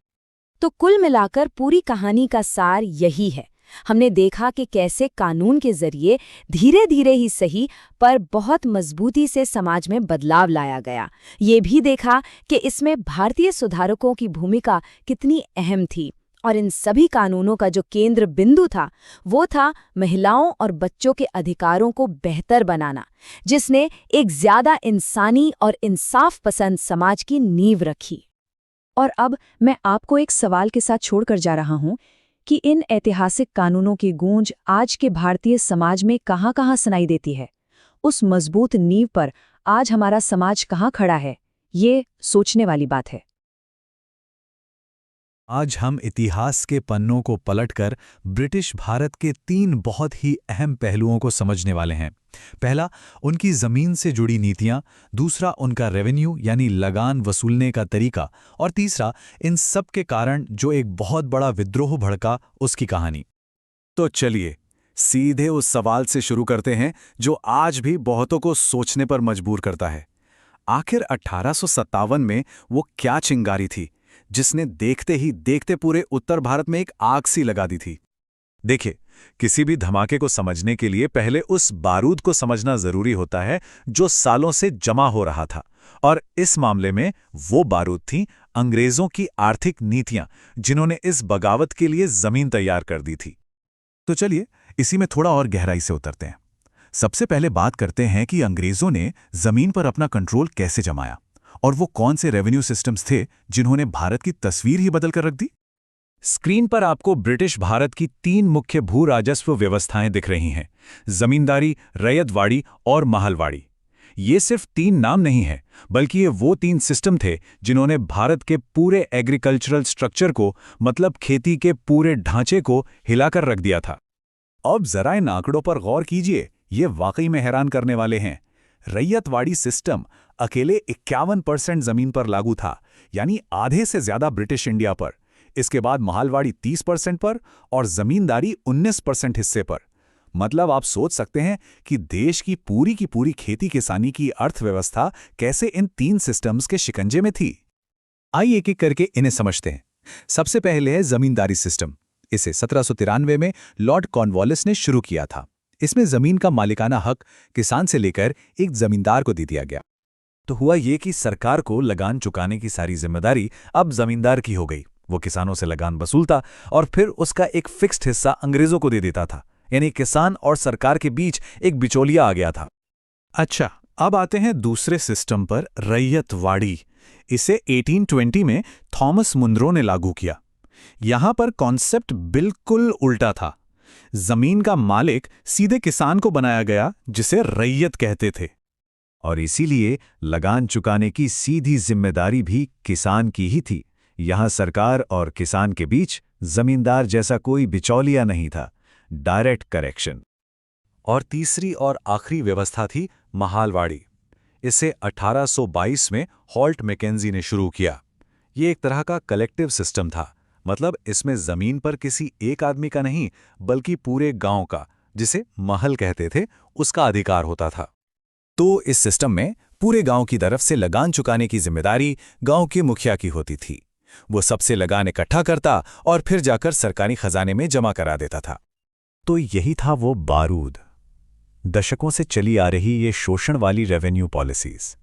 तो कुल मिलाकर पूरी कहानी का सार यही है। हमने देखा कि कैसे कानून के जरिए धीरे धीरे ही सही पर बहुत मजबूती से समाज में बदलाव लाया गया। ये भी देखा कि इसमें भारतीय सुधारकों की भूमिका कितनी अहम थी। और इन सभी कानूनों का जो केंद्र बिंदु था वो था महिलाओं और बच्चों के अधिकारों को बेहतर बनाना, जिसने एक ज्यादा इंसानी और इंसाफ पसंद समाज की नींव रखी। और अब मैं आपको एक सवाल के साथ छोड़कर जा रहा हूं कि इन ऐतिहासिक कानूनों की गूंज आज के भारतीय समाज में कहां-कहां सुनाई देती है। उस मजबूत नींव पर आज हमारा समाज कहां खड़ा है, ये सोचने वाली बात है। आज हम इतिहास के पन्नों को पलटकर ब्रिटिश भारत के 3 बहुत ही अहम पहलुओं को समझने वाले हैं। पहला, उनकी ज़मीन से जुड़ी नीतियां, दूसरा उनका रेवेन्यू यानी लगान वसूलने का तरीका, और तीसरा इन सब के कारण जो एक बहुत बड़ा विद्रोह भड़का उसकी कहानी। तो चलिए सीधे उस सवाल से शुरू करते हैं जो आज भी बहुतों को सोचने पर मजबूर करता है। आखिर 1857 में वो क्या चिंगारी थी जिसने देखते ही देखते पूरे उत्तर भारत में एक आग सी लगा दी थी? देखिए, किसी भी धमाके को समझने के लिए पहले उस बारूद को समझना जरूरी होता है जो सालों से जमा हो रहा था। और इस मामले में वो बारूद थी अंग्रेजों की आर्थिक नीतियां, जिन्होंने इस बगावत के लिए जमीन तैयार कर दी थी। तो चलिए इसी में थोड़ा और गहराई से उतरते हैं। सबसे पहले बात करते हैं कि अंग्रेजों ने जमीन पर अपना कंट्रोल कैसे जमाया, और वो कौन से रेवेन्यू सिस्टम्स थे जिन्होंने भारत की तस्वीर ही बदल कर रख दी। स्क्रीन पर आपको ब्रिटिश भारत की 3 मुख्य भू राजस्व व्यवस्थाएं दिख रही हैं: जमींदारी, रैयतवाड़ी और महलवाड़ी। ये सिर्फ 3 नाम नहीं हैं, बल्कि ये वो 3 सिस्टम थे जिन्होंने भारत के पूरे एग्रीकल्चरल स्ट्रक्चर को, मतलब खेती के पूरे ढांचे को हिलाकर रख दिया था। अब जरा इन आंकड़ों पर गौर कीजिए, ये वाकई में हैरान करने वाले हैं। रैयतवाड़ी सिस्टम अकेले 51% जमीन पर लागू था, यानी आधे से ज्यादा ब्रिटिश इंडिया पर। इसके बाद महलवाड़ी 30% पर और जमींदारी 19% हिस्से पर। मतलब आप सोच सकते हैं कि देश की पूरी खेती किसानी की अर्थव्यवस्था कैसे इन 3 सिस्टम्स के शिकंजे में थी। आइए एक एक करके इन्हें समझते हैं। सबसे पहले है जमींदारी सिस्टम। इसे 1793 में लॉर्ड कॉर्नवालिस ने शुरू किया था। इसमें जमीन का मालिकाना हक किसान से लेकर एक जमींदार को दे दिया गया। तो हुआ ये कि सरकार को लगान चुकाने की सारी जिम्मेदारी अब जमींदार की हो गई। वो किसानों से लगान वसूलता और फिर उसका एक फिक्स्ड हिस्सा अंग्रेजों को दे देता था, यानी किसान और सरकार के बीच एक बिचौलिया आ गया था। अच्छा, अब आते हैं दूसरे सिस्टम पर, रैयतवाड़ी। इसे 1820 में थॉमस मुनरो ने लागू किया। यहां पर कॉन्सेप्ट बिल्कुल उल्टा था। जमीन का मालिक सीधे किसान को बनाया गया, जिसे रैयत कहते थे, और इसीलिए लगान चुकाने की सीधी जिम्मेदारी भी किसान की ही थी। यहां सरकार और किसान के बीच जमींदार जैसा कोई बिचौलिया नहीं था, डायरेक्ट करेक्शन। और तीसरी और आखिरी व्यवस्था थी महलवाड़ी। इसे 1822 में हॉल्ट मैकेंजी ने शुरू किया। ये एक तरह का कलेक्टिव सिस्टम था, मतलब इसमें जमीन पर किसी एक आदमी का नहीं, बल्कि पूरे गांव का, जिसे महल कहते थे, उसका अधिकार होता था। तो इस सिस्टम में पूरे गांव की तरफ से लगान चुकाने की जिम्मेदारी गांव के मुखिया की होती थी। वो सबसे लगान इकट्ठा करता और फिर जाकर सरकारी खजाने में जमा करा देता था। तो यही था वो बारूद, दशकों से चली आ रही ये शोषण वाली रेवेन्यू पॉलिसीज।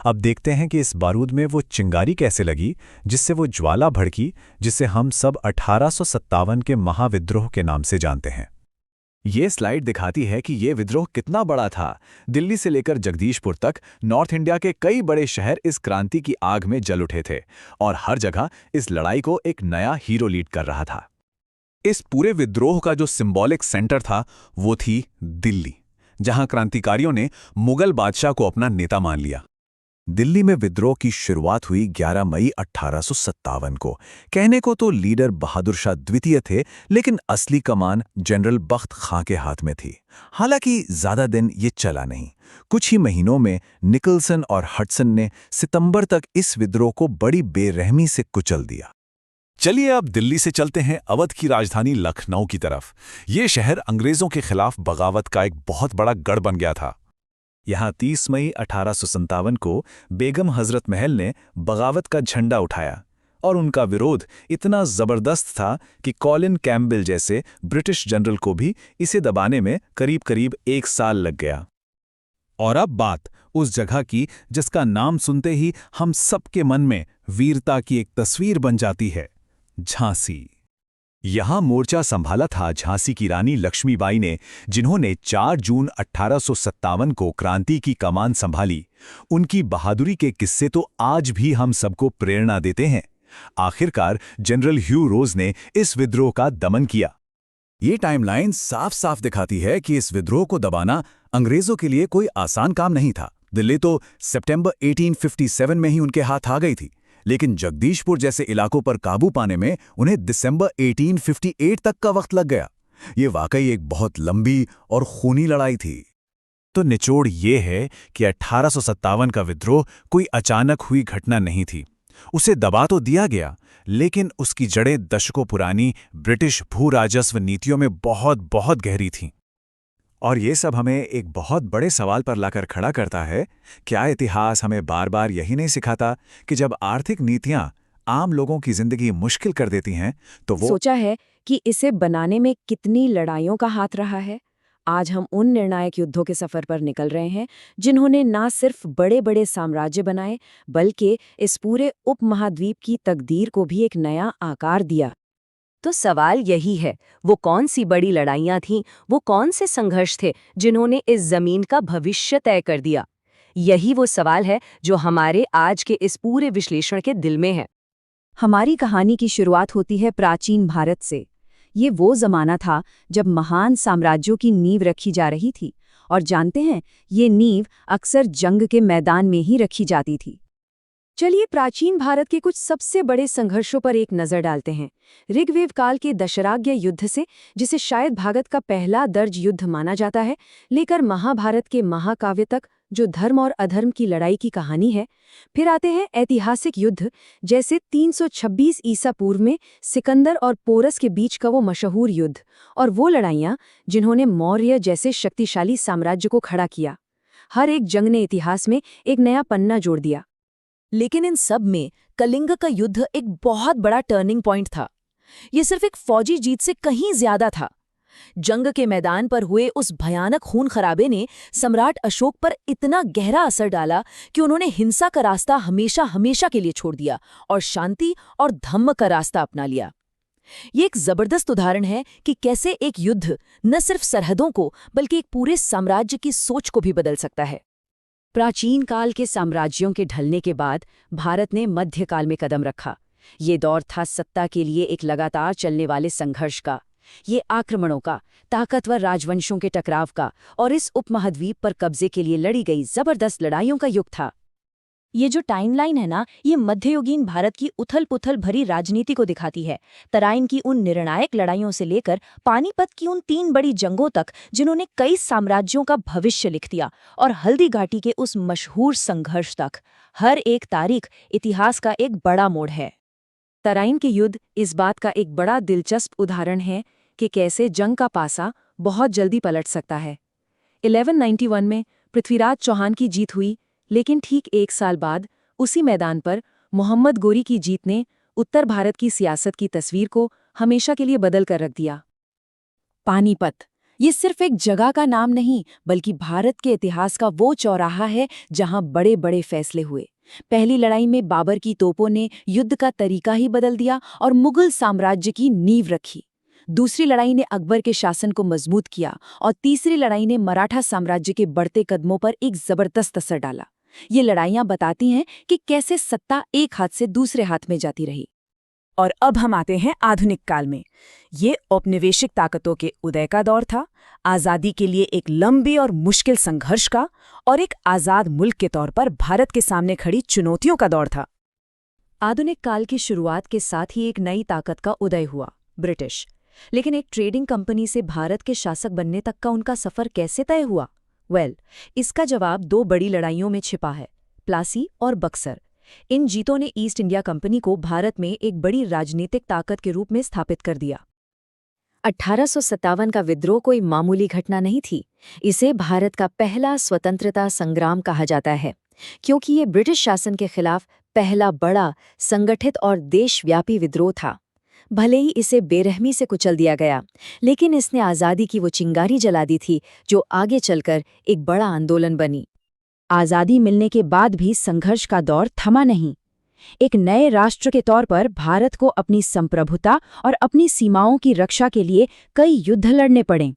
अब देखते हैं कि इस बारूद में वो चिंगारी कैसे लगी, जिससे वो ज्वाला भड़की, जिसे हम सब 1857 के महाविद्रोह के नाम से जानते हैं। ये स्लाइड दिखाती है कि ये विद्रोह कितना बड़ा था। दिल्ली से लेकर जगदीशपुर तक नॉर्थ इंडिया के कई बड़े शहर इस क्रांति की आग में जल उठे थे, और हर जगह इस लड़ाई को एक नया हीरो लीड कर रहा था। इस पूरे विद्रोह का जो सिंबॉलिक सेंटर था वो थी दिल्ली, जहां क्रांतिकारियों ने मुगल बादशाह को अपना नेता मान लिया। दिल्ली में विद्रोह की शुरुआत हुई 11 मई 1857 को। कहने को तो लीडर बहादुर शाह द्वितीय थे, लेकिन असली कमान जनरल बख्त खां के हाथ में थी। हालांकि ज्यादा दिन ये चला नहीं। कुछ ही महीनों में निकलसन और हडसन ने सितंबर तक इस विद्रोह को बड़ी बेरहमी से कुचल दिया। चलिए अब दिल्ली से चलते हैं अवध की राजधानी लखनऊ की तरफ। ये शहर अंग्रेजों के खिलाफ बगावत का एक बहुत बड़ा गढ़ बन गया था। यहाँ 30 मई 1857 को बेगम हजरत महल ने बगावत का झंडा उठाया, और उनका विरोध इतना जबरदस्त था कि कॉलिन कैम्पबेल जैसे ब्रिटिश जनरल को भी इसे दबाने में करीब 1 साल लग गया। और अब बात उस जगह की जिसका नाम सुनते ही हम सबके मन में वीरता की एक तस्वीर बन जाती है, झांसी। यहां मोर्चा संभाला था झांसी की रानी लक्ष्मीबाई ने, जिन्होंने 4 जून 1857 को क्रांति की कमान संभाली। उनकी बहादुरी के किस्से तो आज भी हम सबको प्रेरणा देते हैं। आखिरकार जनरल ह्यू रोज ने इस विद्रोह का दमन किया। ये टाइमलाइन साफ साफ दिखाती है कि इस विद्रोह को दबाना अंग्रेजों के लिए कोई आसान काम नहीं था। दिल्ली तो सितंबर 1857 में ही उनके हाथ आ गई थी, लेकिन जगदीशपुर जैसे इलाकों पर काबू पाने में उन्हें दिसंबर 1858 तक का वक्त लग गया। ये वाकई एक बहुत लंबी और खूनी लड़ाई थी। तो निचोड़ ये है कि 1857 का विद्रोह कोई अचानक हुई घटना नहीं थी। उसे दबा तो दिया गया, लेकिन उसकी जड़ें दशकों पुरानी ब्रिटिश भू राजस्व नीतियों में बहुत बहुत गहरी थीं। और ये सब हमें एक बहुत बड़े सवाल पर लाकर खड़ा करता है, क्या इतिहास हमें बार बार यही नहीं सिखाता कि जब आर्थिक नीतियां आम लोगों की जिंदगी मुश्किल कर देती हैं तो वो सोचा है कि इसे बनाने में कितनी लड़ाइयों का हाथ रहा है। आज हम उन निर्णायक युद्धों के सफर पर निकल रहे हैं जिन्होंने ना सिर्फ बड़े बड़े साम्राज्य बनाए, बल्कि इस पूरे उपमहाद्वीप की तकदीर को भी एक नया आकार दिया। तो सवाल यही है, वो कौन सी बड़ी लड़ाइयां थीं, वो कौन से संघर्ष थे जिन्होंने इस जमीन का भविष्य तय कर दिया? यही वो सवाल है जो हमारे आज के इस पूरे विश्लेषण के दिल में है। हमारी कहानी की शुरुआत होती है प्राचीन भारत से। ये वो जमाना था जब महान साम्राज्यों की नींव रखी जा रही थी, और जानते हैं, ये नींव अक्सर जंग के मैदान में ही रखी जाती थी। चलिए प्राचीन भारत के कुछ सबसे बड़े संघर्षों पर एक नजर डालते हैं। ऋग्वेद काल के दशराज्य युद्ध से, जिसे शायद भारत का पहला दर्ज युद्ध माना जाता है, लेकर महाभारत के महाकाव्य तक, जो धर्म और अधर्म की लड़ाई की कहानी है। फिर आते हैं ऐतिहासिक युद्ध, जैसे 326 ईसा पूर्व में सिकंदर और पोरस के बीच का वो मशहूर युद्ध, और वो लड़ाइयाँ जिन्होंने मौर्य जैसे शक्तिशाली साम्राज्य को खड़ा किया। हर एक जंग ने इतिहास में एक नया पन्ना जोड़ दिया। लेकिन इन सब में कलिंग का युद्ध एक बहुत बड़ा टर्निंग पॉइंट था। ये सिर्फ एक फौजी जीत से कहीं ज्यादा था। जंग के मैदान पर हुए उस भयानक खून खराबे ने सम्राट अशोक पर इतना गहरा असर डाला कि उन्होंने हिंसा का रास्ता हमेशा हमेशा के लिए छोड़ दिया और शांति और धम्म का रास्ता अपना लिया। ये एक जबरदस्त उदाहरण है कि कैसे एक युद्ध न सिर्फ सरहदों को बल्कि एक पूरे साम्राज्य की सोच को भी बदल सकता है। प्राचीन काल के साम्राज्यों के ढलने के बाद भारत ने मध्यकाल में कदम रखा। ये दौर था सत्ता के लिए एक लगातार चलने वाले संघर्ष का, ये आक्रमणों का, ताकतवर राजवंशों के टकराव का और इस उपमहाद्वीप पर कब्जे के लिए लड़ी गई जबरदस्त लड़ाइयों का युग था। ये जो टाइमलाइन है ना, ये मध्ययुगीन भारत की उथल-पुथल भरी राजनीति को दिखाती है। तराइन की उन निर्णायक लड़ाइयों से लेकर पानीपत की उन 3 बड़ी जंगों तक जिन्होंने कई साम्राज्यों का भविष्य लिख दिया, और हल्दी घाटी के उस मशहूर संघर्ष तक, हर एक तारीख इतिहास का एक बड़ा मोड़ है। तराइन के युद्ध इस बात का एक बड़ा दिलचस्प उदाहरण है कि कैसे जंग का पासा बहुत जल्दी पलट सकता है। 1191 में पृथ्वीराज चौहान की जीत हुई, लेकिन ठीक 1 साल बाद उसी मैदान पर मोहम्मद गोरी की जीत ने उत्तर भारत की सियासत की तस्वीर को हमेशा के लिए बदल कर रख दिया। पानीपत, ये सिर्फ एक जगह का नाम नहीं, बल्कि भारत के इतिहास का वो चौराहा है जहां बड़े बड़े फैसले हुए। पहली लड़ाई में बाबर की तोपों ने युद्ध का तरीका ही बदल दिया और मुगल साम्राज्य की नींव रखी। दूसरी लड़ाई ने अकबर के शासन को मजबूत किया, और तीसरी लड़ाई ने मराठा साम्राज्य के बढ़ते कदमों पर एक जबरदस्त असर डाला। ये लड़ाइयां बताती हैं कि कैसे सत्ता एक हाथ से दूसरे हाथ में जाती रही। और अब हम आते हैं आधुनिक काल में। ये औपनिवेशिक ताकतों के उदय का दौर था, आज़ादी के लिए एक लंबे और मुश्किल संघर्ष का, और एक आज़ाद मुल्क के तौर पर भारत के सामने खड़ी चुनौतियों का दौर था। आधुनिक काल की शुरुआत के साथ ही एक नई ताकत का उदय हुआ, ब्रिटिश। लेकिन एक ट्रेडिंग कंपनी से भारत के शासक बनने तक का उनका सफर कैसे तय हुआ? इसका जवाब 2 बड़ी लड़ाइयों में छिपा है, प्लासी और बक्सर। इन जीतों ने ईस्ट इंडिया कंपनी को भारत में एक बड़ी राजनीतिक ताकत के रूप में स्थापित कर दिया। 1857 का विद्रोह कोई मामूली घटना नहीं थी। इसे भारत का पहला स्वतंत्रता संग्राम कहा जाता है, क्योंकि ये ब्रिटिश शासन के खिलाफ पहला बड़ा, संगठित और देशव्यापी विद्रोह था। भले ही इसे बेरहमी से कुचल दिया गया, लेकिन इसने आज़ादी की वो चिंगारी जला दी थी जो आगे चलकर एक बड़ा आंदोलन बनी। आज़ादी मिलने के बाद भी संघर्ष का दौर थमा नहीं। एक नए राष्ट्र के तौर पर भारत को अपनी संप्रभुता और अपनी सीमाओं की रक्षा के लिए कई युद्ध लड़ने पड़े।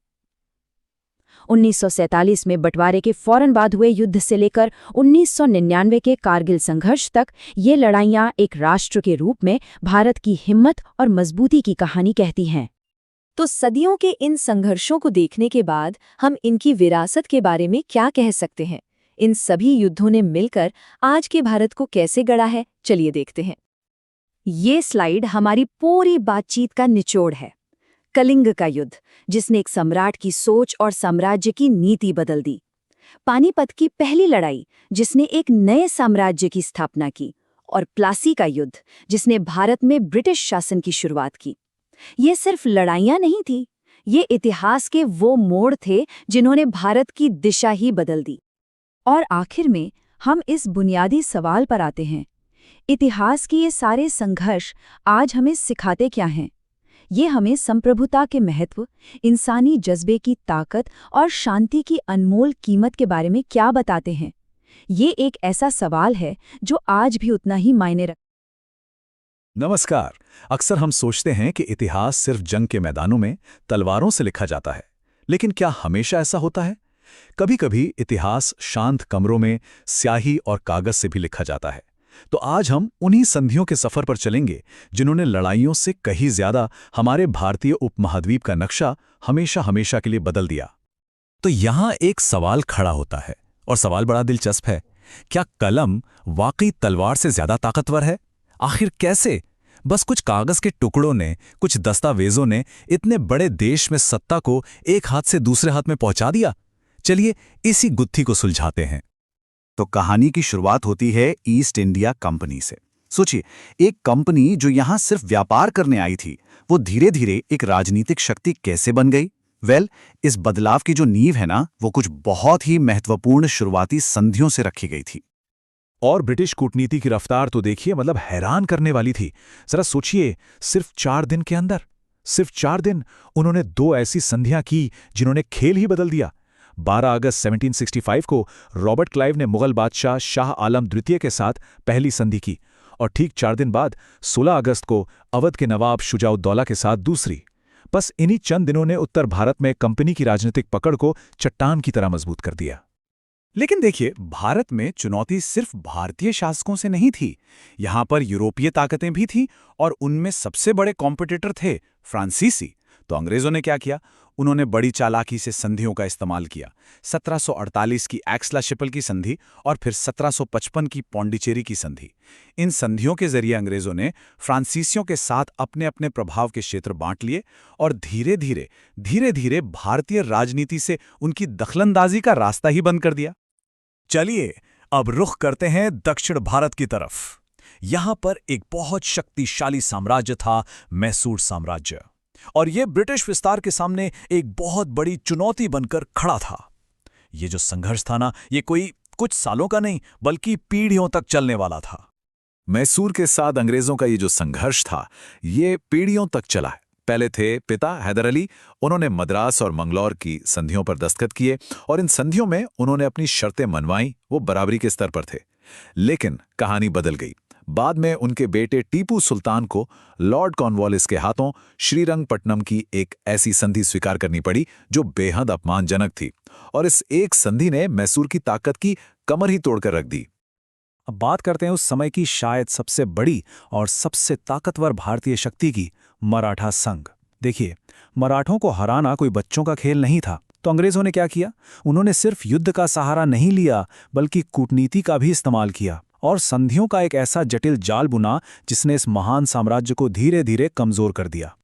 1947 में बंटवारे के फौरन बाद हुए युद्ध से लेकर 1999 के कारगिल संघर्ष तक ये लड़ाइयां एक राष्ट्र के रूप में भारत की हिम्मत और मजबूती की कहानी कहती हैं। तो सदियों के इन संघर्षों को देखने के बाद हम इनकी विरासत के बारे में क्या कह सकते हैं? इन सभी युद्धों ने मिलकर आज के भारत को कैसे गढ़ा है, चलिए देखते हैं। ये स्लाइड हमारी पूरी बातचीत का निचोड़ है। कलिंग का युद्ध, जिसने एक सम्राट की सोच और साम्राज्य की नीति बदल दी। पानीपत की पहली लड़ाई, जिसने एक नए साम्राज्य की स्थापना की। और प्लासी का युद्ध, जिसने भारत में ब्रिटिश शासन की शुरुआत की। ये सिर्फ लड़ाइयां नहीं थी, ये इतिहास के वो मोड़ थे जिन्होंने भारत की दिशा ही बदल दी। और आखिर में हम इस बुनियादी सवाल पर आते हैं, इतिहास की ये सारे संघर्ष आज हमें सिखाते क्या हैं? ये हमें संप्रभुता के महत्व, इंसानी जज्बे की ताकत और शांति की अनमोल कीमत के बारे में क्या बताते हैं? ये एक ऐसा सवाल है जो आज भी उतना ही मायने रखता। नमस्कार। अक्सर हम सोचते हैं कि इतिहास सिर्फ जंग के मैदानों में तलवारों से लिखा जाता है, लेकिन क्या हमेशा ऐसा होता है? कभी-कभी इतिहास शांत कमरों में स्याही और कागज से भी लिखा जाता है। तो आज हम उन्हीं संधियों के सफर पर चलेंगे जिन्होंने लड़ाइयों से कहीं ज्यादा हमारे भारतीय उपमहाद्वीप का नक्शा हमेशा के लिए बदल दिया। तो यहां एक सवाल खड़ा होता है, और सवाल बड़ा दिलचस्प है। क्या कलम वाकई तलवार से ज्यादा ताकतवर है? आखिर कैसे? बस कुछ कागज के टुकड़ों ने, कुछ दस्तावेजों ने इतने बड़े देश में सत्ता को एक हाथ से दूसरे हाथ में पहुंचा दिया? चलिए इसी गुत्थी को सुलझाते हैं। तो कहानी की शुरुआत होती है ईस्ट इंडिया कंपनी से। सोचिए, एक कंपनी जो यहां सिर्फ व्यापार करने आई थी, वो धीरे धीरे एक राजनीतिक शक्ति कैसे बन गई? इस बदलाव की जो नींव है ना, वो कुछ बहुत ही महत्वपूर्ण शुरुआती संधियों से रखी गई थी। और ब्रिटिश कूटनीति की रफ्तार तो देखिए, मतलब हैरान करने वाली थी। जरा सोचिए, सिर्फ 4 दिन के अंदर, सिर्फ 4 दिन उन्होंने 2 ऐसी संधियां की जिन्होंने खेल ही बदल दिया। 12 अगस्त 1765 को रॉबर्ट क्लाइव ने मुगल बादशाह शाह आलम द्वितीय के साथ पहली संधि की, और ठीक 4 दिन बाद 16 अगस्त को अवध के नवाब शुजाउद्दौला के साथ दूसरी। बस इन्हीं चंद दिनों ने उत्तर भारत में कंपनी की राजनीतिक पकड़ को चट्टान की तरह मजबूत कर दिया। लेकिन देखिए, भारत में चुनौती सिर्फ भारतीय शासकों से नहीं थी। यहां पर यूरोपीय ताकतें भी थीं, और उनमें सबसे बड़े कॉम्पिटिटर थे फ्रांसीसी। तो अंग्रेजों ने क्या किया? उन्होंने बड़ी चालाकी से संधियों का इस्तेमाल किया। 1748 की एक्सला-शिपल की संधि और फिर 1755 की पौंडीचेरी की संधि। इन संधियों के जरिए अंग्रेजों ने फ्रांसीसियों के साथ अपने अपने प्रभाव के क्षेत्र बांट लिए, और धीरे धीरे भारतीय राजनीति से उनकी दखलंदाजी का रास्ता ही बंद कर दिया। चलिए अब रुख करते हैं दक्षिण भारत की तरफ। यहां पर एक बहुत शक्तिशाली साम्राज्य था, मैसूर साम्राज्य, और यह ब्रिटिश विस्तार के सामने एक बहुत बड़ी चुनौती बनकर खड़ा था। ये जो संघर्ष था ना, ये कोई कुछ सालों का नहीं, बल्कि पीढ़ियों तक चलने वाला था। मैसूर के साथ अंग्रेजों का ये जो संघर्ष था, ये पीढ़ियों तक चला है। पहले थे पिता हैदर अली। उन्होंने मद्रास और मंगलौर की संधियों पर दस्तखत किए, और इन संधियों में उन्होंने अपनी शर्तें मनवाई। वो बराबरी के स्तर पर थे। लेकिन कहानी बदल गई। बाद में उनके बेटे टीपू सुल्तान को लॉर्ड कॉर्नवालिस के हाथों श्रीरंगपट्टनम की एक ऐसी संधि स्वीकार करनी पड़ी जो बेहद अपमानजनक थी, और इस एक संधि ने मैसूर की ताकत की कमर ही तोड़कर रख दी। अब बात करते हैं उस समय की शायद सबसे बड़ी और सबसे ताकतवर भारतीय शक्ति की, मराठा संघ। देखिए, मराठों को हराना कोई बच्चों का खेल नहीं था। तो अंग्रेजों ने क्या किया? उन्होंने सिर्फ युद्ध का सहारा नहीं लिया, बल्कि कूटनीति का भी इस्तेमाल किया, और संधियों का एक ऐसा जटिल जाल बुना जिसने इस महान साम्राज्य को धीरे धीरे कमजोर कर दिया।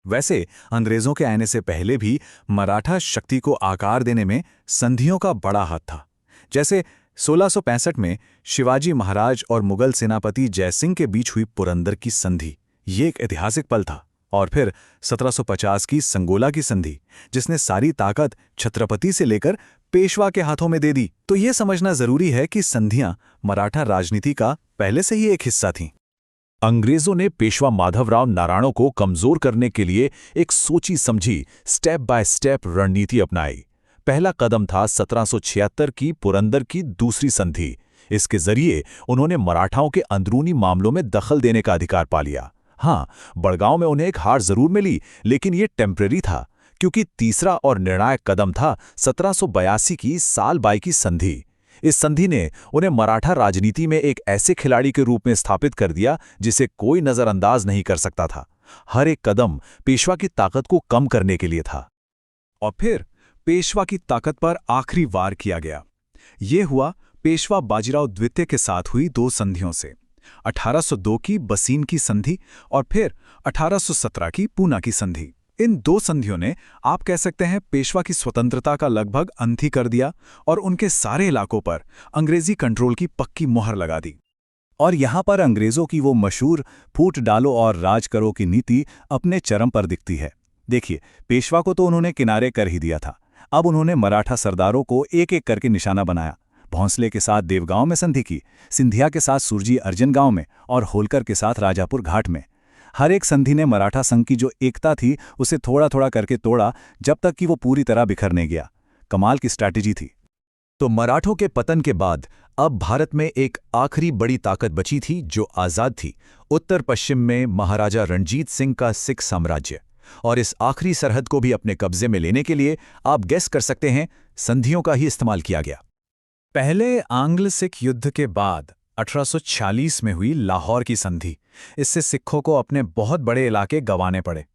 वैसे अंग्रेजों के आने से पहले भी मराठा शक्ति को आकार देने में संधियों का बड़ा हाथ था। जैसे 1665 में शिवाजी महाराज और मुगल सेनापति जयसिंह के बीच हुई पुरंदर की संधि, ये एक ऐतिहासिक पल था। और फिर 1750 की संगोला की संधि, जिसने सारी ताकत छत्रपति से लेकर पेशवा के हाथों में दे दी। तो ये समझना जरूरी है कि संधियां मराठा राजनीति का पहले से ही एक हिस्सा थीं। अंग्रेजों ने पेशवा माधवराव नारायणों को कमजोर करने के लिए एक सोची समझी स्टेप बाय स्टेप रणनीति अपनाई। पहला कदम था 1776 की पुरंदर की दूसरी संधि। इसके जरिए उन्होंने मराठाओं के अंदरूनी मामलों में दखल देने का अधिकार पा लिया। हाँ, बड़गांव में उन्हें एक हार जरूर मिली, लेकिन ये टेम्परेरी था, क्योंकि तीसरा और निर्णायक कदम था 1782 की सालबाई की संधि। इस संधि ने उन्हें मराठा राजनीति में एक ऐसे खिलाड़ी के रूप में स्थापित कर दिया जिसे कोई नजरअंदाज नहीं कर सकता था। हर एक कदम पेशवा की ताकत को कम करने के लिए था। और फिर पेशवा की ताकत पर आखिरी वार किया गया। ये हुआ पेशवा बाजीराव द्वितीय के साथ हुई दो संधियों से, 1802 की बसीन की संधि और फिर 1817 की पूना की संधि। इन दो संधियों ने आप कह सकते हैं पेशवा की स्वतंत्रता का लगभग अंत ही कर दिया और उनके सारे इलाकों पर अंग्रेजी कंट्रोल की पक्की मोहर लगा दी। और यहाँ पर अंग्रेज़ों की वो मशहूर फूट डालो और राज करो की नीति अपने चरम पर दिखती है। देखिए, पेशवा को तो उन्होंने किनारे कर ही दिया था, अब उन्होंने मराठा सरदारों को एक एक करके निशाना बनाया। भोंसले के साथ देवगांव में संधि की, सिंधिया के साथ सुरजी अर्जन गांव में और होलकर के साथ राजापुर घाट में। हर एक संधि ने मराठा संघ की जो एकता थी उसे थोड़ा थोड़ा करके तोड़ा, जब तक कि वो पूरी तरह बिखर नहीं गया। कमाल की स्ट्रैटेजी थी। तो मराठों के पतन के बाद अब भारत में एक आखिरी बड़ी ताकत बची थी जो आज़ाद थी, उत्तर पश्चिम में महाराजा रणजीत सिंह का सिख साम्राज्य। और इस आखिरी सरहद को भी अपने कब्जे में लेने के लिए आप गेस कर सकते हैं, संधियों का ही इस्तेमाल किया गया। पहले आंग्ल सिख युद्ध के बाद 1846 में हुई लाहौर की संधि, इससे सिखों को अपने बहुत बड़े इलाके गंवाने पड़े।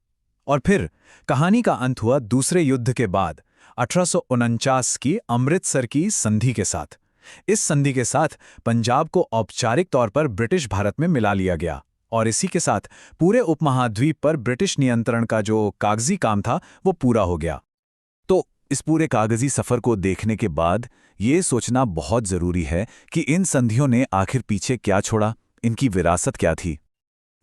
और फिर कहानी का अंत हुआ दूसरे युद्ध के बाद 1849 की अमृतसर की संधि के साथ। इस संधि के साथ पंजाब को औपचारिक तौर पर ब्रिटिश भारत में मिला लिया गया और इसी के साथ पूरे उपमहाद्वीप पर ब्रिटिश नियंत्रण का जो कागजी काम था वो पूरा हो गया। तो इस पूरे कागजी सफर को देखने के बाद ये सोचना बहुत जरूरी है कि इन संधियों ने आखिर पीछे क्या छोड़ा, इनकी विरासत क्या थी।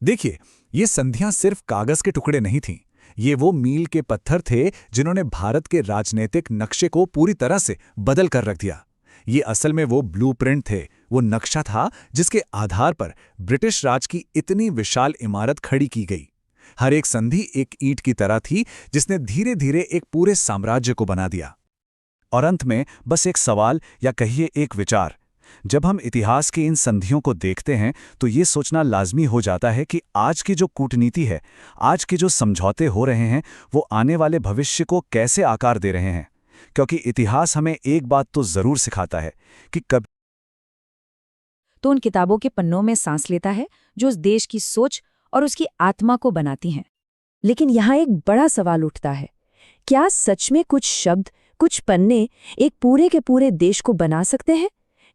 देखिए, ये संधियां सिर्फ कागज के टुकड़े नहीं थीं, ये वो मील के पत्थर थे जिन्होंने भारत के राजनीतिक नक्शे को पूरी तरह से बदल कर रख दिया। ये असल में वो ब्लूप्रिंट थे, वो नक्शा था जिसके आधार पर ब्रिटिश राज की इतनी विशाल इमारत खड़ी की गई। हर एक संधि एक ईंट की तरह थी जिसने धीरे धीरे एक पूरे साम्राज्य को बना दिया। और अंत में बस एक सवाल या कहिए एक विचार, जब हम इतिहास की इन संधियों को देखते हैं तो ये सोचना लाजमी हो जाता है कि आज की जो कूटनीति है, आज के जो समझौते हो रहे हैं, वो आने वाले भविष्य को कैसे आकार दे रहे हैं। क्योंकि इतिहास हमें एक बात तो जरूर सिखाता है कि कभी तो उन किताबों के पन्नों में सांस लेता है जो उस देश की सोच और उसकी आत्मा को बनाती हैं। लेकिन यहाँ एक बड़ा सवाल उठता है, क्या सच में कुछ शब्द, कुछ पन्ने एक पूरे के पूरे देश को बना सकते हैं?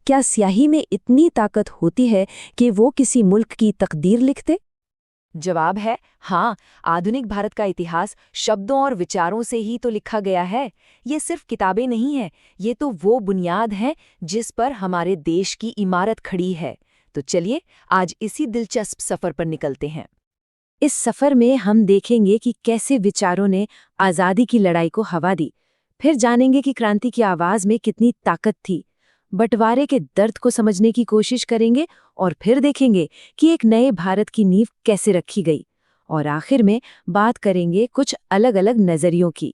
क्या स्याही में इतनी ताकत होती है कि वो किसी मुल्क की तकदीर लिखते? जवाब है हाँ। आधुनिक भारत का इतिहास शब्दों और विचारों से ही तो लिखा गया है। ये सिर्फ किताबें नहीं हैं, ये तो वो बुनियाद है जिस पर हमारे देश की इमारत खड़ी है। तो चलिए आज इसी दिलचस्प सफर पर निकलते हैं। इस सफर में हम देखेंगे कि कैसे विचारों ने आज़ादी की लड़ाई को हवा दी, फिर जानेंगे कि क्रांति की आवाज़ में कितनी ताकत थी, बंटवारे के दर्द को समझने की कोशिश करेंगे और फिर देखेंगे कि एक नए भारत की नींव कैसे रखी गई, और आखिर में बात करेंगे कुछ अलग अलग नज़रियों की।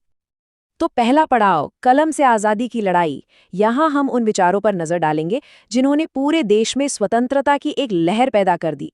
तो पहला पड़ाव, कलम से आज़ादी की लड़ाई। यहाँ हम उन विचारों पर नज़र डालेंगे जिन्होंने पूरे देश में स्वतंत्रता की एक लहर पैदा कर दी।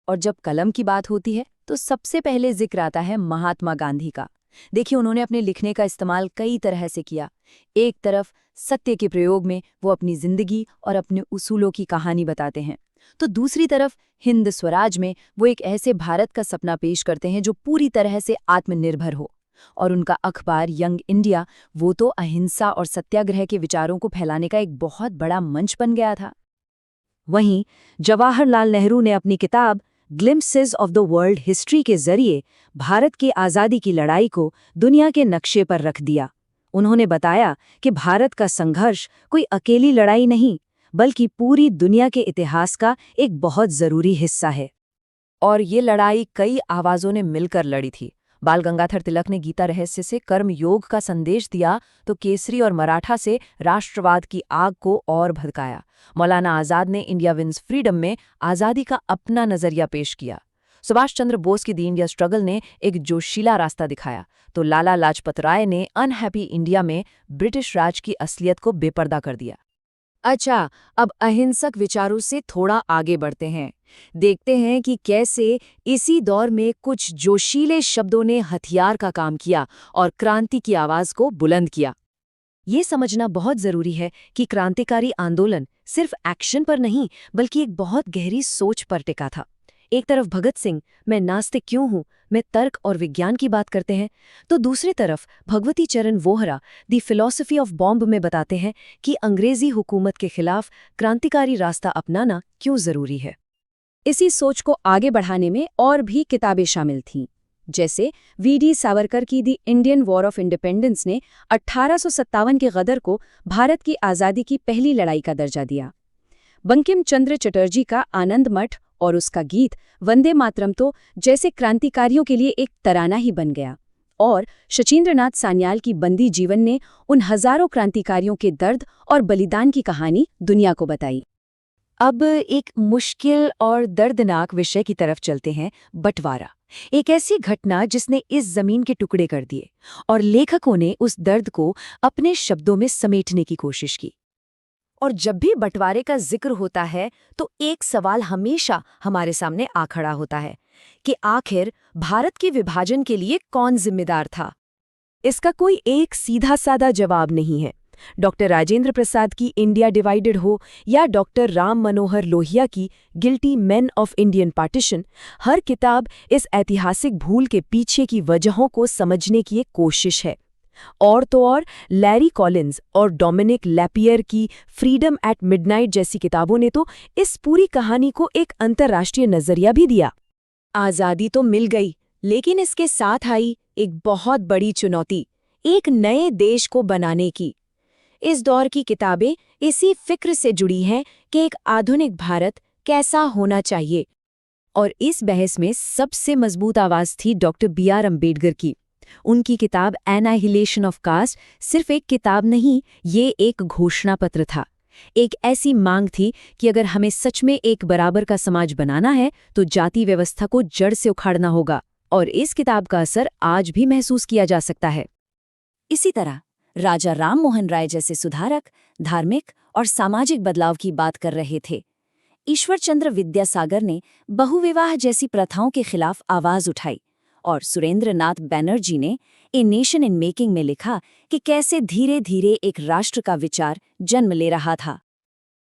और जब कलम की बात होती है तो सबसे पहले जिक्र आता है महात्मा गांधी का। देखिए, उन्होंने अपने लिखने का इस्तेमाल कई तरह से किया। एक तरफ सत्य के प्रयोग में वो अपनी जिंदगी और अपने उसूलों की कहानी बताते हैं, तो दूसरी तरफ हिंद स्वराज में वो एक ऐसे भारत का सपना पेश करते हैं जो पूरी तरह से आत्मनिर्भर हो। और उनका अखबार यंग इंडिया, वो तो अहिंसा और सत्याग्रह के विचारों को फैलाने का एक बहुत बड़ा मंच बन गया था। वहीं जवाहरलाल नेहरू ने अपनी किताब glimpses of the world history के जरिए भारत की आज़ादी की लड़ाई को दुनिया के नक्शे पर रख दिया। उन्होंने बताया कि भारत का संघर्ष कोई अकेली लड़ाई नहीं, बल्कि पूरी दुनिया के इतिहास का एक बहुत जरूरी हिस्सा है। और ये लड़ाई कई आवाज़ों ने मिलकर लड़ी थी। बाल गंगाधर तिलक ने गीता रहस्य से कर्म योग का संदेश दिया, तो केसरी और मराठा से राष्ट्रवाद की आग को और भड़काया। मौलाना आज़ाद ने इंडिया विंस फ्रीडम में आज़ादी का अपना नज़रिया पेश किया। सुभाष चंद्र बोस की द इंडिया स्ट्रगल ने एक जोशीला रास्ता दिखाया, तो लाला लाजपत राय ने अनहैप्पी इंडिया में ब्रिटिश राज की असलियत को बेपर्दा कर दिया। अच्छा, अब अहिंसक विचारों से थोड़ा आगे बढ़ते हैं। देखते हैं कि कैसे इसी दौर में कुछ जोशीले शब्दों ने हथियार का काम किया और क्रांति की आवाज़ को बुलंद किया। ये समझना बहुत ज़रूरी है कि क्रांतिकारी आंदोलन सिर्फ एक्शन पर नहीं, बल्कि एक बहुत गहरी सोच पर टिका था। एक तरफ भगत सिंह मैं नास्तिक क्यों हूं, मैं तर्क और विज्ञान की बात करते हैं, तो दूसरी तरफ भगवती चरण Vohra the philosophy of bomb में बताते हैं कि अंग्रेजी हुकूमत के खिलाफ क्रांतिकारी रास्ता अपनाना क्यों जरूरी है। इसी सोच को आगे बढ़ाने में और भी किताबें शामिल थीं, जैसे वीडी सावरकर की the Indian war of independence ने 1857 के गदर को भारत की आज़ादी की पहली लड़ाई का दर्जा दिया। बंकिम चंद्र चटर्जी का आनंद मठ और उसका गीत वंदे मातरम तो जैसे क्रांतिकारियों के लिए एक तराना ही बन गया, और शचीन्द्रनाथ सान्याल की बंदी जीवन ने उन हजारों क्रांतिकारियों के दर्द और बलिदान की कहानी दुनिया को बताई। अब एक मुश्किल और दर्दनाक विषय की तरफ चलते हैं, बंटवारा। एक ऐसी घटना जिसने इस जमीन के टुकड़े कर दिए, और लेखकों ने उस दर्द को अपने शब्दों में समेटने की कोशिश की। और जब भी बंटवारे का जिक्र होता है तो एक सवाल हमेशा हमारे सामने आ खड़ा होता है कि आखिर भारत के विभाजन के लिए कौन जिम्मेदार था। इसका कोई एक सीधा साधा जवाब नहीं है। डॉक्टर राजेंद्र प्रसाद की इंडिया डिवाइडेड हो या डॉक्टर राम मनोहर लोहिया की guilty men of Indian partition, हर किताब इस ऐतिहासिक भूल के पीछे की वजहों को समझने की एक कोशिश है। और तो और लैरी कॉलिन्स और डोमिनिक लैपियर की फ्रीडम एट मिडनाइट जैसी किताबों ने तो इस पूरी कहानी को एक अंतर्राष्ट्रीय नजरिया भी दिया। आज़ादी तो मिल गई, लेकिन इसके साथ आई एक बहुत बड़ी चुनौती, एक नए देश को बनाने की। इस दौर की किताबें इसी फिक्र से जुड़ी हैं कि एक आधुनिक भारत कैसा होना चाहिए। और इस बहस में सबसे मजबूत आवाज थी डॉक्टर B.R. अम्बेडकर की। उनकी किताब एनाहिलेशन ऑफ कास्ट सिर्फ एक किताब नहीं, ये एक घोषणा पत्र था। एक ऐसी मांग थी कि अगर हमें सच में एक बराबर का समाज बनाना है तो जाति व्यवस्था को जड़ से उखाड़ना होगा, और इस किताब का असर आज भी महसूस किया जा सकता है। इसी तरह राजा राम मोहन राय जैसे सुधारक धार्मिक और सामाजिक बदलाव की बात कर रहे थे। ईश्वर चंद्र विद्यासागर ने बहुविवाह जैसी प्रथाओं के खिलाफ आवाज उठाई, और सुरेंद्र नाथ बैनर्जी ने ए नेशन इन मेकिंग में लिखा कि कैसे धीरे धीरे एक राष्ट्र का विचार जन्म ले रहा था।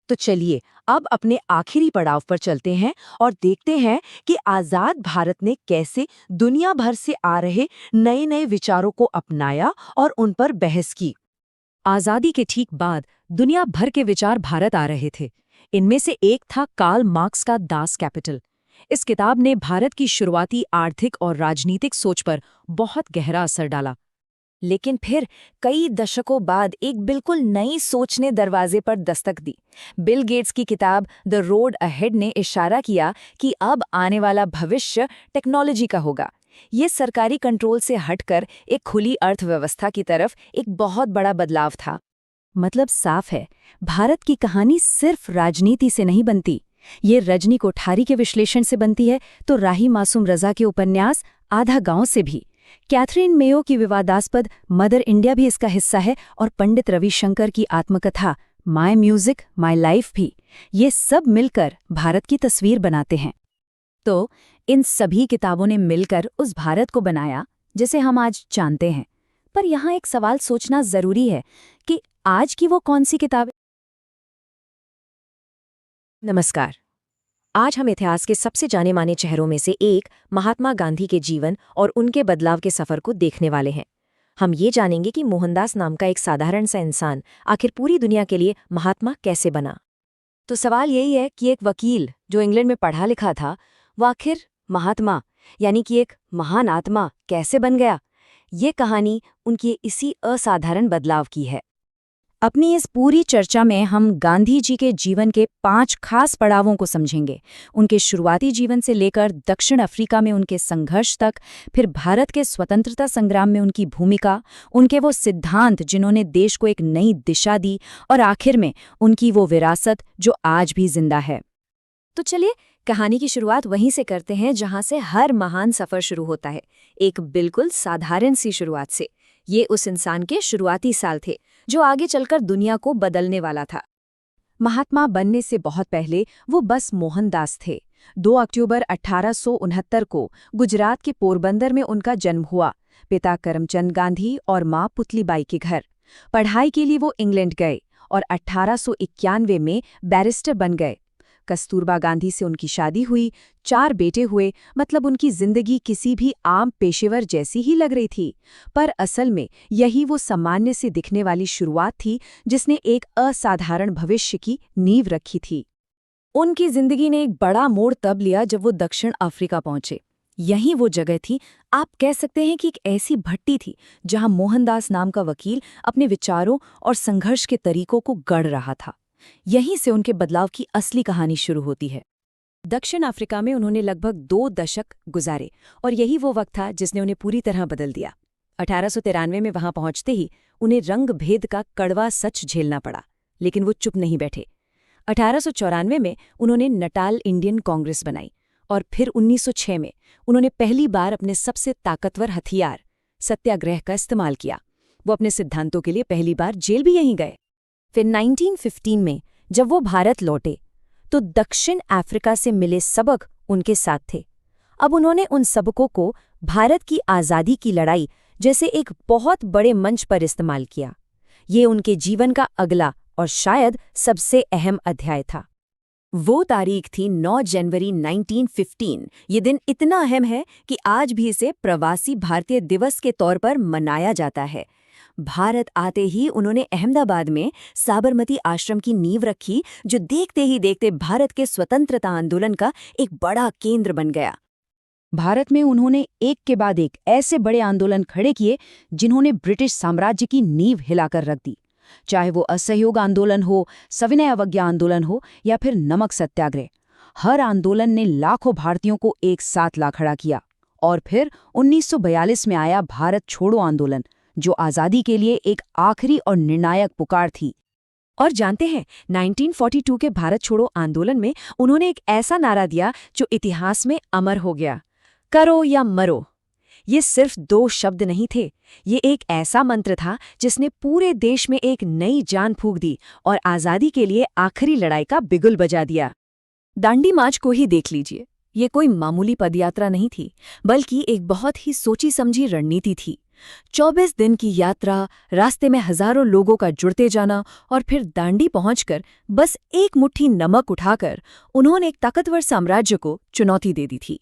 तो चलिए अब अपने आखिरी पड़ाव पर चलते हैं और देखते हैं कि आज़ाद भारत ने कैसे दुनिया भर से आ रहे नए नए विचारों को अपनाया और उन पर बहस की। आज़ादी के ठीक बाद दुनिया भर के विचार भारत आ रहे थे। इनमें से एक था कार्ल मार्क्स का दास कैपिटल। इस किताब ने भारत की शुरुआती आर्थिक और राजनीतिक सोच पर बहुत गहरा असर डाला। लेकिन फिर कई दशकों बाद एक बिल्कुल नई सोच ने दरवाजे पर दस्तक दी। बिल गेट्स की किताब द रोड अहेड ने इशारा किया कि अब आने वाला भविष्य टेक्नोलॉजी का होगा। ये सरकारी कंट्रोल से हटकर एक खुली अर्थव्यवस्था की तरफ एक बहुत बड़ा बदलाव था। मतलब साफ है, भारत की कहानी सिर्फ राजनीति से नहीं बनती, ये रजनी कोठारी के विश्लेषण से बनती है, तो राही मासूम रजा के उपन्यास आधा गांव से भी। कैथरीन मेयो की विवादास्पद मदर इंडिया भी इसका हिस्सा है, और पंडित रविशंकर की आत्मकथा माय म्यूजिक माय लाइफ भी। ये सब मिलकर भारत की तस्वीर बनाते हैं। तो इन सभी किताबों ने मिलकर उस भारत को बनाया जिसे हम आज जानते हैं। पर यहाँ एक सवाल सोचना जरूरी है कि आज की वो कौन सी किताब। नमस्कार। आज हम इतिहास के सबसे जाने माने चेहरों में से एक महात्मा गांधी के जीवन और उनके बदलाव के सफर को देखने वाले हैं। हम ये जानेंगे कि मोहनदास नाम का एक साधारण सा इंसान आखिर पूरी दुनिया के लिए महात्मा कैसे बना। तो सवाल यही है कि एक वकील जो इंग्लैंड में पढ़ा लिखा था, वो आखिर महात्मा यानी कि एक महान आत्मा कैसे बन गया। ये कहानी उनकी इसी असाधारण बदलाव की है। अपनी इस पूरी चर्चा में हम गांधी जी के जीवन के 5 खास पड़ावों को समझेंगे, उनके शुरुआती जीवन से लेकर दक्षिण अफ्रीका में उनके संघर्ष तक, फिर भारत के स्वतंत्रता संग्राम में उनकी भूमिका, उनके वो सिद्धांत जिन्होंने देश को एक नई दिशा दी, और आखिर में उनकी वो विरासत जो आज भी जिंदा है। तो चलिए कहानी की शुरुआत वहीं से करते हैं जहां से हर महान सफर शुरू होता है, एक बिल्कुल साधारण सी शुरुआत से। ये उस इंसान के शुरुआती साल थे जो आगे चलकर दुनिया को बदलने वाला था। महात्मा बनने से बहुत पहले वो बस मोहनदास थे। 2 अक्टूबर 1869 को गुजरात के पोरबंदर में उनका जन्म हुआ। पिता करमचंद गांधी और मां पुतलीबाई के घर। पढ़ाई के लिए वो इंग्लैंड गए और 1891 में बैरिस्टर बन गए। कस्तूरबा गांधी से उनकी शादी हुई, 4 बेटे हुए, मतलब उनकी जिंदगी किसी भी आम पेशेवर जैसी ही लग रही थी। पर असल में यही वो सामान्य से दिखने वाली शुरुआत थी जिसने एक असाधारण भविष्य की नींव रखी थी। उनकी जिंदगी ने एक बड़ा मोड़ तब लिया जब वो दक्षिण अफ्रीका पहुंचे। यही वो जगह थी, आप कह सकते हैं कि एक ऐसी भट्टी थी जहां मोहनदास नाम का वकील अपने विचारों और संघर्ष के तरीकों को गढ़ रहा था। यहीं से उनके बदलाव की असली कहानी शुरू होती है। दक्षिण अफ्रीका में उन्होंने लगभग 2 दशक गुजारे और यही वो वक्त था जिसने उन्हें पूरी तरह बदल दिया। 1893 में वहां पहुंचते ही उन्हें रंग भेद का कड़वा सच झेलना पड़ा, लेकिन वो चुप नहीं बैठे। 1894 में उन्होंने नटाल इंडियन कांग्रेस बनाई और फिर 1906 में उन्होंने पहली बार अपने सबसे ताकतवर हथियार सत्याग्रह का इस्तेमाल किया। वो अपने सिद्धांतों के लिए पहली बार जेल भी यहीं गए। फिर 1915 में जब वो भारत लौटे तो दक्षिण अफ्रीका से मिले सबक उनके साथ थे। अब उन्होंने उन सबकों को भारत की आज़ादी की लड़ाई जैसे एक बहुत बड़े मंच पर इस्तेमाल किया। ये उनके जीवन का अगला और शायद सबसे अहम अध्याय था। वो तारीख थी 9 जनवरी 1915। ये दिन इतना अहम है कि आज भी इसे प्रवासी भारतीय दिवस के तौर पर मनाया जाता है। भारत आते ही उन्होंने अहमदाबाद में साबरमती आश्रम की नींव रखी, जो देखते ही देखते भारत के स्वतंत्रता आंदोलन का एक बड़ा केंद्र बन गया। भारत में उन्होंने एक के बाद एक ऐसे बड़े आंदोलन खड़े किए जिन्होंने ब्रिटिश साम्राज्य की नींव हिलाकर रख दी। चाहे वो असहयोग आंदोलन हो, सविनय अवज्ञा आंदोलन हो या फिर नमक सत्याग्रह, हर आंदोलन ने लाखों भारतीयों को एक साथ ला खड़ा किया। और फिर 1942 में आया भारत छोड़ो आंदोलन, जो आज़ादी के लिए एक आखिरी और निर्णायक पुकार थी। और जानते हैं, 1942 के भारत छोड़ो आंदोलन में उन्होंने एक ऐसा नारा दिया जो इतिहास में अमर हो गया, करो या मरो। ये सिर्फ 2 शब्द नहीं थे, ये एक ऐसा मंत्र था जिसने पूरे देश में एक नई जान फूंक दी और आज़ादी के लिए आखिरी लड़ाई का बिगुल बजा दिया। दांडी मार्च को ही देख लीजिए, ये कोई मामूली पदयात्रा नहीं थी, बल्कि एक बहुत ही सोची समझी रणनीति थी। 24 दिन की यात्रा, रास्ते में हजारों लोगों का जुड़ते जाना और फिर दांडी पहुंचकर बस एक मुट्ठी नमक उठाकर उन्होंने एक ताकतवर साम्राज्य को चुनौती दे दी थी।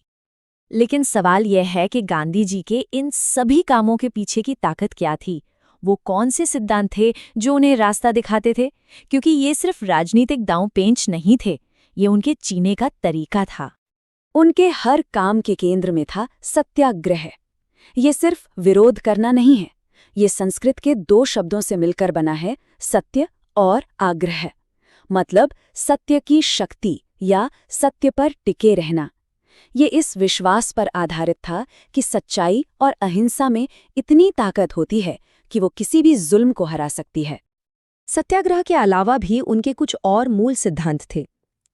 लेकिन सवाल यह है कि गांधी जी के इन सभी कामों के पीछे की ताकत क्या थी? वो कौन से सिद्धांत थे जो उन्हें रास्ता दिखाते थे? क्योंकि ये सिर्फ राजनीतिक दांव पेंच नहीं थे, ये उनके जीने का तरीका था। उनके हर काम के केंद्र में था सत्याग्रह। ये सिर्फ विरोध करना नहीं है, ये संस्कृत के 2 शब्दों से मिलकर बना है, सत्य और आग्रह। मतलब सत्य की शक्ति या सत्य पर टिके रहना। ये इस विश्वास पर आधारित था कि सच्चाई और अहिंसा में इतनी ताकत होती है कि वो किसी भी जुल्म को हरा सकती है। सत्याग्रह के अलावा भी उनके कुछ और मूल सिद्धांत थे।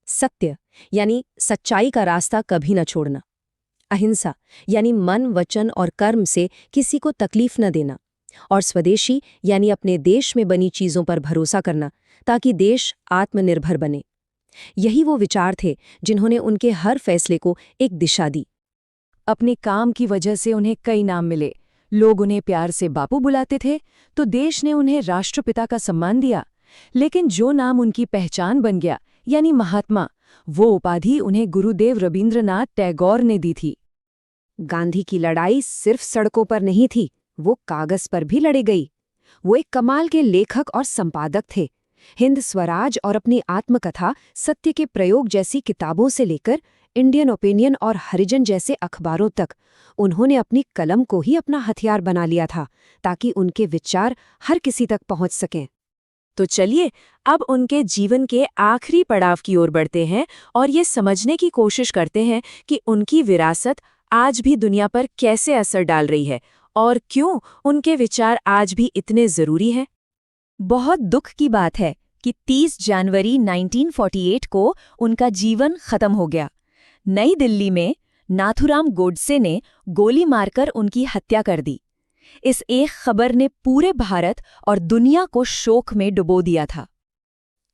सत्य यानी सच्चाई का रास्ता कभी न छोड़ना। अहिंसा यानी मन, वचन और कर्म से किसी को तकलीफ न देना। और स्वदेशी यानी अपने देश में बनी चीज़ों पर भरोसा करना ताकि देश आत्मनिर्भर बने। यही वो विचार थे जिन्होंने उनके हर फैसले को एक दिशा दी। अपने काम की वजह से उन्हें कई नाम मिले। लोग उन्हें प्यार से बापू बुलाते थे तो देश ने उन्हें राष्ट्रपिता का सम्मान दिया। लेकिन जो नाम उनकी पहचान बन गया यानी महात्मा, वो उपाधि उन्हें गुरुदेव रवींद्रनाथ टैगोर ने दी थी। गांधी की लड़ाई सिर्फ सड़कों पर नहीं थी, वो कागज पर भी लड़ी गई। वो एक कमाल के लेखक और संपादक थे। हिंद स्वराज और अपनी आत्मकथा सत्य के प्रयोग जैसी किताबों से लेकर इंडियन ओपिनियन और हरिजन जैसे अखबारों तक उन्होंने अपनी कलम को ही अपना हथियार बना लिया था ताकि उनके विचार हर किसी तक पहुंच सकें। तो चलिए अब उनके जीवन के आखिरी पड़ाव की ओर बढ़ते हैं और ये समझने की कोशिश करते हैं कि उनकी विरासत आज भी दुनिया पर कैसे असर डाल रही है और क्यों उनके विचार आज भी इतने जरूरी हैं। बहुत दुख की बात है कि 30 जनवरी 1948 को उनका जीवन खत्म हो गया। नई दिल्ली में नाथुराम गोडसे ने गोली मारकर उनकी हत्या कर दी। इस एक खबर ने पूरे भारत और दुनिया को शोक में डुबो दिया था।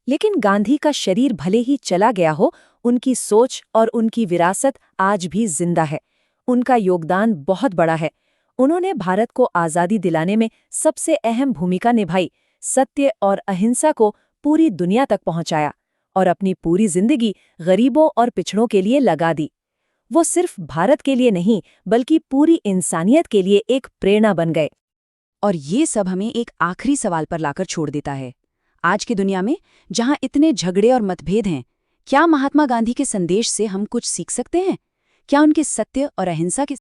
लेकिन गांधी का शरीर भले ही चला गया हो, उनकी सोच और उनकी विरासत आज भी जिंदा है। उनका योगदान बहुत बड़ा है। उन्होंने भारत को आज़ादी दिलाने में सबसे अहम भूमिका निभाई, सत्य और अहिंसा को पूरी दुनिया तक पहुंचाया। और अपनी पूरी जिंदगी गरीबों और पिछड़ों के लिए लगा दी। वो सिर्फ भारत के लिए नहीं बल्कि पूरी इंसानियत के लिए एक प्रेरणा बन गए। और ये सब हमें एक आखिरी सवाल पर लाकर छोड़ देता है। आज की दुनिया में जहां इतने झगड़े और मतभेद हैं, क्या महात्मा गांधी के संदेश से हम कुछ सीख सकते हैं? क्या उनके सत्य और अहिंसा के